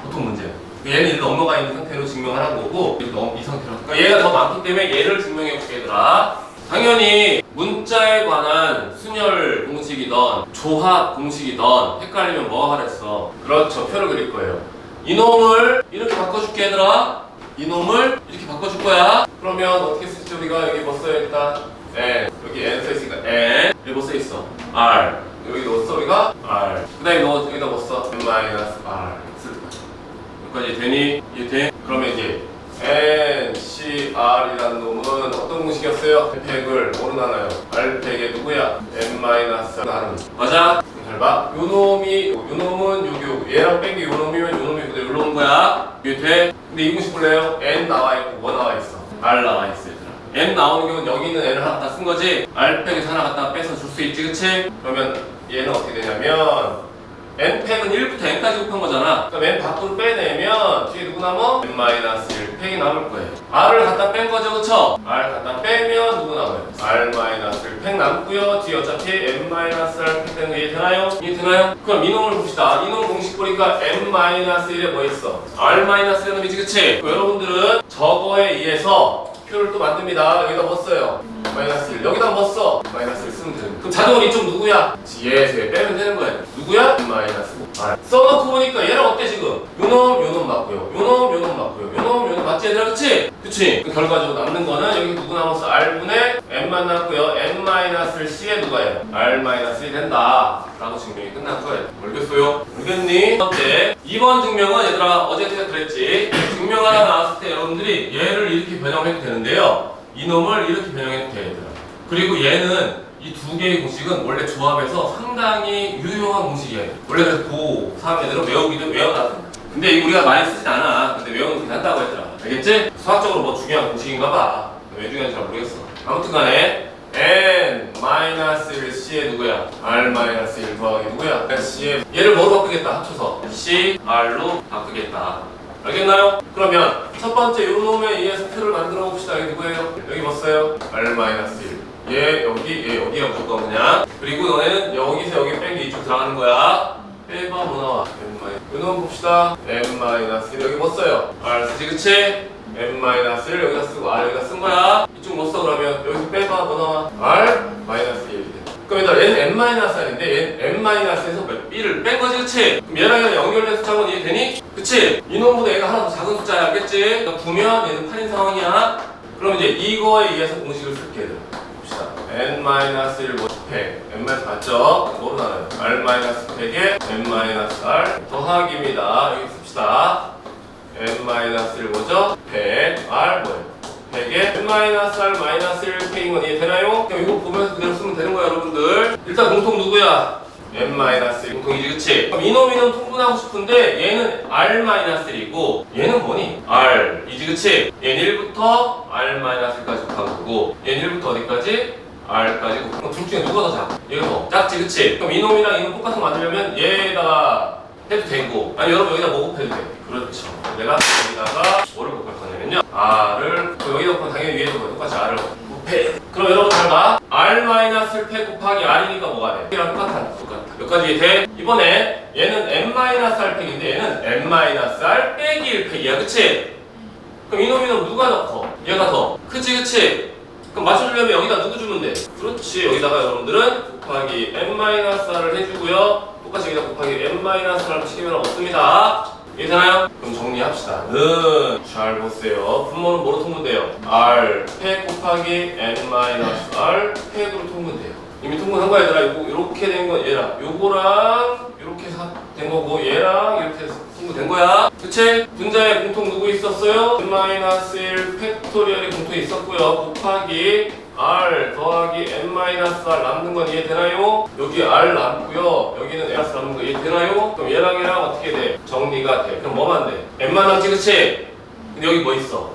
보통 문제는. 얘는 이렇게 넘어가 있는 상태로 증명을 하는 거고 이 상태로. 그러니까 얘가 더 많기 때문에 얘를 증명해볼게, 얘들아. 당연히 문자에 관한 순열 공식이던 조합 공식이던 헷갈리면 뭐 하랬어? 그렇죠, 표를 그릴 거예요. 이놈을 이렇게 바꿔줄게, 얘들아. 이놈을 이렇게 바꿔줄 거야. 그러면 어떻게 쓰지? 우리가 여기 뭐 써야겠다? N, 여기 N 써있으니까 N, 여기 뭐 써있어? R, 여기 뭐 써? 우리가 R. 그 다음에 너 여기다 뭐 써? N-R 쓸 거야. 여기까지 되니? 이해 돼? 그러면 이제 NCR이라는 놈은 어떤 공식이었어요? 팩을 뭐로 나눠요? R팩의 누구야? N-하는 맞아? 잘 봐. 요 놈은 요교 얘랑 뺀 게 요 놈이면 요 놈이 그대로 요로 온 거야. 이게 돼? 근데 이 공식 볼래요? N 나와 있고 뭐 나와 있어? R 나와 있어, 얘들아. N 나오는 경우는 여기 있는 N을 하나 갖다 쓴 거지. R팩에서 하나 갖다 빼서 줄 수 있지, 그치? 그러면 얘는 어떻게 되냐면 N팩은 1부터 N까지 곱한 거잖아. 그럼 N 밖으로 빼내면 뒤에 누구 남어? N-1팩이 남을 거예요. R을 갖다 뺀 거죠, 그쵸? R 갖다 빼면 누구 남아요? R-1팩 남고요. 뒤에 어차피 N-R팩 되는 거 이해되나요? 이해되나요? 그럼 이놈을 봅시다. 이놈 공식 보니까 N-1에 뭐 있어? R-1이라는 놈이지, 그치? 여러분들은 저거에 의해서 표를 또 만듭니다. 여기다 뭐 써요? -1. 여기다 뭐 써? -1 쓰면 되는 거야. 그럼 자동으로 이쪽 누구야? 얘 빼면 되는 거야. 누구야? -5. 써놓고 보니까 얘랑 어때 지금? 요놈 맞고요. 요놈 맞고요. 요놈 맞지, 얘들아? 그치? 그치? 그 결과적으로 남는 거는 여기 누구 남았어? R분의 N만 남고요. N-C에 누가요? R-1이 된다 라고 증명이 끝난 거예요. 알겠어요? 알겠니? 첫째 2번 증명은 얘들아 어제 그랬지. 증명 하나 나왔을 때 여러분들이 얘를 이렇게 변형해도 되는데요. 이놈을 이렇게 변형해도 돼, 얘들아. 그리고 얘는 이 두 개의 공식은 원래 조합에서 상당히 유용한 공식이에요. 원래 그래서 고3 애들은 외우기도 외워놔. 근데 이거 우리가 많이 쓰진 않아. 근데 외우는 게 한다고 했더라. 알겠지? 수학적으로 뭐 중요한 공식인가 봐. 왜 중요한지 잘 모르겠어. 아무튼 간에 n-1 c의 누구야? r-1 더하기 누구야? c의 얘를 뭐로 바꾸겠다? 합쳐서 c, r로 바꾸겠다. 알겠나요? 그러면 첫 번째 요 놈에 의해서 표를 만들어 봅시다. 여기 누구예요? 여기 뭐 써요? r-1 얘 여기가 무조건 그냥. 그리고 너네는 여기서 여기 빼기 이쪽 들어가는 거야. 빼봐 뭐 나와? n-. 요놈 봅시다. n-1 여기 뭐 써요? r 쓰지 그치? n-를 여기다 쓰고 r 여기다 쓴 거야. 이쪽 못 써 그러면 여기서 빼봐 뭐 나와? r-1 그럼 얘들아 얘는 n-r인데 얘는 n-에서 b를 뺀 거지 그치? 그럼 얘랑 얘랑 연결된 숫자는 이해되니? 그치? 이놈보다 얘가 하나 더 작은 숫자야 알겠지? 그러니까 구면 얘는 8인 상황이야. 그럼 이제 이거에 의해서 공식을 쓸게 얘들아. 봅시다. n-1 뭐 100 n- 맞죠? 뭐로 나눠요? r-100에 n-r 더하기입니다. 여기 씁시다. n-1 뭐죠? 100 r 뭐예요? 100에 n-r -1 건 이해되나요? 그럼 이거 보면서 그대로 쓰면 되는 거야 여러분들. 일단 공통 누구야? n-1 공통이지 그치? 그럼 이놈이는 통분하고 싶은데 얘는 r-1이고 얘는 뭐니? r이지 그치? 얘는 1부터 r-1까지 곱한 거고 얘는 1부터 어디까지? r까지 곱한 거. 둘 중에 누가 더 작아? 얘가 더 작지 그치? 그럼 이놈이랑 이놈 똑같은 거 만들려면 얘에다가 해도 되고 아니 여러분 여기다 뭐 곱해도 돼. 그렇죠. 내가 여기다가 뭐를 곱할 거냐면요 r을 여기다 곱하면 당연히 위에도 똑같이 r을 곱해. 그럼 여러분 잘 봐. r-1 곱하기 r이니까 뭐가 돼? 이랑 똑같아. 몇 가지 돼? 이번에 얘는 n-r 팩인데 얘는 n-r 빼기 1팩이야 그치? 그럼 이놈이는 누가 더 커? 얘가 더 크지 그치? 그럼 맞춰주려면 여기다 누구 주면 돼? 그렇지. 여기다가 여러분들은 곱하기 n-r을 해주고요. 똑같이 여기다 곱하기 n-r을 치면 없습니다. 이해되나요? 그럼 정리합시다. 는 잘 보세요. 분모는 뭐로 통분돼요? r 팩 곱하기 n-r 팩으로 통분돼요. 이미 통분한 거야 얘들아. 요렇게 된 거 얘랑 요거랑 요렇게 된 거고 얘랑 이렇게 통분된 거야. 그치? 분자에 공통 누구 있었어요? n-1 팩토리얼이 공통 있었고요. 곱하기 r 더하기 n-r 남는 건 이해되나요? 여기 r 남고요. 여기는 n 남는 거 이해되나요? 그럼 얘랑 어떻게 돼? 정리가 돼. 그럼 뭐만 돼? n만 남지 그치? 근데 여기 뭐 있어?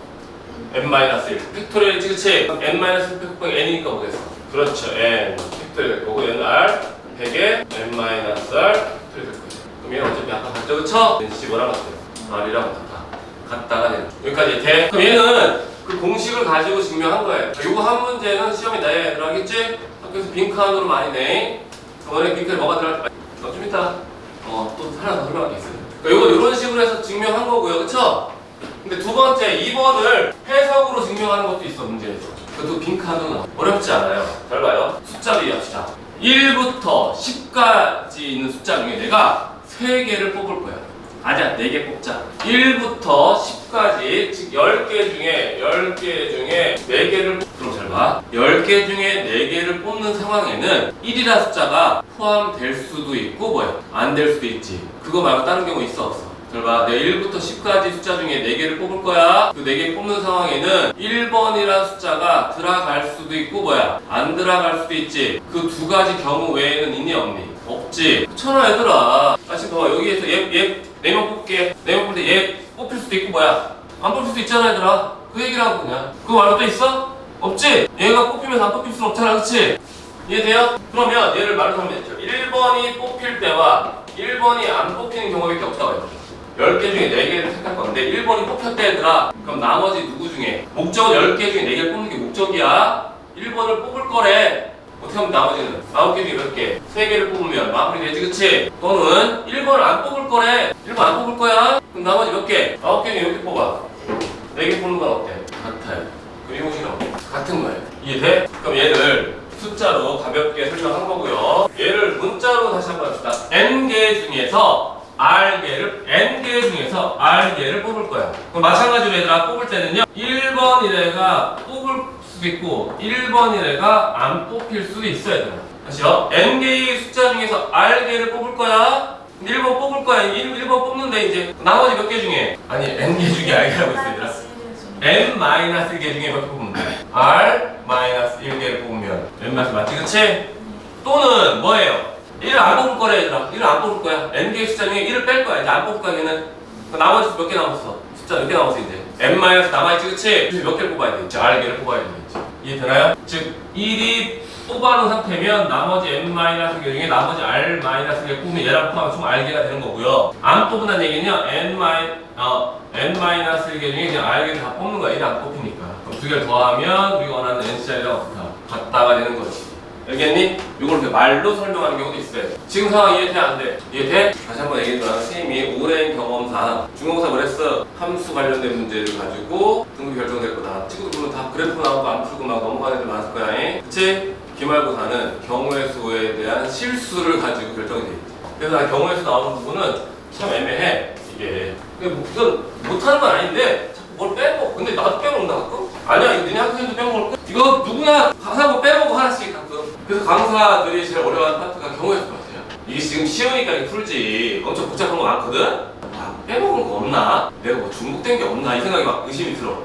n-1 팩토리얼이지 그치? 그럼 n-1 곱하기 n이니까 뭐겠어? 그렇죠. n 팩토리얼 거고 얘는 r 100에 n-r 팩토리얼 거죠. 그럼 얘는 어차피 아까 같죠 그쵸? 왠지 뭐랑 같아요? r이랑 같다가 되는 여기까지 돼? 그럼 얘는 그 공식을 가지고 증명한 거예요. 요거 한 문제는 시험에 내야 들어가겠지? 학교에서 빈칸으로 많이 내. 너네 빈칸에 뭐가 들어갈지 좀 이따 또 하나 더 설명할 게 있어요. 그러니까 요거 이런 식으로 해서 증명한 거고요. 그쵸? 근데 두 번째 2번을 해석으로 증명하는 것도 있어 문제에서. 그것도 빈칸으로 나와. 어렵지 않아요. 잘 봐요. 숫자로 이해합시다. 1부터 10까지 있는 숫자 중에 내가 3개를 뽑을 거야. 아니야, 4개 뽑자. 1부터 10까지, 즉 10개 중에 4개를 그럼 잘 봐. 10개 중에 4개를 뽑는 상황에는 1이라 숫자가 포함될 수도 있고 뭐야? 안 될 수도 있지. 그거 말고 다른 경우 있어 없어? 잘 봐. 내가 1부터 10까지 숫자 중에 4개를 뽑을 거야. 그 4개 뽑는 상황에는 1번이라는 숫자가 들어갈 수도 있고 뭐야? 안 들어갈 수도 있지. 그 두 가지 경우 외에는 있니 없니? 없지. 그렇잖아 얘들아. 다시 봐봐. 여기에서 얘 4명 뽑게. 4명 뽑을 때 얘 뽑힐 수도 있고 뭐야? 안 뽑힐 수도 있잖아 얘들아. 그 얘기를 하고 그냥. 그거 말고 또 있어? 없지? 얘가 뽑히면서 안 뽑힐 수는 없잖아 그치? 이해돼요? 그러면 얘를 말로 하면 되죠. 1번이 뽑힐 때와 1번이 안 뽑히는 경우밖에 없다고 해요. 10개 중에 4개를 택할 건데 1번이 뽑혔대 얘들아. 그럼 나머지 누구 중에? 목적은 10개 중에 4개를 뽑는 게 목적이야. 1번을 뽑을 거래. 어떻게 하면 나머지는? 9개 중에 몇 개? 3개를 뽑으면 마무리되지 그치? 또는 1번을 안 뽑을 거래. 1번 안 뽑을 거야? 그럼 나머지 몇 개? 9개 중에 몇 개 뽑아? 4개 뽑는 건 어때? 같아요. 그럼 이 공식은 어때? 같은 거예요. 이해돼? 그럼 얘를 숫자로 가볍게 설명한 거고요. 얘를 문자로 다시 한번 합시다. n개 중에서 n개 중에서 r개를 뽑을 거야. 그럼 마찬가지로 얘들아 뽑을 때는요 1번이래가 뽑을 수도 있고 1번이래가 안 뽑힐 수도 있어야 돼요. 다시요. n개의 숫자 중에서 r개를 뽑을 거야. 1번 뽑을 거야. 1번 뽑는데 이제 나머지 몇 개 중에 아니 n개 중에 r개라고 있어 얘들아. n-1개 중에 몇 개 뽑으면 돼? r-1개를 뽑으면 n- 맞지 그치? 또는 뭐예요? 1을 안 뽑을 거래 얘들아. 1을 안 뽑을 거야. n개의 숫자 중에 1을 뺄 거야. 이제 안 뽑을 거야 걔는. 나머지 몇 개 남았어? 숫자 몇 개 남았어 이제? n- 남아있지 그치? 몇 개를 뽑아야 돼? 이제 r개를 뽑아야 돼 이제. 이해되나요? 즉 1이 뽑아놓은 상태면 나머지 n-개 중에 나머지 r-개 뽑으면 얘랑 포함 총 r개가 되는 거고요. 안 뽑는다는 얘기는요 n-개 중에 그냥 r개를 다 뽑는 거야. 1이 안 뽑히니까. 그럼 두 개를 더하면 우리가 원하는 n짜리랑 같다가 되는 거지. 알겠니? 이걸 이렇게 말로 설명하는 경우도 있어요. 지금 상황 이해돼? 안 돼? 이해돼? 다시 한번 얘기해주면 선생님이 오랜 경험상 중간고사 그랬어. 함수 관련된 문제를 가지고 등급이 결정될 거다. 친구들 보면 다 그래프 나오고 안 풀고 막 넘어가는 애들 많을 거야. 그치? 기말고사는 경우의 수에 대한 실수를 가지고 결정이 돼 있지. 그래서 경우의 수 나오는 부분은 참 애매해. 이게 이건 못하는 건 아닌데 자꾸 뭘 빼먹어. 근데 나도 빼먹는다 가끔? 아니야, 이거 니네 학생도 빼먹을 거. 이거 누구나 강사하고 빼먹고 하나씩 가끔. 그래서 강사들이 제일 어려워하는 파트가 경우의 수 같아요. 이게 지금 쉬우니까 이렇게 풀지 엄청 복잡한 거 많거든? 아, 빼먹은 거 없나? 내가 뭐 중복된 게 없나? 이 생각이 막 의심이 들어.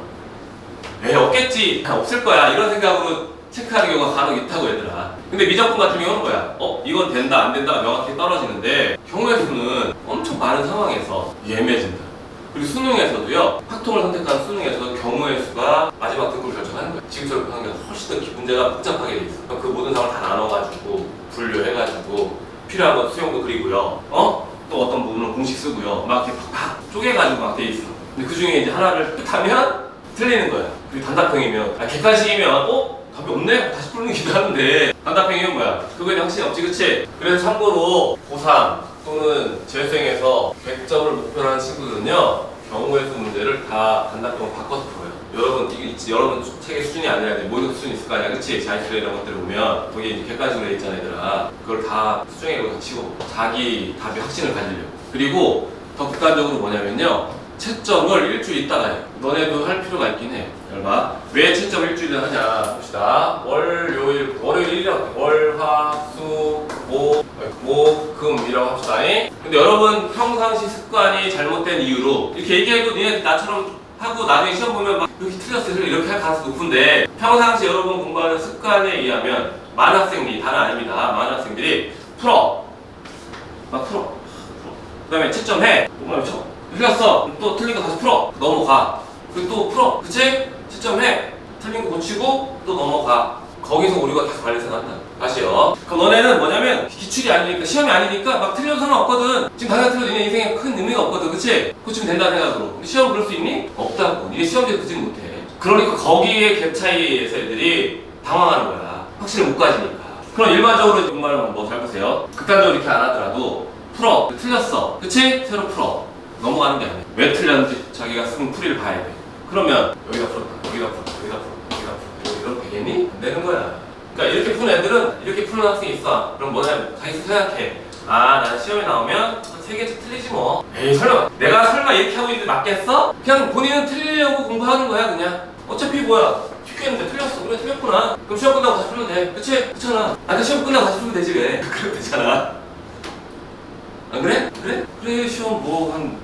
에 없겠지. 없을 거야. 이런 생각으로 체크하는 경우가 간혹 있다고 얘들아. 근데 미적분 같은 경우는 뭐야? 이건 된다 안 된다가 명확히 떨어지는데 경우의 수는 엄청 많은 상황에서 예매해진다. 그리고 수능에서도요, 확통을 선택한 수능에서도 경우의 수가 마지막 등급을 결정하는 거야. 지금처럼 하는 게 훨씬 더 문제가 복잡하게 돼 있어. 그 모든 상황을 다 나눠가지고 분류해가지고 필요한 건 수용도 그리고요. 또 어떤 부분은 공식 쓰고요. 막 이렇게 팍팍 쪼개가지고 막 돼 있어. 근데 그 중에 이제 하나를 뜻하면 틀리는 거야. 그리고 단답형이면, 객관식이면 답이 없네? 다시 풀는 기도 하는데 단답형이면 뭐야? 그거에 대한 확신이 없지, 그치? 그래서 참고로 고3 또는 재수생에서 100점을 목표로 하는 친구들은요, 경우의 수 문제를 다 단답형으로 바꿔서 풀어요. 여러분 책의 수준이 아니라 모의고사 수준이 있을 거 아니야, 그치? 자기수련 이런 것들을 보면 거기에 이제 객관식으로 돼 있잖아, 얘들아. 그걸 다 수정해서 치고 자기 답의 확신을 가지려고. 그리고 더 극단적으로 뭐냐면요, 채점을 일주일 있다가 해. 너네도 할 필요가 있긴 해. 봐. 왜 채점 일주일에 하냐 봅시다. 월요일 1이라고 월, 화, 수, 목, 금이라고 합시다. 근데 여러분 평상시 습관이 잘못된 이유로 이렇게 얘기해도 니네 나처럼 하고 나중에 시험 보면 막 여기 틀렸어 이렇게 할 가능성이 높은데, 평상시 여러분 공부하는 습관에 의하면 많은 학생들이, 다는 아닙니다. 많은 학생들이 풀어. 그 다음에 채점해. 정말 쳐. 틀렸어. 또 틀린 거 다시 풀어. 넘어가. 그리고 또 풀어. 그치? 채점해. 틀린 거 고치고 또 넘어가. 거기서 우리가 계속 관리 생각한다. 다시요. 그럼 너네는 뭐냐면 기출이 아니니까, 시험이 아니니까 막 틀려도 상관없거든. 지금 당장 틀려도 니네 인생에 큰 의미가 없거든. 그치? 고치면 된다는 생각으로. 근데 시험 그럴 수 있니? 없다고. 니네 시험지에 그지는 못해. 그러니까 거기에 갭 차이에서 애들이 당황하는 거야. 확실히 못 가지니까. 그럼 일반적으로 정말 잘 보세요. 극단적으로 이렇게 안 하더라도 풀어. 틀렸어. 그치? 새로 풀어. 넘어가는 게 아니야. 왜 틀렸는지 자기가 쓴 풀이를 봐야 돼. 그러면 여기다 풀었다, 여기다 이렇게 되겠니? 안 되는 거야. 그러니까 이렇게 푸는 애들은, 이렇게 푸는 학생이 있어. 그럼 뭐냐면 자기 생각해. 난 시험에 나오면 3개씩 틀리지 뭐. 에이 설마 내가 이렇게 하고 있는데 맞겠어? 그냥 본인은 틀리려고 공부하는 거야. 그냥 어차피 뭐야, 튀겼는데 틀렸어. 그래 틀렸구나. 그럼 시험 끝나고 다시 풀면 돼. 그치? 그렇잖아. 그 시험 끝나고 다시 풀면 되지 왜. 그래도 되잖아. 안 그래? 그래 시험 한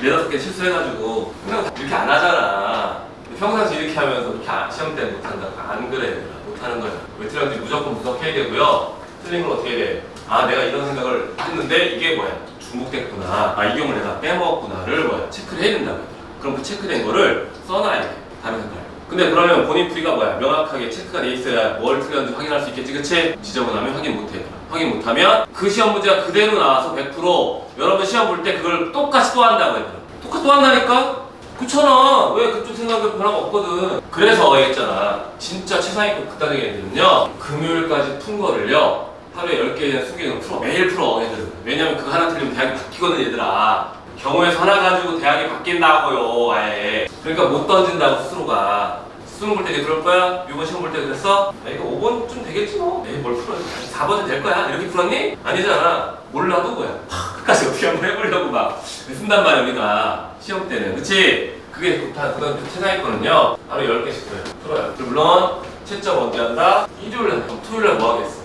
4-5개 실수해가지고 그냥 이렇게 안 하잖아. 평상시 이렇게 하면서 이렇게 시험 때 못한다. 안 그래. 못하는 거야. 왜 틀렸는지 무조건 분석해야 되고요. 틀린 건 어떻게 해야 돼? 내가 이런 생각을 했는데 이게 뭐야? 중복됐구나. 이 경우를 내가 빼먹었구나를 체크를 해야 된다고. 그럼 그 체크된 거를 써놔야 돼. 다른 생각. 근데 그러면 본인 풀이가 뭐야? 명확하게 체크가 돼 있어야 뭘 틀렸는지 확인할 수 있겠지, 그치? 지저분하면 확인 못해. 확인 못하면 그 시험 문제가 그대로 나와서 100% 여러분 시험 볼 때 그걸 똑같이 또 한다고 얘들아. 똑같이 또 한다니까? 그렇잖아. 왜 그쪽 생각에 변화가 없거든. 그래서 얘기했잖아. 진짜 최상위급 극단적인 애들은요, 금요일까지 푼 거를요, 하루에 10개, 20개는 풀어. 매일 풀어, 애들은. 왜냐면 그거 하나 틀리면 대학이 바뀌거든, 얘들아. 경우에서 하나 가지고 대학이 바뀐다고요, 아예. 그러니까 못 던진다고 스스로가. 수능 볼 때 그럴 거야? 이번 시험 볼 때 그랬어? 이거 5번쯤 되겠지 뭐. 에이 뭘 풀어? 4번쯤 될 거야? 이렇게 풀었니? 아니잖아. 몰라도 뭐야. 끝까지 어떻게 한번 해보려고 막 쓴단 말이야, 우리가. 시험 때는. 그치? 그게 그다음 최상위권은요, 하루 10개씩 풀어요. 물론 채점 언제 한다? 일요일날. 그럼 토요일날 뭐 하겠어?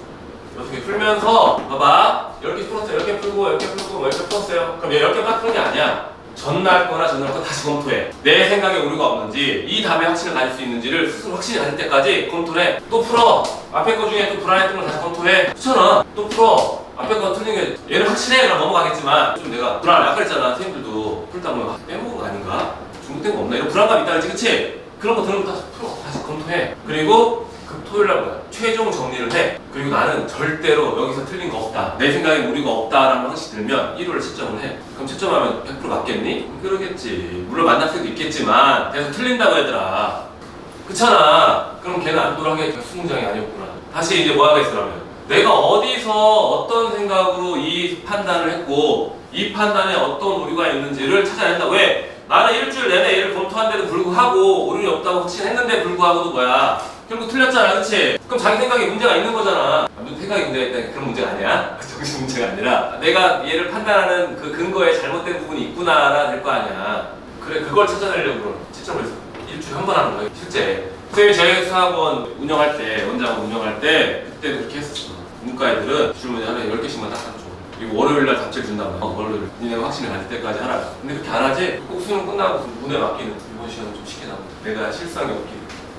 어떻게 풀면서 봐봐. 10개 풀었어요. 10개 풀고 10개 풀고 10개 풀었어요. 그럼 얘 10개만 푸는 게 아니야. 전날 거나 다시 검토해. 내 생각에 오류가 없는지, 이 답에 확신을 가질 수 있는지를 스스로 확신이 가질 때까지 검토를 해. 또 풀어. 앞에 거 중에 또 불안했던 걸 다시 검토해. 그렇잖아. 또 풀어. 앞에 거 틀린 게 얘는 확실해. 그럼 넘어가겠지만 좀 내가 불안해. 아까 그랬잖아. 선생님들도 풀다 보면 빼먹은 거 아닌가? 중복된 거 없나? 이런 불안감이 있다 그랬지, 그치? 그런 거 들으면 다시 풀어. 다시 검토해. 그리고 그 토요일날 뭐야? 최종 정리를 해. 그리고 나는 절대로 여기서 틀린 거 없다. 내 생각에 무리가 없다라는 방식 들면 일요일에 채점을 해. 그럼 채점하면 100% 맞겠니? 그러겠지. 물론 만날 수도 있겠지만 계속 틀린다고 얘들아. 그렇잖아. 그럼 걔는 안 돌아가게 수능장이 아니었구나. 다시 이제 뭐 하겠으라면 내가 어디서 어떤 생각으로 이 판단을 했고 이 판단에 어떤 오류가 있는지를 찾아낸다. 왜? 나는 일주일 내내 얘를 검토한데도 불구하고 오류가 없다고 확신했는데 불구하고도 뭐야? 결국 틀렸잖아, 그치? 그럼 자기 생각에 문제가 있는 거잖아. 너 생각에 문제가 있다니까 그런 문제가 아니야? 정신 문제가 아니라 내가 얘를 판단하는 그 근거에 잘못된 부분이 있구나라 될 거 아니야. 그래, 그걸 찾아내려고 그런 채점을 일주일에 한 번 하는 거예요, 실제. 선생님이 제수학원 운영할 때, 원장원 운영할 때 그때도 그렇게 했었어. 문과 애들은 기출문제 하루에 10개씩만 딱 줘. 그리고 월요일날 답질 준다면 월요일 니네가 확신을 가질 때까지 하라. 근데 그렇게 안 하지? 꼭 수능 끝나고 문에 맡기는 이번 시간은 좀 쉽게 나오고 내가 실수한 게 없기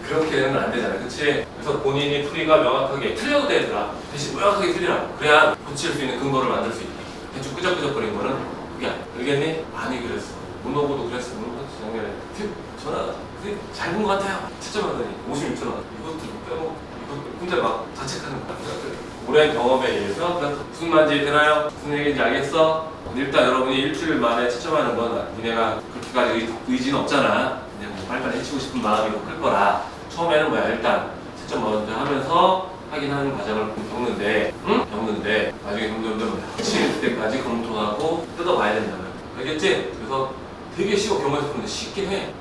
그렇게는 안 되잖아, 그치? 그래서 본인이 풀이가 명확하게 틀려도 되더라. 대신 명확하게 틀리라고. 그래야 고칠 수 있는 근거를 만들 수 있다. 대충 끄적끄적거리는 거는 그게 아니야. 알겠니? 많이 그랬어. 문호고도 그랬어. 문호고 작년에 전화 잘 본 것 같아요. 채점하더니 56,000원. 이것도 빼고 이것도 혼자 막 자책하는 거야. 오랜 경험에 의해서 무슨 말인지 되나요? 무슨 얘기인지 알겠어? 일단 여러분이 일주일 만에 채점하는 건 니네가 그렇게까지 의지는 없잖아. 그냥 뭐 빨리빨리 해치고 싶은 마음이 더 클 거라. 처음에는 뭐야? 일단 채점 먼저 하면서 확인하는 과정을 겪는데, 응? 겪는데 나중에 점점점 미칠 때까지 검토하고 뜯어봐야 된다는. 알겠지? 그래서 되게 쉬워. 경우에서 보는데 쉽긴 해.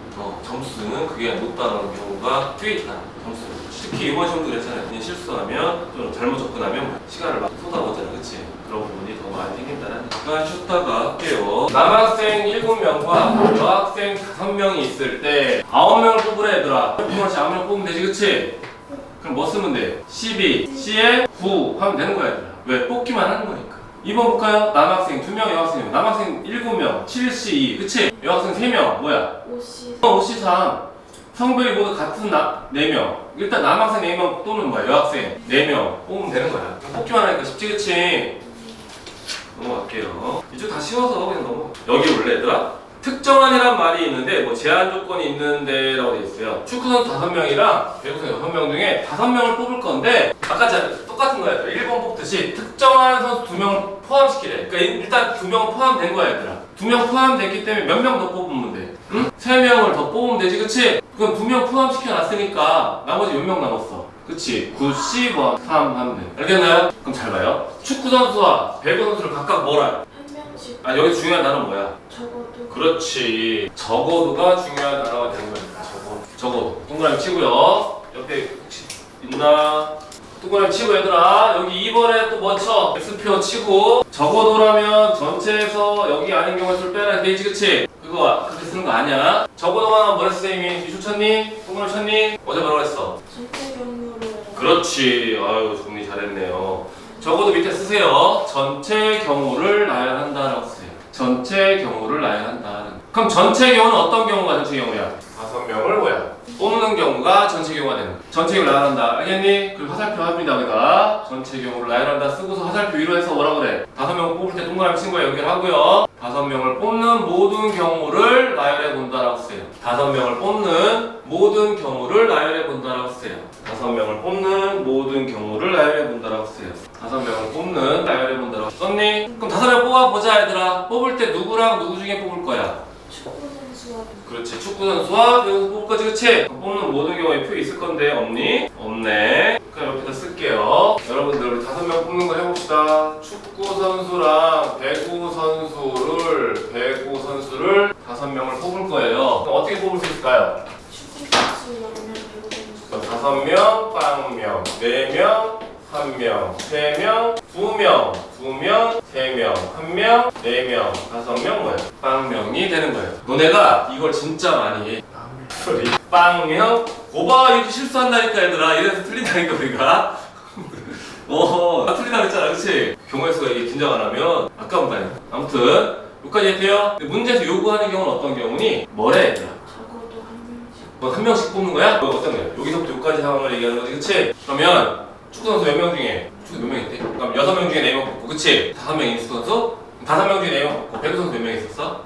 점수는 그게 높다는 경우가 꽤 있다. 점수. 특히 이번 시험도 그랬잖아요. 그냥 실수하면 좀 잘못 접근하면 시간을 막 쏟아붓잖아, 그치? 그런 부분이 더 많이 생긴다는. 잠깐 쉬었다가 할게요. 남학생 7명과 여학생 5명이 있을 때 9명을 뽑으래, 얘들아. 그렇지, 9명 뽑으면 되지, 그치? 그럼 뭐 쓰면 돼? 12, C에 9 하면 되는 거야, 얘들아. 왜? 뽑기만 하는 거니까. 2번 볼까요? 남학생 2명, 여학생 1명. 남학생 7명, 7C 2, 그치? 여학생 3명, 뭐야? 5C 3. 성별이 모두 같은 4명. 일단 남학생 4명 또는 뭐야? 여학생 4명 뽑으면 되는 거야. 뽑기만 하니까 쉽지, 그치? 넘어갈게요. 이쪽 다 쉬워서 그냥 넘어. 여기 원래 얘들아 특정한이란 말이 있는데 뭐 제한 조건이 있는데 라고 돼 있어요. 축구 선수 5명이랑 배구선수 6명 중에 5명을 뽑을 건데 아까 똑같은 거야. 1번 뽑듯이 특정한 선수 2명을 포함시키래. 그러니까 일단 2명은 포함된 거야, 얘들아. 2명 포함됐기 때문에 몇 명 더 뽑으면 돼? 응? 3명을 더 뽑으면 되지, 그치? 그럼 2명 포함시켜 놨으니까 나머지 몇 명 남았어? 그치? 9, 10, 3 하면 돼. 알겠나요? 그럼 잘 봐요. 축구 선수와 배구 선수를 각각 뭐라? 한 명씩. 아, 여기 중요한 단어는 뭐야? 적어도. 그렇지. 적어도가 중요한 단어가 되는 거니까. 적어도. 동그라미 치고요. 옆에 혹시 있나? 동그라미 치고 얘들아. 여기 2번에 또 뭐 쳐? X표 치고. 적어도라면 전체에서 여기 아닌 경우에 좀 빼라 되지, 그치? 그거 그렇게 쓰는 거 아니야. 적어도가 뭐랬어, 선생님이? 이슈 쳤니? 동그라미 쳤니? 어제 뭐라고 했어? 전체 경로를. 그렇지. 아유, 정리 잘했네요. 적어도 밑에 쓰세요. 전체 경우를 나열한다라고 쓰세요. 전체 경우를 나열한다. 그럼 전체 경우는 어떤 경우가 전체 경우야? 5명을 뭐야? 뽑는 경우가 전체 경우가 되는 거야. 전체 경우를 나열한다. 알겠니? 그리고 화살표 합니다. 여기다 전체 경우를 나열한다 쓰고서 화살표 위로 해서 뭐라 그래? 5명을 뽑을 때 동그라미 친구와 연결하고요. 5명을 뽑는 모든 경우를 나열해 본다라고 쓰세요. 5명을 뽑는 모든 경우를 나열해 본다라고 쓰세요. 5명을 뽑는 모든 경우를 나열해 본다라고 쓰세요. 5명을 뽑는 나열해 본다라고 썼니? 그럼 5명 뽑아보자, 얘들아. 뽑을 때 누구랑 누구 중에 뽑을 거야? 축구 선수와. 그렇지. 축구 선수와 배구 선수 뽑을 거지, 그치? 뽑는 모든 경우에 표 있을 건데 없니? 없네. 그럼 여기다 쓸게요. 여러분들 우리 5명 뽑는 거 해봅시다. 축구 선수랑 배구 선수를 5명을 뽑을 거예요. 그럼 어떻게 뽑을 수 있을까요? 축구 선수 0명, 배구 선수. 5명, 빵명, 4명, 1명, 3명, 2명, 2명, 3명, 1명, 4명, 5명 뭐야? 빵명이 되는 거예요. 너네가 이걸 진짜 많이 해. 소리. 빵명. 오바 이렇게 실수한다니까, 얘들아. 이래서 틀린다니까, 우리가. 나 틀린다 그랬잖아, 그치? 경우의 수가 이게 긴장 안 하면 아까운다니까. 아무튼 여기까지 했대요. 근데 문제에서 요구하는 경우는 어떤 경우니? 뭐래, 얘들아? 적어도 한 명씩. 뭐 한 명씩 뽑는 거야? 어떤 거야? 여기서부터 여기까지 상황을 얘기하는 거지, 그치? 그러면 축구 선수 몇 명 중에 축구 몇 명 있대? 그럼 6명 중에 4명 뽑고, 그치? 5명 인수 선수? 5명 중에 4명 뽑고, 배구 선수 몇 명 있었어?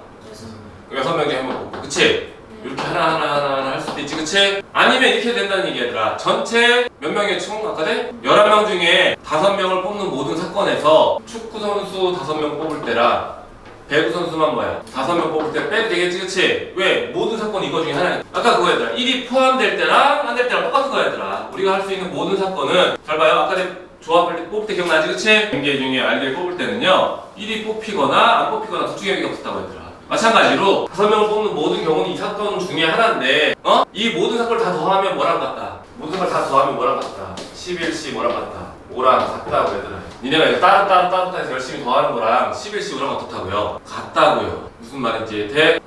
6명 중에 1명 뽑고, 그치? 이렇게 하나 할 수도 있지, 그치? 아니면 이렇게 된다는 얘기 얘들아. 전체 몇 명의 총 아까 전 11명 중에 5명을 뽑는 모든 사건에서 축구 선수 5명 뽑을 때랑 배구 선수만 뭐야? 5명 뽑을 때 빼도 되겠지, 그치? 왜? 모든 사건이 이거 중에 하나야. 아까 그거 얘들아. 1이 포함될 때랑 안 될 때랑 똑같은 거야, 얘들아. 우리가 할 수 있는 모든 사건은 잘 봐요. 아까 내 조합을 뽑을 때 기억나지, 그치? N개 중에 R개를 뽑을 때는요 1이 뽑히거나 안 뽑히거나 둘 중에 하나가 없다고 얘들아. 마찬가지로 5명을 뽑는 모든 경우는 이 사건 중에 하나인데 이 모든 사건을 다 더하면 뭐랑 같다? 모든 걸 다 더하면 뭐랑 같다? 11C 뭐랑 같다? 5랑 같다고 얘들아. 니네가 이거 따로 해서 열심히 더하는 거랑 11C 5랑 어떻다고요? 같다고요. 무슨 말인지 돼?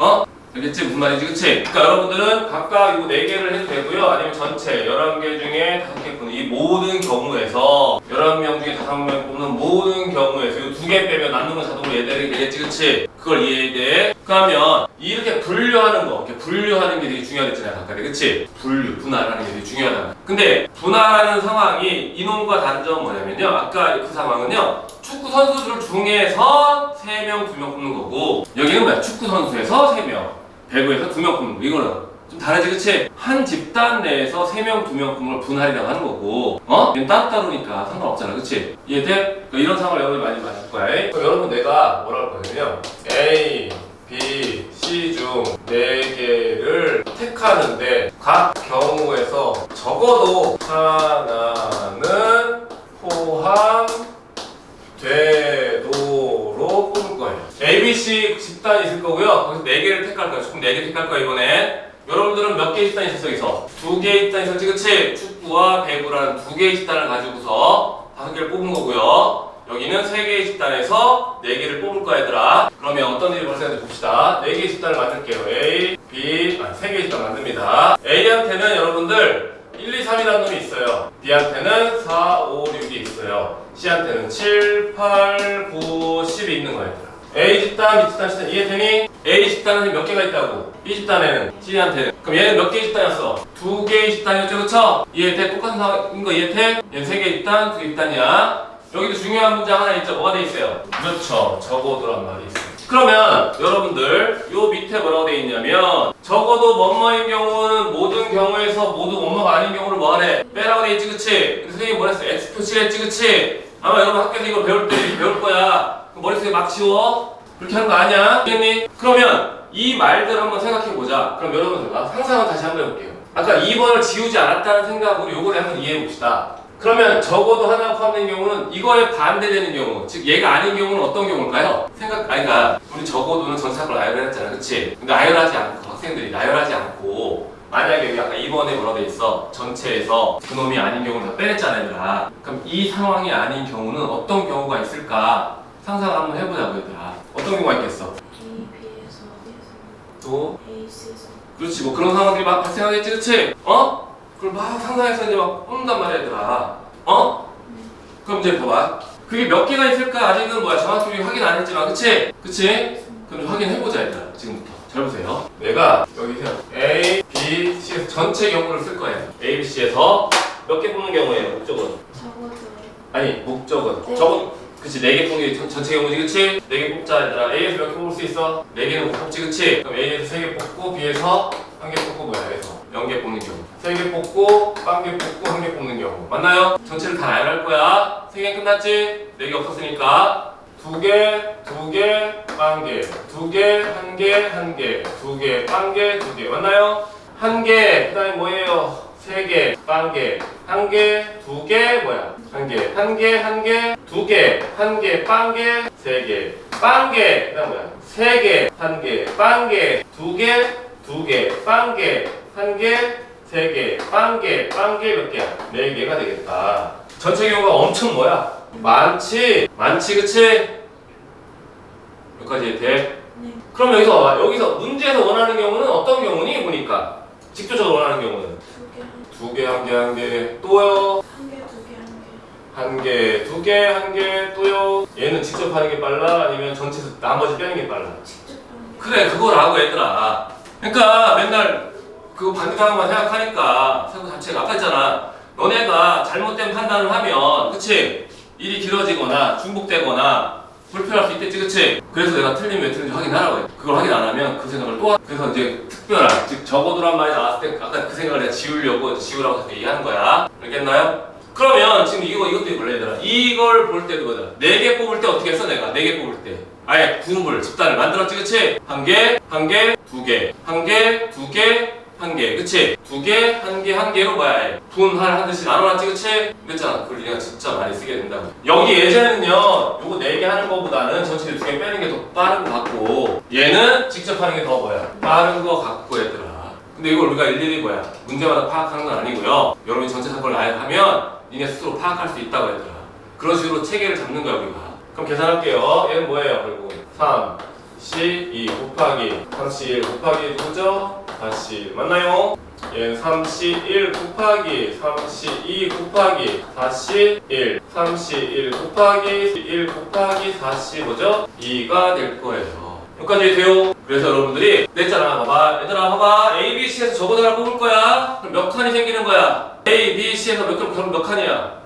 알겠지? 무슨 말인지, 그치? 그러니까 여러분들은 각각 이거 4개를 해도 되고요. 아니면 전체 11개 중에 5개 뽑는 이 모든 경우에서 11명 중에 5명 뽑는 모든 경우에서 이거 2개 빼면 남는 건 자동으로 얘들이 되겠지, 그치? 그걸 이해해야 돼. 그러면 이렇게 분류하는 거, 이렇게 분류하는 게 되게 중요하겠잖아요, 각각. 그치? 분할하는 게 되게 중요하다. 근데 분할하는 상황이 이놈과 다른 점은 뭐냐면요. 아까 그 상황은요. 축구 선수들 중에서 3명, 2명 뽑는 거고 여기는 뭐야? 축구 선수에서 3명. 배구에서 2명 뽑는 거. 이거는 좀 다르지, 그치? 한 집단 내에서 3명, 2명 뽑는 걸 분할이라고 하는 거고 얘는 따로따로니까 상관없잖아, 그치? 이해돼? 그러니까 이런 상황을 여러분이 많이 마실 거야. 그럼 여러분 내가 뭐라 할 거냐면 A, B, C 중 4개를 택하는데 각 경우에서 적어도 하나는 포함되도록 뽑을 거예요. A, B, C 집단이 있을 거고요. 거기서 4개를 택할 거예요. 총 4개 택할 거예요, 이번에. 여러분들은 몇 개의 집단이 있었어, 여기서? 2개의 집단이 있었지, 그치? 축구와 배구라는 2개의 집단을 가지고서 5개를 뽑은 거고요. 여기는 3개의 집단에서 4개를 뽑을 거야, 얘들아. 그러면 어떤 일이 벌어지는지 봅시다. 4개의 집단을 만들게요. A, B, 3개의 집단 만듭니다. A한테는 여러분들 1, 2, 3이라는 놈이 있어요. B한테는 4, 5, 6이 있어요. C한테는 7, 8, 9, 10이 있는 거야, 얘들아. A 집단, B 집단, C 집단 이해되니? A 집단은 몇 개가 있다고? B 집단에는, C한테는. 그럼 얘는 몇 개의 집단이었어? 2개의 집단이었죠, 그쵸? 이해돼? 똑같은 상황인 거 이해돼? 얘는 3개의 집단, 2개의 집단이야. 여기도 중요한 문장 하나 있죠? 뭐가 돼 있어요? 그렇죠. 적어도란 말이 있어요. 그러면 여러분들 요 밑에 뭐라고 돼 있냐면 적어도 뭐뭐인 경우는 모든 경우에서 모두 뭐뭐가 아닌 경우를 뭐하래? 빼라고 돼 있지, 그치? 근데 선생님이 뭐랬어? X 표시를 했지, 그치? 아마 여러분 학교에서 이걸 배울 때 배울 거야. 머릿속에 막 지워? 그렇게 하는 거 아니야? 알겠니? 그러면 이 말들 한번 생각해보자. 그럼 여러분들 상상을 다시 한번 해볼게요. 아까 2번을 지우지 않았다는 생각으로 요거를 한번 이해해봅시다. 그러면 적어도 하나가 포함된 경우는 이거에 반대되는 경우, 즉 얘가 아닌 경우는 어떤 경우일까요? 그러니까 우리 적어도는 전사를 나열했잖아, 그치? 근데 나열하지 않고 학생들이 나열하지 않고 만약에 여기 아까 2번에 뭐라고 돼 있어? 전체에서 그놈이 아닌 경우를 다 빼냈잖아, 얘들아. 그럼 이 상황이 아닌 경우는 어떤 경우가 있을까? 상상을 한번 해보자고, 얘들아. 어떤 경우가 있겠어? A, B에서 또? A, C에서 그렇지, 뭐 그런 상황들이 막 발생하겠지, 그치? 그걸 막 상상해서 이제 막 뽑는단 말이야, 얘들아. 그럼 이제 봐봐. 그게 몇 개가 있을까? 아직은 뭐야, 정확히 우리 확인 안 했지만, 그치? 그치? 그럼 좀 확인해보자, 얘들아. 지금부터. 잘 보세요. 내가 여기서 A, B, C에서 전체 경우를 쓸 거예요. A, B, C에서 몇 개 뽑는 경우예요, 목적은? 적어도 아니, 목적은. 네. 저건, 그치, 4개 뽑는 게 전체 경우지, 그치? 4개 뽑자, 얘들아. A에서 몇 개 뽑을 수 있어? 4개는 못 뽑지, 그치? 그럼 A에서 3개 뽑고, B에서 1개 뽑고, 뭐야, 여기서 0개 뽑는 경우. 3개 뽑고, 1개 뽑고, 1개 뽑는 경우. 맞나요? 전체를 다 나열할 거야. 3개 끝났지? 4개 없었으니까. 2개, 2개, 1개, 2개, 1개, 1개, 2개, 1개, 2개. 맞나요? 1개, 그 다음에 뭐예요? 3개, 1개, 1개, 2개, 뭐야? 1개, 1개, 1개, 2개, 1개, 1개, 3개, 1개, 그 다음 뭐야? 3개, 1개, 1개, 2개, 2개, 1개, 1개, 3개, 1개, 1개 몇 개야? 4개가 되겠다. 전체 경우가 엄청 뭐야? 많지? 많지, 그치? 여기까지 돼? 네. 그럼 여기서 문제에서 원하는 경우는 어떤 경우니? 보니까 직접적으로 원하는 경우는 2개, 2개, 1개, 1개, 또요 1개, 2개, 1개 1개, 2개, 1개, 또요 얘는 직접 하는 게 빨라? 아니면 전체에서 나머지 빼는 게 빨라? 직접 하는 게 그래, 그거라고 얘들아. 그러니까 맨날 그거 반대 상황만 생각하니까 세부 자체가 아까 했잖아. 너네가 잘못된 판단을 하면, 그치? 일이 길어지거나 중복되거나 불편할 수 있겠지, 그치? 그래서 내가 틀리면 왜 틀린지 확인하라고 해. 그걸 확인 안 하면 그 생각을 또 그래서 이제 특별한, 즉 적어두란 말이 나왔을 때 아까 그 생각을 내가 지우려고 지우라고 해서 얘기하는 거야. 알겠나요? 그러면 지금 이것도 이걸로 얘들아. 이걸 볼 때도 뭐다? 4개 뽑을 때 어떻게 했어 내가? 4개 뽑을 때 아예 그룹을, 집단을 만들었지, 그치? 1개, 1개, 2개, 1개, 2개, 1개, 그치? 2개, 1개, 1개로 뭐야? 분할 하듯이 나눠놨지, 그치? 그랬잖아. 그걸 내가 진짜 많이 쓰게 된다고. 여기 예제는요, 요거 4개 하는 거보다는 전체 2개 빼는 게 더 빠른 거 같고, 얘는 직접 하는 게 더 뭐야? 빠른 거 같고, 얘들아. 근데 이걸 우리가 일일이 뭐야? 문제마다 파악하는 건 아니고요. 여러분이 전체 사건을 아예 하면 니네 스스로 파악할 수 있다고, 얘들아. 그런 식으로 체계를 잡는 거야, 우리가. 그럼 계산할게요. 얘는 뭐예요, 결국? 3, C2 곱하기 3C1 곱하기 누구죠? 4C1 맞나요? 얘는 3C1 곱하기 3C2 곱하기 4C1 3C1 곱하기 1 곱하기 4C 뭐죠? 2가 될 거예요. 여기까지 돼요? 그래서 여러분들이 냈잖아. 봐봐. 얘들아 봐봐. A, B, C에서 저거 하나 뽑을 거야. 그럼 몇 칸이 생기는 거야? A, B, C에서 몇 칸이야?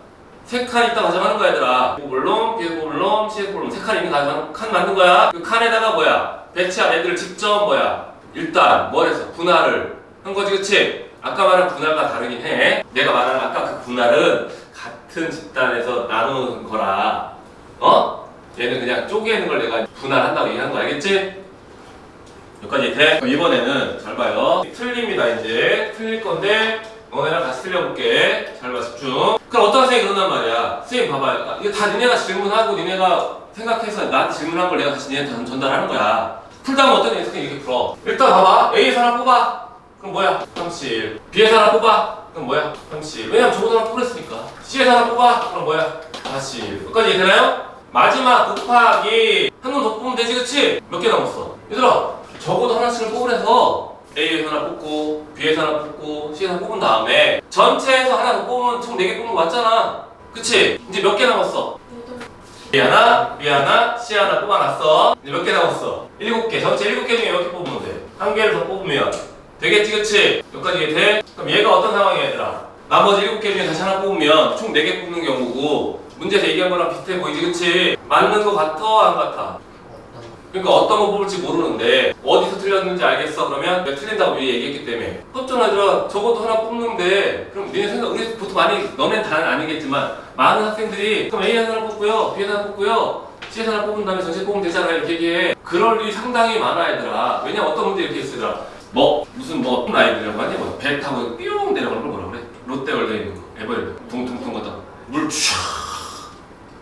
3칸 있다 가져가는 거야, 얘들아. 물론, B에서 물론, C에서 물론 3칸 있는 가져가는 칸 만든 거야. 그 칸에다가 뭐야? 배치한 애들을 직접 뭐야? 일단 뭘 했어? 분할을 한 거지, 그치? 아까 말한 분할과 다르긴 해. 내가 말한 아까 그 분할은 같은 집단에서 나누는 거라. 얘는 그냥 쪼개는 걸 내가 분할한다고 얘기하는 거 알겠지? 여기까지 돼? 이번에는 잘 봐요. 틀립니다, 이제. 틀릴 건데 너네랑 같이 틀려볼게. 잘 봐, 집중. 그럼 어떤 선생님이 그런단 말이야. 선생님 봐봐. 이거 다 니네가 질문하고 니네가 생각해서 나한테 질문한 걸 내가 다시 니네한테 전달하는 거야. 풀다 보면 어떤 선생님이 이렇게 풀어. 일단 봐봐. A에서 하나 뽑아. 그럼 뭐야? 37. B에서 하나 뽑아. 그럼 뭐야? 37. 왜냐면 저거도 하나 뽑았으니까. C에서 하나 뽑아. 그럼 뭐야? 40. 여기까지 이해되나요? 마지막 곱하기 한 번 더 뽑으면 되지, 그치? 몇 개 남았어? 얘들아, 적어도 하나씩을 뽑으래서 A에서 하나 뽑고 B에서 하나 뽑고 C에서 하나 뽑은 다음에 전체에서 하나 더 뽑으면 총 4개 뽑는 거 맞잖아, 그치? 이제 몇 개 남았어? B 하나, B 하나, C 하나 뽑아놨어. 이제 몇 개 남았어? 7개. 전체 7개 중에 몇 개 뽑으면 돼? 한 개를 더 뽑으면 되겠지, 그치? 여기까지 이해돼? 그럼 얘가 어떤 상황이야, 얘들아? 나머지 7개 중에 다시 하나 뽑으면 총 4개 뽑는 경우고 문제에서 얘기한 거랑 비슷해 보이지, 그치? 맞는 거 같아, 안 같아? 그러니까 어떤 거 뽑을지 모르는데 어디서 틀렸는지 알겠어? 그러면 내가 틀린다고 미리 얘기했기 때문에 걱정하지마. 적어도 하나 뽑는데 그럼 니네 생각, 우리 보통 많이, 너넨 다는 아니겠지만 많은 학생들이 그럼 A 하나 뽑고요, B 하나 뽑고요, C 하나 뽑은 다음에 전체 뽑으면 되잖아 이렇게 얘기해. 그럴 일이 상당히 많아, 얘들아. 왜냐면 어떤 문제 이렇게 있어, 얘들아. 무슨 아이들이라고 하니? 배 타고 삐용 내려가는 걸 뭐라 그래? 롯데월드에 있는 거 에버랜드 둥둥둥 가다 물 촤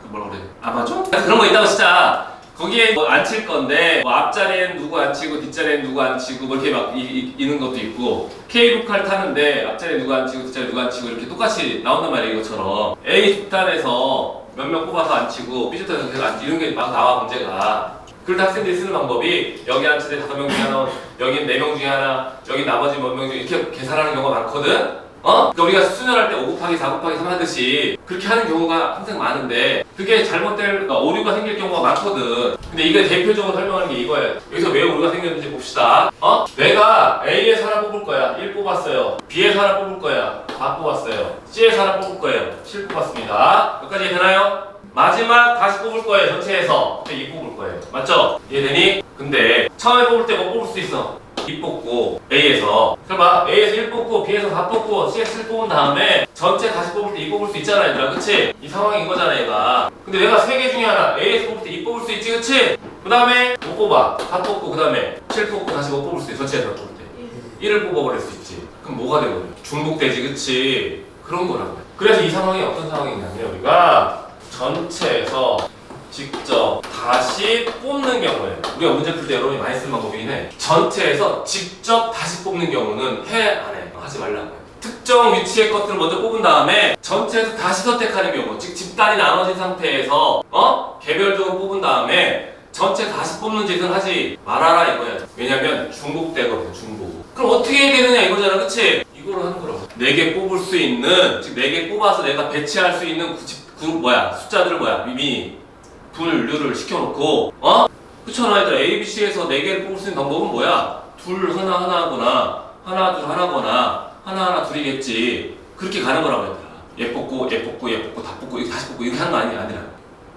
뭐라 그래? 아마존? 그런 거 있다고 진짜. 거기에 뭐 앉힐 건데 뭐 앞자리엔 누구 앉히고 뒷자리엔 누구 앉히고 뭐 이렇게 막 있는 것도 있고, K루칼 타는데 앞자리에 누구 앉히고 뒷자리에 누구 앉히고 이렇게 똑같이 나온단 말이야. 이것처럼 A 집단에서 몇 명 뽑아서 앉히고 B 집단에서 계속 앉히고 이런 게 막 나와, 문제가. 그럴 때 학생들이 쓰는 방법이 여기 앉힐 때 5명 중에 하나, 여긴 4명 중에 하나, 여기 나머지 몇 명 중에 이렇게 계산하는 경우가 많거든? 그러니까 우리가 수련할 때 5 곱하기 4 곱하기 3 하듯이 그렇게 하는 경우가 항상 많은데 그게 잘못될, 오류가 생길 경우가 많거든. 근데 이게 대표적으로 설명하는 게 이거예요. 여기서 왜 오류가 생겼는지 봅시다. 내가 A에서 하나 뽑을 거야. 1 뽑았어요. B에서 하나 뽑을 거야. 4 뽑았어요. C에서 하나 뽑을 거예요. 7 뽑았습니다. 여기까지 되나요? 마지막 다시 뽑을 거예요. 전체에서 2 뽑을 거예요. 맞죠? 이해되니? 근데 처음에 뽑을 때 뭐 뽑을 수 있어? 2 뽑고 A에서, 봐, A에서 1 뽑고 B에서 4 뽑고 C에서 7 뽑은 다음에 전체 다시 뽑을 때 2 뽑을 수 있잖아, 얘들아. 그치? 이 상황인 거잖아, 얘가. 근데 내가 3개 중에 하나 A에서 뽑을 때 2 뽑을 수 있지, 그치? 그 다음에 못 뽑아. 4 뽑고 그 다음에 7 뽑고 다시 못 뽑을 수 있어. 전체에서 뽑을 때 1을 뽑아버릴 수 있지. 그럼 뭐가 되거든? 중복되지, 그치? 그런 거라고요. 그래서 이 상황이 어떤 상황이냐면 우리가 전체에서 직접 다시 뽑는 경우에, 우리가 문제 풀 때 여러분이 많이 쓰는 방법이긴 해. 전체에서 직접 다시 뽑는 경우는 해, 안 해? 하지 말라고요. 특정 위치의 것들을 먼저 뽑은 다음에 전체에서 다시 선택하는 경우, 즉 집단이 나눠진 상태에서 개별적으로 뽑은 다음에 전체 다시 뽑는 짓은 하지 말아라 이거야. 왜냐면 중복되거든, 중복. 그럼 어떻게 해야 되느냐 이거잖아, 그치? 이거로 하는 거라고. 4개 뽑을 수 있는, 즉 4개 뽑아서 내가 배치할 수 있는 숫자들을 미미 분류를 시켜놓고, 그쵸, 얘들아. A, B, C에서 4개를 뽑을 수 있는 방법은 뭐야? 둘, 하나, 하나거나, 하나, 둘, 하나거나, 하나, 하나, 둘이겠지. 그렇게 가는 거라고, 얘들아. 얘 뽑고, 얘 뽑고, 얘 뽑고, 다 뽑고, 이거 다시 뽑고, 이렇게 하는 거 아니라.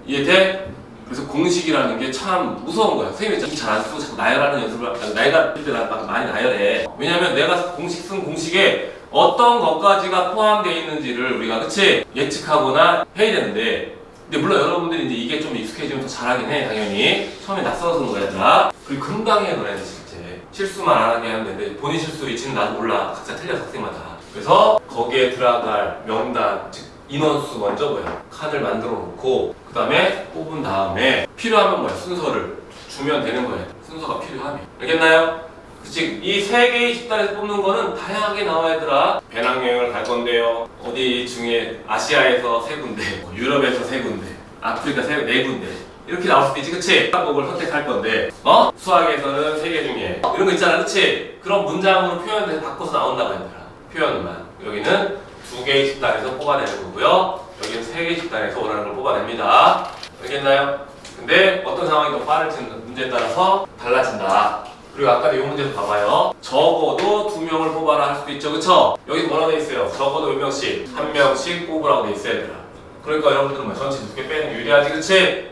이해돼? 그래서 공식이라는 게 참 무서운 거야. 선생님이 잘 안 쓰고 자꾸 나열하는 연습을 나이가 들 때 많이 나열해. 왜냐면 내가 공식 쓴 공식에 어떤 것까지가 포함되어 있는지를 우리가 그치? 예측하거나 해야 되는데 근데 물론 여러분들이 이제 이게 좀 익숙해지면 더 잘하긴 해 당연히. 처음에 낯설어서 그런 거야 얘들아. 그리고 금방 해 너네들 실제. 실수만 안 하게 하면 되는데 본인 실수 위치는 나도 몰라. 각자 틀려서 학생마다. 그래서 거기에 들어갈 명단 즉 인원수 먼저 뭐야 칸을 만들어 놓고 그 다음에 뽑은 다음에 필요하면 뭐야 순서를 주면 되는 거예요. 순서가 필요하면. 알겠나요? 그치 이 세 개의 집단에서 뽑는 거는 다양하게 나와 얘들아. 배낭여행을 갈 건데요. 어디 중에 아시아에서 3군데, 유럽에서 3군데, 아프리카 4군데 이렇게 나올 수도 있지 그치? 항목을 선택할 건데 수학에서는 3개 중에 이런 거 있잖아 그치? 그런 문장으로 표현을 바꿔서 나온다고 얘들아. 표현만. 여기는 2개의 집단에서 뽑아내는 거고요. 여기는 3개의 집단에서 원하는 걸 뽑아냅니다. 알겠나요? 근데 어떤 상황이 더 빠를지는 문제에 따라서 달라진다. 그리고 아까도 이 문제도 봐봐요. 적어도 2명을 뽑아라 할 수도 있죠 그쵸? 여기 뭐라고 돼 있어요? 적어도 몇 명씩? 1명씩 뽑으라고 돼 있어요 얘들아. 그러니까 여러분들은 뭐 전체 2개 빼는 게 유리하지 그치? 네.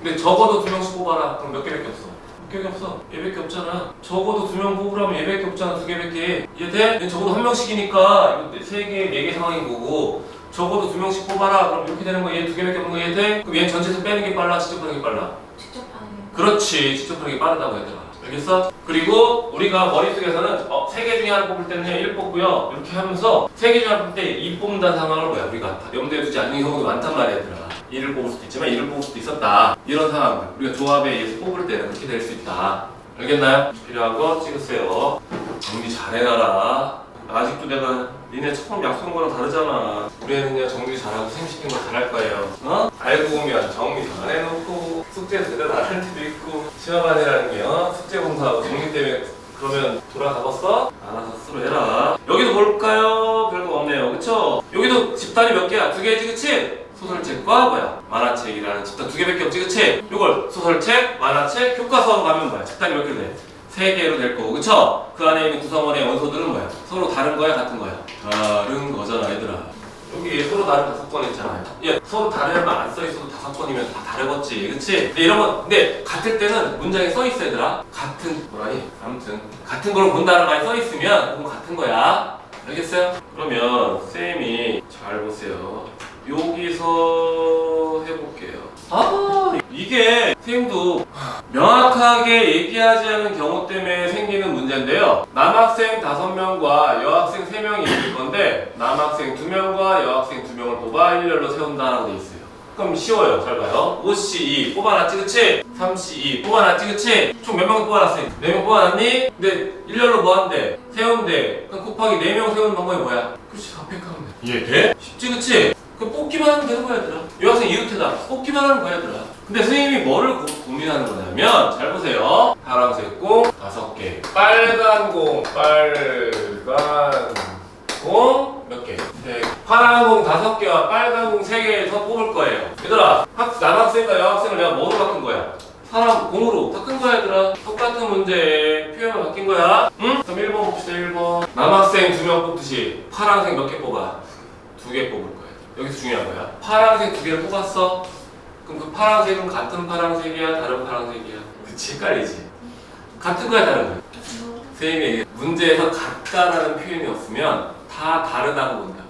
근데 적어도 2명씩 뽑아라. 그럼 몇 개밖에 없어? 몇 개밖에 없어? 얘밖에 없잖아. 적어도 2명 뽑으라면 얘밖에 없잖아. 2개밖에. 이해돼? 얘 적어도 1명씩이니까 이거 3개, 4개 상황인 거고 적어도 2명씩 뽑아라. 그럼 이렇게 되는 거 얘 2개밖에 없는 거 이해돼? 그럼 얘 전체에서 빼는 게 빨라? 직접 하는 게 빨라? 직접 하는 게. 그렇지. 직접 하는 게 빠르다고 얘들아. 알겠어? 그리고 우리가 머릿속에서는 3개 중에 하나 뽑을 때는 1 뽑고요. 이렇게 하면서 3개 중에 하나 뽑을 때 2 뽑는다는 상황을 뭐야? 우리가 다 염두에 두지 않는 경우도 많단 말이야 얘들아. 1을 뽑을 수도 있지만 2를 뽑을 수도 있었다. 이런 상황 우리가 조합에 의해서 뽑을 때는 그렇게 될 수 있다. 알겠나요? 필요한 거 찍으세요. 정리 잘해놔라. 아직도 내가 니네 처음 약속한 거랑 다르잖아. 우리 애는 그냥 정리 잘하고 생시킨 거 잘할 거예요. 어? 알고 보면 정리 안 해놓고 숙제 제대로 안 할 때도 있고 시험안이라는 게 숙제 공사하고 정리 때문에 그러면 돌아가봤어? 알아서 스스로 해라. 여기도 볼까요? 별거 없네요. 그쵸? 여기도 집단이 몇 개야? 2개지 그치? 소설책과 뭐야? 만화책이라는 집단 2개밖에 없지 그치? 이걸 소설책, 만화책, 교과서로 가면 뭐야? 집단이 몇 개로 돼? 3개로 될 거고 그쵸? 그 안에 있는 구성원의 원소들은 뭐야? 서로 다른 거야? 같은 거야? 다른 거잖아 얘들아. 여기 서로 다른 5건 있잖아요. 얘 서로 다르면 안 써있어도 5건이면 다 다르겠지 그치? 근데 이런 건 근데 같을 때는 문장에 써있어 얘들아. 같은 뭐라니? 아무튼 같은 걸 본다는 말이 써있으면 그건 같은 거야. 알겠어요? 그러면 쌤이 잘 보세요. 여기서 해볼게요. 이게 선생님도 명확하게 얘기하지 않은 경우 때문에 생기는 문제인데요. 남학생 5명과 여학생 3명이 있을 건데 남학생 2명과 여학생 2명을 뽑아 일렬로 세운다라고 돼 있어요. 그럼 쉬워요. 잘 봐요. 5C2 뽑아놨지 그치? 3C2 뽑아놨지 그치? 총 몇 명 뽑아놨어? 4명 뽑아놨니? 근데 일렬로 뭐 한대? 세운대. 그럼 곱하기 4명 세우는 방법이 뭐야? 그렇지. 합백하면 돼. 이해돼? 쉽지 그치? 그 뽑기만 하면 되는 거야 얘들아. 이 학생 이웃해다. 뽑기만 하는 거야 얘들아. 근데 선생님이 뭐를 고민하는 거냐면 잘 보세요. 파란색 공 5개, 빨간 공 몇 개? 네. 파란 공 5개와 빨간 공 3개에서 뽑을 거예요. 얘들아 남학생과 여학생을 내가 뭐로 바꾼 거야? 사람 공으로 바꾼 거야 얘들아. 똑같은 문제 표현을 바뀐 거야. 응? 그럼 1번 봅시다. 1번 남학생 2명 뽑듯이 파란색 몇 개 뽑아? 2개 뽑을 거야. 여기서 중요한 거야. 파란색 2개를 뽑았어. 그럼 그 파란색은 같은 파란색이야? 다른 파란색이야? 그치? 헷갈리지? 같은 거야? 다른 거야? 선생님이 문제에서 같다라는 표현이 없으면 다 다르다고 본다.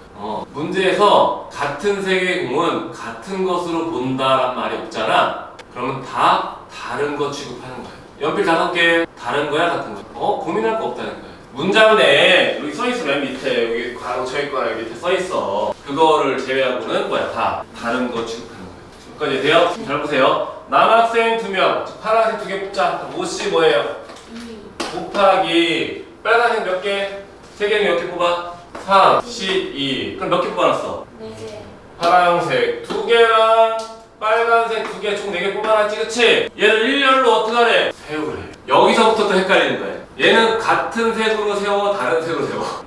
문제에서 같은 색의 공은 같은 것으로 본다란 말이 없잖아. 그러면 다 다른 거 취급하는 거야. 연필 5개 다른 거야? 같은 거야? 고민할 거 없다는 거야. 문장 내에 여기 써있어. 맨 밑에 여기 가로 쳐있거나 여기 밑에 써있어. 그거를 제외하고는 뭐야? 다 다른 거 취급하는 거야. 여기까지 돼요? 잘 보세요. 남학생 2명, 파란색 2개 뽑자. 5C 뭐예요? 곱하기 빨간색 몇 개? 3개는 몇 개 뽑아? 3, C, 2. 그럼 몇 개 뽑아놨어? 4개. 파란색 2개랑 빨간색 2개 총 4개 뽑아놨지 그치? 얘를 일렬로 어떻게 하래? 세우래. 여기서부터 또 헷갈리는 거야. 얘는 같은 색으로 세워 다른 색으로 세워.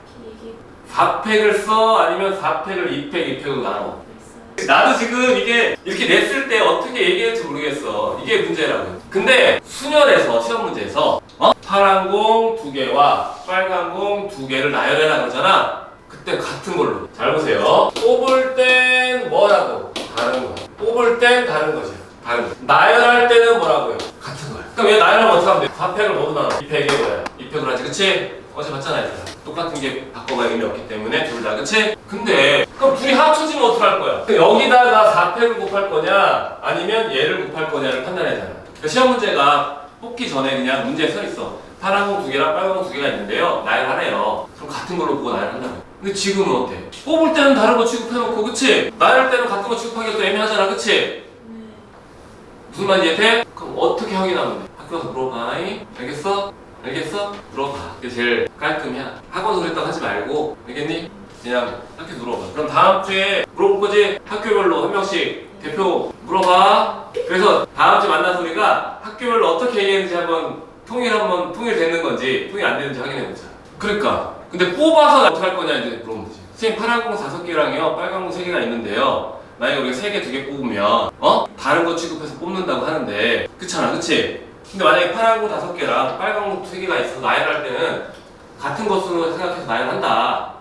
4팩을 써 아니면 4팩을 2팩, 2팩으로 나눠. 나도 지금 이게 이렇게 냈을 때 어떻게 얘기할지 모르겠어. 이게 문제라고요. 근데 수련에서 시험 문제에서 파란 공 2개와 빨간 공 2개를 나열해라 그러잖아. 그때 같은 걸로. 잘 보세요. 뽑을 땐 뭐라고? 다른 거. 뽑을 땐 다른 거지. 다른 거. 나열할 때는 뭐라고요? 같은 거야. 그럼 얘 나열하면 어떻게 하면 돼? 4팩을 모두 나눠. 2팩에 뭐야? 2팩을 하지, 그치? 어제 봤잖아, 얘들아. 똑같은 게 바꿔봐야 의미 없기 때문에 둘 다, 그치? 근데 그럼 둘이 합쳐지면 어떡할 거야? 여기다가 4팩을 곱할 거냐 아니면 얘를 곱할 거냐를 판단해야 되잖아. 그러니까 시험 문제가 뽑기 전에 그냥 문제에 써 있어. 파란 공 2개랑 빨간 공 2개가 있는데요, 나열하래요. 그럼 같은 걸로 보고 나열한다고. 근데 지금은 어때? 뽑을 때는 다른 거 취급해놓고, 그치? 나열할 때는 같은 거 취급하기가 또 애매하잖아, 그치? 네. 무슨 말인지 이해돼? 그럼 어떻게 확인하면 돼? 학교 가서 물어봐. 알겠어? 알겠어? 물어봐. 그게 제일 깔끔이야. 학원에서 그랬다고 하지 말고, 알겠니? 그냥 학교에서 물어봐. 그럼 다음 주에 물어볼 거지? 학교별로 한 명씩 대표 물어봐. 그래서 다음 주에 만나서 우리가 학교별로 어떻게 얘기했는지 한번 통일되는 건지 통일 안 되는지 확인해보자. 그러니까 근데 뽑아서 어떻게 할 거냐 이제 물어보면 되지. 선생님 파란 공 5개랑요 빨간 공 3개가 있는데요, 만약에 우리가 3개 2개 뽑으면 다른 거 취급해서 뽑는다고 하는데, 그렇잖아, 그치? 근데 만약에 파란 공 5개랑 빨간 공 2개가 있어서 나열할 때는 같은 거 수로 생각해서 나열한다.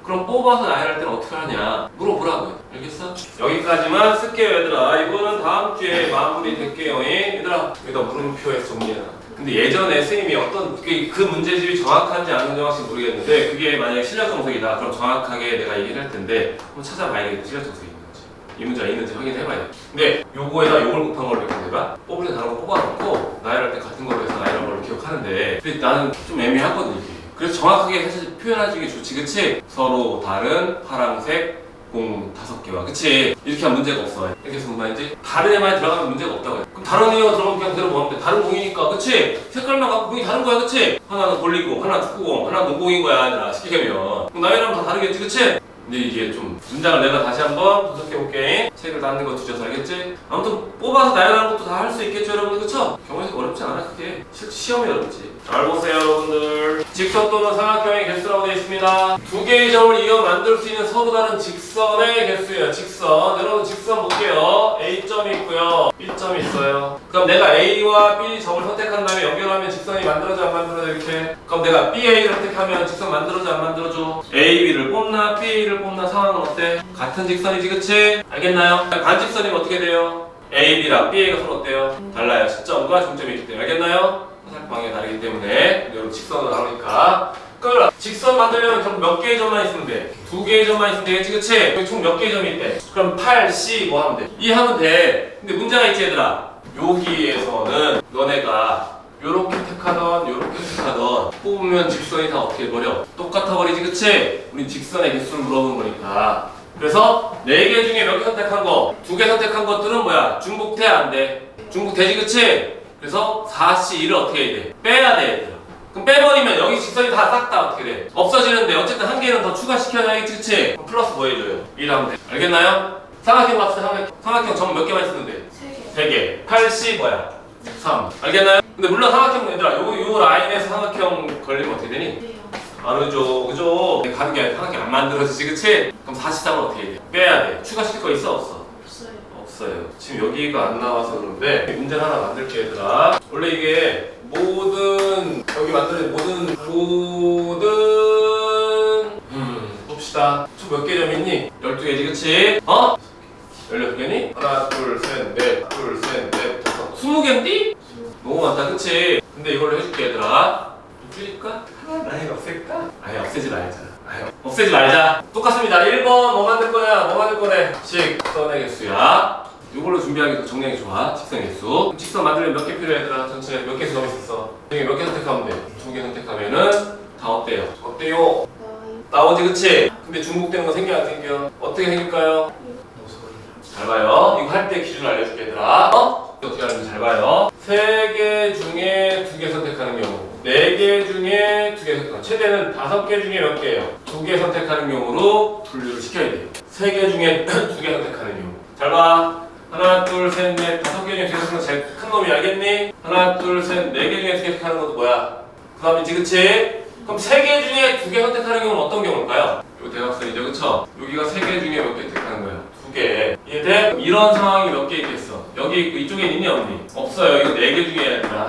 그럼 뽑아서 나열할 때는 어떻게 하냐 물어보라고요. 알겠어? 여기까지만 쓸게요, 얘들아. 이거는 다음 주에 마무리 될게요. 얘들아, 여기다 물음표에서 정리해놔. 근데 예전에 선생님이 어떤 그 문제집이 정확한지 안 정확한지 모르겠는데, 그게 만약에 실력 정석이다 그럼 정확하게 내가 얘기를 할 텐데 한번 찾아봐야겠다. 실력 정석이 있는지, 이 문제가 있는지 확인해봐야 돼. 근데 요거에다 요걸 곱한 걸 이렇게 내가 뽑을 때 다른 거 뽑아놓고 나열할 때 같은 걸로 해서 나열한 걸 기억하는데, 근데 나는 좀 애매하거든 이게. 그래서 정확하게 사실 표현해주기 좋지, 그치? 서로 다른 파란색 공 5개와, 그치? 이렇게 하면 문제가 없어. 이렇게 해서 무슨 말인지? 다른 애만 들어가면 문제가 없다고 해. 그럼 다른 애가 들어가면 그냥 그대로 보면 돼. 다른 공이니까, 그치? 색깔만 갖고 공이 다른 거야, 그치? 하나는 볼리공, 하나는 축구공, 하나는 농공인 거야, 얘들아. 쉽게 되면. 그럼 나이랑 다 다르겠지, 그치? 근데 이게 좀 문장을 내가 다시 한번 분석해볼게. 책을 닫는 거 뒤져서 알겠지? 아무튼 뽑아서 나열하는 것도 다 할 수 있겠죠, 여러분들, 그쵸? 경우에서 어렵지 않아, 그게. 실제 시험이 어렵지. 잘 보세요, 여러분들. 직선 또는 삼각형의 개수라고 되어 있습니다. 2개의 점을 이어 만들 수 있는 서로 다른 직선의 개수예요. 직선. 여러분 직선 볼게요. A점이 있고요, B점이 있어요. 그럼 내가 A와 B 점을 선택한 다음에 연결하면 직선이 만들어져 안 만들어져? 이렇게. 그럼 내가 BA를 선택하면 직선 만들어져 안 만들어져? AB를 뽑나 BA를 뽑나 상황은 어때? 같은 직선이지, 그치? 알겠나요? 반직선이면 어떻게 돼요? AB랑 BA가 서로 어때요? 달라요. 시점과 중점이 있기 때문에. 알겠나요? 화살 방향이 다르기 때문에. 여러분 직선으로 나오니까. 그럼 직선 만들려면 결국 몇 개의 점만 있으면 돼? 2개의 점만 있으면 되겠지, 그치? 여기 총 몇 개의 점이 있대? 그럼 8, C 뭐 하면 돼? 이해하면 돼. 근데 문제가 있지, 얘들아. 여기에서는 너네가 요렇게 택하던 요렇게 택하던 뽑으면 직선이 다 어떻게 버려? 똑같아 버리지, 그치? 우린 직선의 개수를 물어보는 거니까. 그래서 4개 중에 몇 개 선택한 거, 2개 선택한 것들은 뭐야? 중복돼, 안 돼? 중복되지, 그치? 그래서 4C1을 어떻게 해야 돼? 빼야 돼, 얘들아. 그럼 빼버리면 여기 직선이 다 싹 다 어떻게 돼? 없어지는데 어쨌든 한 개는 더 추가시켜야겠지, 그치? 그럼 플러스 뭐 해줘요? 1 하면 돼. 알겠나요? 삼각형 갑시다. 삼각형 점 몇 개만 있으면 돼? 3개. 3개. 8C 뭐야? 3. 알겠나요? 근데 물론 삼각형 얘들아, 요 라인에서 삼각형 걸리면 어떻게 되니? 네요. 안 오죠, 그죠? 가는 게 아니라 삼각형 안 만들어지지, 그치? 그럼 43은 어떻게 해야 돼? 빼야 돼. 추가시킬 거 있어, 없어? 없어요. 없어요. 지금 여기가 안 나와서 그런데 문제를 하나 만들게, 얘들아. 원래 이게 모든 여기 만드는 봅시다. 총 몇 개 점 있니? 12개지, 그치? 16개니? 하나, 둘, 셋, 넷, 둘, 셋, 넷, 다섯, 20개인디? 너무 많다, 그치? 근데 이걸로 해줄게, 얘들아. 좀 줄일까? 하나 아예 없앨까? 아예 없애지 말자. 아예 없애지 말자. 똑같습니다. 1번 뭐 만들 거냐? 뭐 만들 거네? 직선의 개수야. 이걸로 준비하기 더 정리하기 좋아. 직선 개수. 직선 만들려면 몇 개 필요해, 얘들아? 전체 몇 개수 넘있어 중에 몇 개 선택하면 돼? 2개 선택하면은 다 어때요? 어때요? 나오지, 그치? 근데 중복되는 거 생겨, 안 생겨? 어떻게 생길까요? 잘 봐요. 이거 할 때 기준 알려줄게, 얘들아. 어떻게 하는지 잘 봐요. 3개 중에 2개 선택하는 경우, 4개 중에 2개 선택하는 경우, 최대는 5개 중에 몇 개예요? 2개 선택하는 경우로 분류를 시켜야 돼요. 3개 중에 2개 선택하는 경우. 잘 봐. 하나, 둘, 셋, 넷, 5개 중에 2개 선택하는 거 제일 큰 놈이, 알겠니? 하나, 둘, 셋, 4개 중에 2개 선택하는 것도 뭐야? 그 다음이지, 그치? 그럼 3개 중에 2개 선택하는 경우는 어떤 경우일까요? 요 대각선이죠, 그쵸? 여기가 3개 중에 몇 개 선택하는 거야? 2개. 이해돼? 이런 상황이 몇 개 있겠어? 여기 있고 이쪽에 있니, 없니? 없어요. 이거 4개 중에 아니라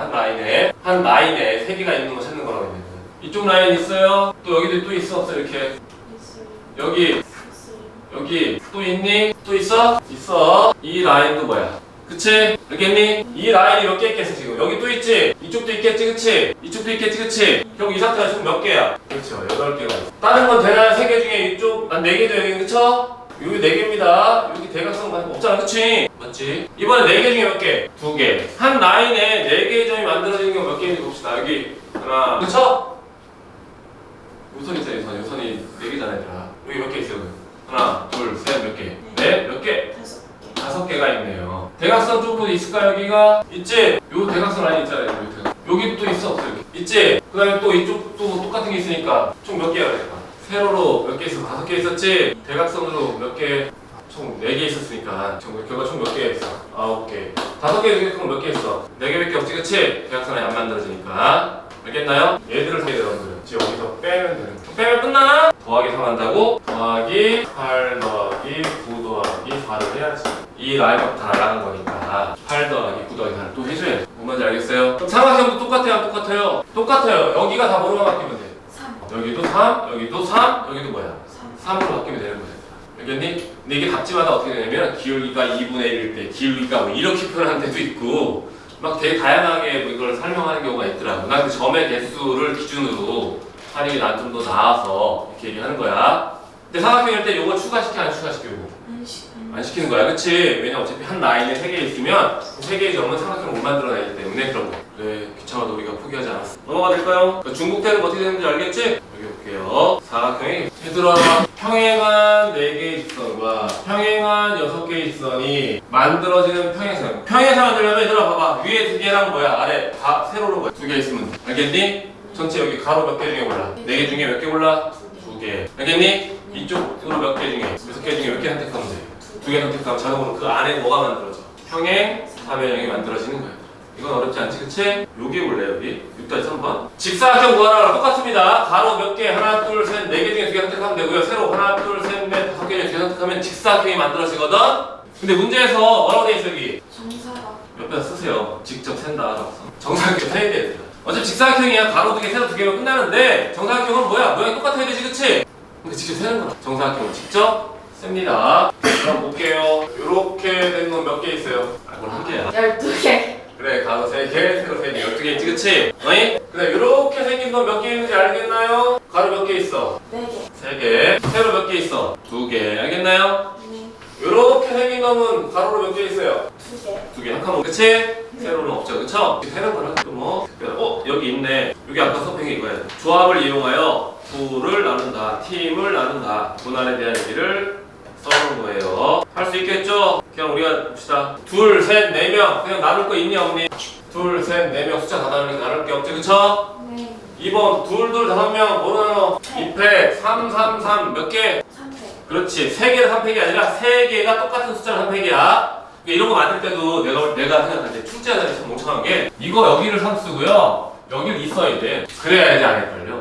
한 라인에 3개가 있는 거 찾는 거라고 했는데. 이쪽 라인 있어요? 또 여기도 또 있어, 없어? 이렇게. 있어요. 여기, 있어요. 여기 또 있니? 또 있어? 있어. 이 라인도 뭐야? 그치? 알겠니? 이 라인이 몇 개 있겠어 지금? 여기 또 있지? 이쪽도 있겠지 그치? 이쪽도 있겠지 그치? 그럼 이 상태가 총 몇 개야? 그렇죠 8개가 있어. 다른 건 되나요? 3개 중에 이쪽 난 4개죠 여기 그쵸? 여기 4개입니다. 여기 대각선 말고 없잖아 그치? 맞지? 이번에 4개 중에 몇 개? 2개. 한 라인에 4개의 점이 만들어지는 게 몇 개인지 봅시다. 여기 하나 그쵸? 요선 있잖아 요선. 요선이 4개잖아 얘들아. 여기 몇 개 있어요? 하나 둘 셋 몇 개? 넷 몇 개? 5개. 5개가 있네요. 대각선 쪽도 있을까 여기가? 있지? 요 대각선 라인 있잖아요 여기 대각선. 여기 또 있어 없어 이렇게? 있지? 그 다음에 또 이쪽도 똑같은 게 있으니까 총 몇 개야 될까? 세로로 몇 개 있어? 5개 있었지? 대각선으로 몇 개? 총 4개 있었으니까 결과 총 몇 개 있어? 9개. 5개 중에 그럼 몇 개 있어? 4개밖에 없지 그치? 대각선 라인 안 만들어지니까 알겠나요? 얘들을 세야 여러분들 지금 여기서 빼면 되는 거야. 빼면 끝나나? 더하기 3 한다고? 더하기 8 더하기 9 더하기 4를 해야지. 이 라인만 다 나가는 거니까 8 더하기 9 더하기 4를 또 해줘야지. 뭔 말인지 알겠어요? 그럼 삼각형도 똑같아요? 안 똑같아요? 똑같아요. 여기가 다 뭐로만 바뀌면 돼? 3. 여기도 3, 여기도 3, 여기도 뭐야? 3. 3으로 바뀌면 되는 거야. 알겠니? 근데 이게 답지마다 어떻게 되냐면 기울기가 2분의 1일 때 기울기가 뭐 이렇게 표현하는 데도 있고 막 되게 다양하게 뭐 이걸 설명하는 경우가 있더라고. 난 그 점의 개수를 기준으로 하는 난 좀 더 나아서 이렇게 얘기하는 거야. 근데 삼각형일 때 요거 추가시켜 안 추가시켜 요거? 안 시키는 거야 그치? 왜냐 어차피 한 라인에 3개 있으면 3개의 점은 삼각형을 못 만들어내기 때문에 그런 거. 그래 귀찮아도 우리가 포기하지 않았어. 넘어가 될까요? 그 중국대는 어떻게 되는지 알겠지? 여기 볼게요. 사각형이 얘들아 평행한 4개의 직선과 평행한 6개의 직선이 만들어지는 평행선. 평행선 만들려면 얘들아 봐봐 위에 2개랑 뭐야 아래 다 세로로 뭐야 2개 있으면 돼. 알겠니? 전체 여기 가로 몇 개 중에 몰라? 4개 중에 몇 개 몰라? 2개. 알겠니? 이쪽으로 몇 개 중에 6개 중에 몇 개 선택하면 돼? 2개 선택하면 자동으로 그 안에 뭐가 만들어져? 평행 사변형이 만들어지는 거야. 이건 어렵지 않지 그치? 여기 볼래 여기? 6-3번 직사각형 구하라 똑같습니다. 가로 몇 개? 하나 둘 셋 4개 중에 2개 선택하면 되고요. 세로 하나 둘 셋 넷 5개 중에 2개 선택하면 직사각형이 만들어지거든? 근데 문제에서 뭐라고 돼 있어 여기? 정사각. 옆에다 쓰세요. 직접 센다 정사각형 세야 돼. 어차피 직사각형이야. 가로 2개 세로 2개면 끝나는데 정사각형은 뭐야? 모양이 똑같아야 되지 그치? 근데 직접 세는 거야. 정사각형은 직접 셉니다. 그럼 볼게요. 요렇게 된 건 몇 개 있어요? 아 이건 한 개야. 12개. 그래 가로 3개, 세로 3개, 12개 있지 그치? 어이? 그래 요렇게 생긴 건 몇 개 있는지 알겠나요? 가로 몇 개 있어? 4개. 3개. 세로 몇 개 있어? 2개. 알겠나요? 네. 요렇게 생긴 놈은 가로로 몇 개 있어요? 2개. 2개. 한 칸 그치? 세로는 없죠 그쵸? 이렇게 세는 거는 또 뭐? 여기 있네. 여기 아까 서평이 이거야. 조합을 이용하여 부를 나눈다, 팀을 나눈다, 분할에 대한 얘기를 써놓은 거예요. 할 수 있겠죠? 그냥 우리가 봅시다. 2, 3, 4명 그냥 나눌 거 있니 없니? 2, 3, 4명 숫자 다 나누니까 나눌 게 없지 그쵸? 네. 2번 2, 5명 뭐로 나눠? 2팩 3, 3, 3 몇 개? 3팩. 그렇지 3개는 3팩이 아니라 3개가 똑같은 숫자는 3팩이야. 이런 거 만들 때도 내가 생각할 때 출제자들이 참 멍청한 게 이거 여기를 3 쓰고요 여기를 2 써야 돼. 그래야지 안 헷갈려.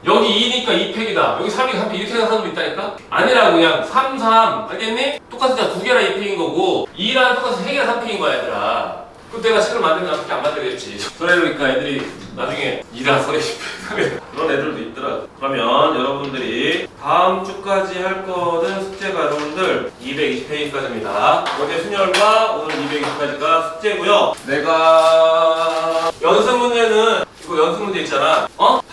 여기 2니까 2팩이다. 여기 3이니까 3팩 이렇게 생각하는 사람도 있다니까? 아니라고 그냥 3, 3 알겠니? 똑같은 숫자 2개랑 2팩인 거고 2랑 똑같은 3개랑 3팩인 거야 얘들아. 그럼 내가 책을 만들면 그렇게 안 만들겠지. 그러니까 애들이 나중에 2랑 선에 10팩 그런 애들도 있더라. 그러면 여러분들이 다음 주까지 할 거는 숙제가 여러분들 220페이지까지입니다. 어제 순열과 오늘 220까지가 숙제고요. 내가 연습 문제는 이거 연습 문제 있잖아.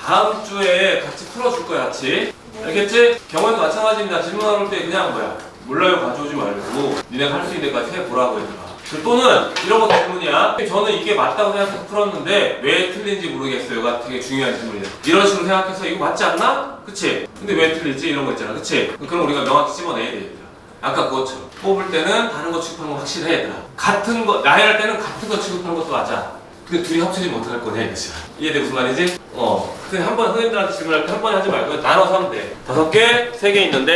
다음 주에 같이 풀어줄 거야 같이. 알겠지? 경원도 마찬가지입니다. 질문 나올 때 그냥 뭐야 몰라요 가져오지 말고 니네가 할 수 있는 데까지 해보라고 얘들아. 또는 이런 것도 질문이야. 저는 이게 맞다고 생각해서 풀었는데 왜 틀린지 모르겠어요가 되게 중요한 질문이야. 이런 식으로 생각해서 이거 맞지 않나? 그치? 근데 왜 틀리지? 이런 거 있잖아 그치? 그럼 우리가 명확히 집어내야 돼 얘들아. 아까 그것처럼 뽑을 때는 다른 거 취급하는 거 확실해 얘들아. 같은 거 나열할 때는 같은 거 취급하는 것도 맞아. 근데 둘이 합쳐지면 어떡할 거냐 이거지. 이해돼 무슨 말이지? 근데 한 번 선생님들한테 질문할 때 한 번에 하지 말고 나눠서 하면 돼. 5개, 3개 있는데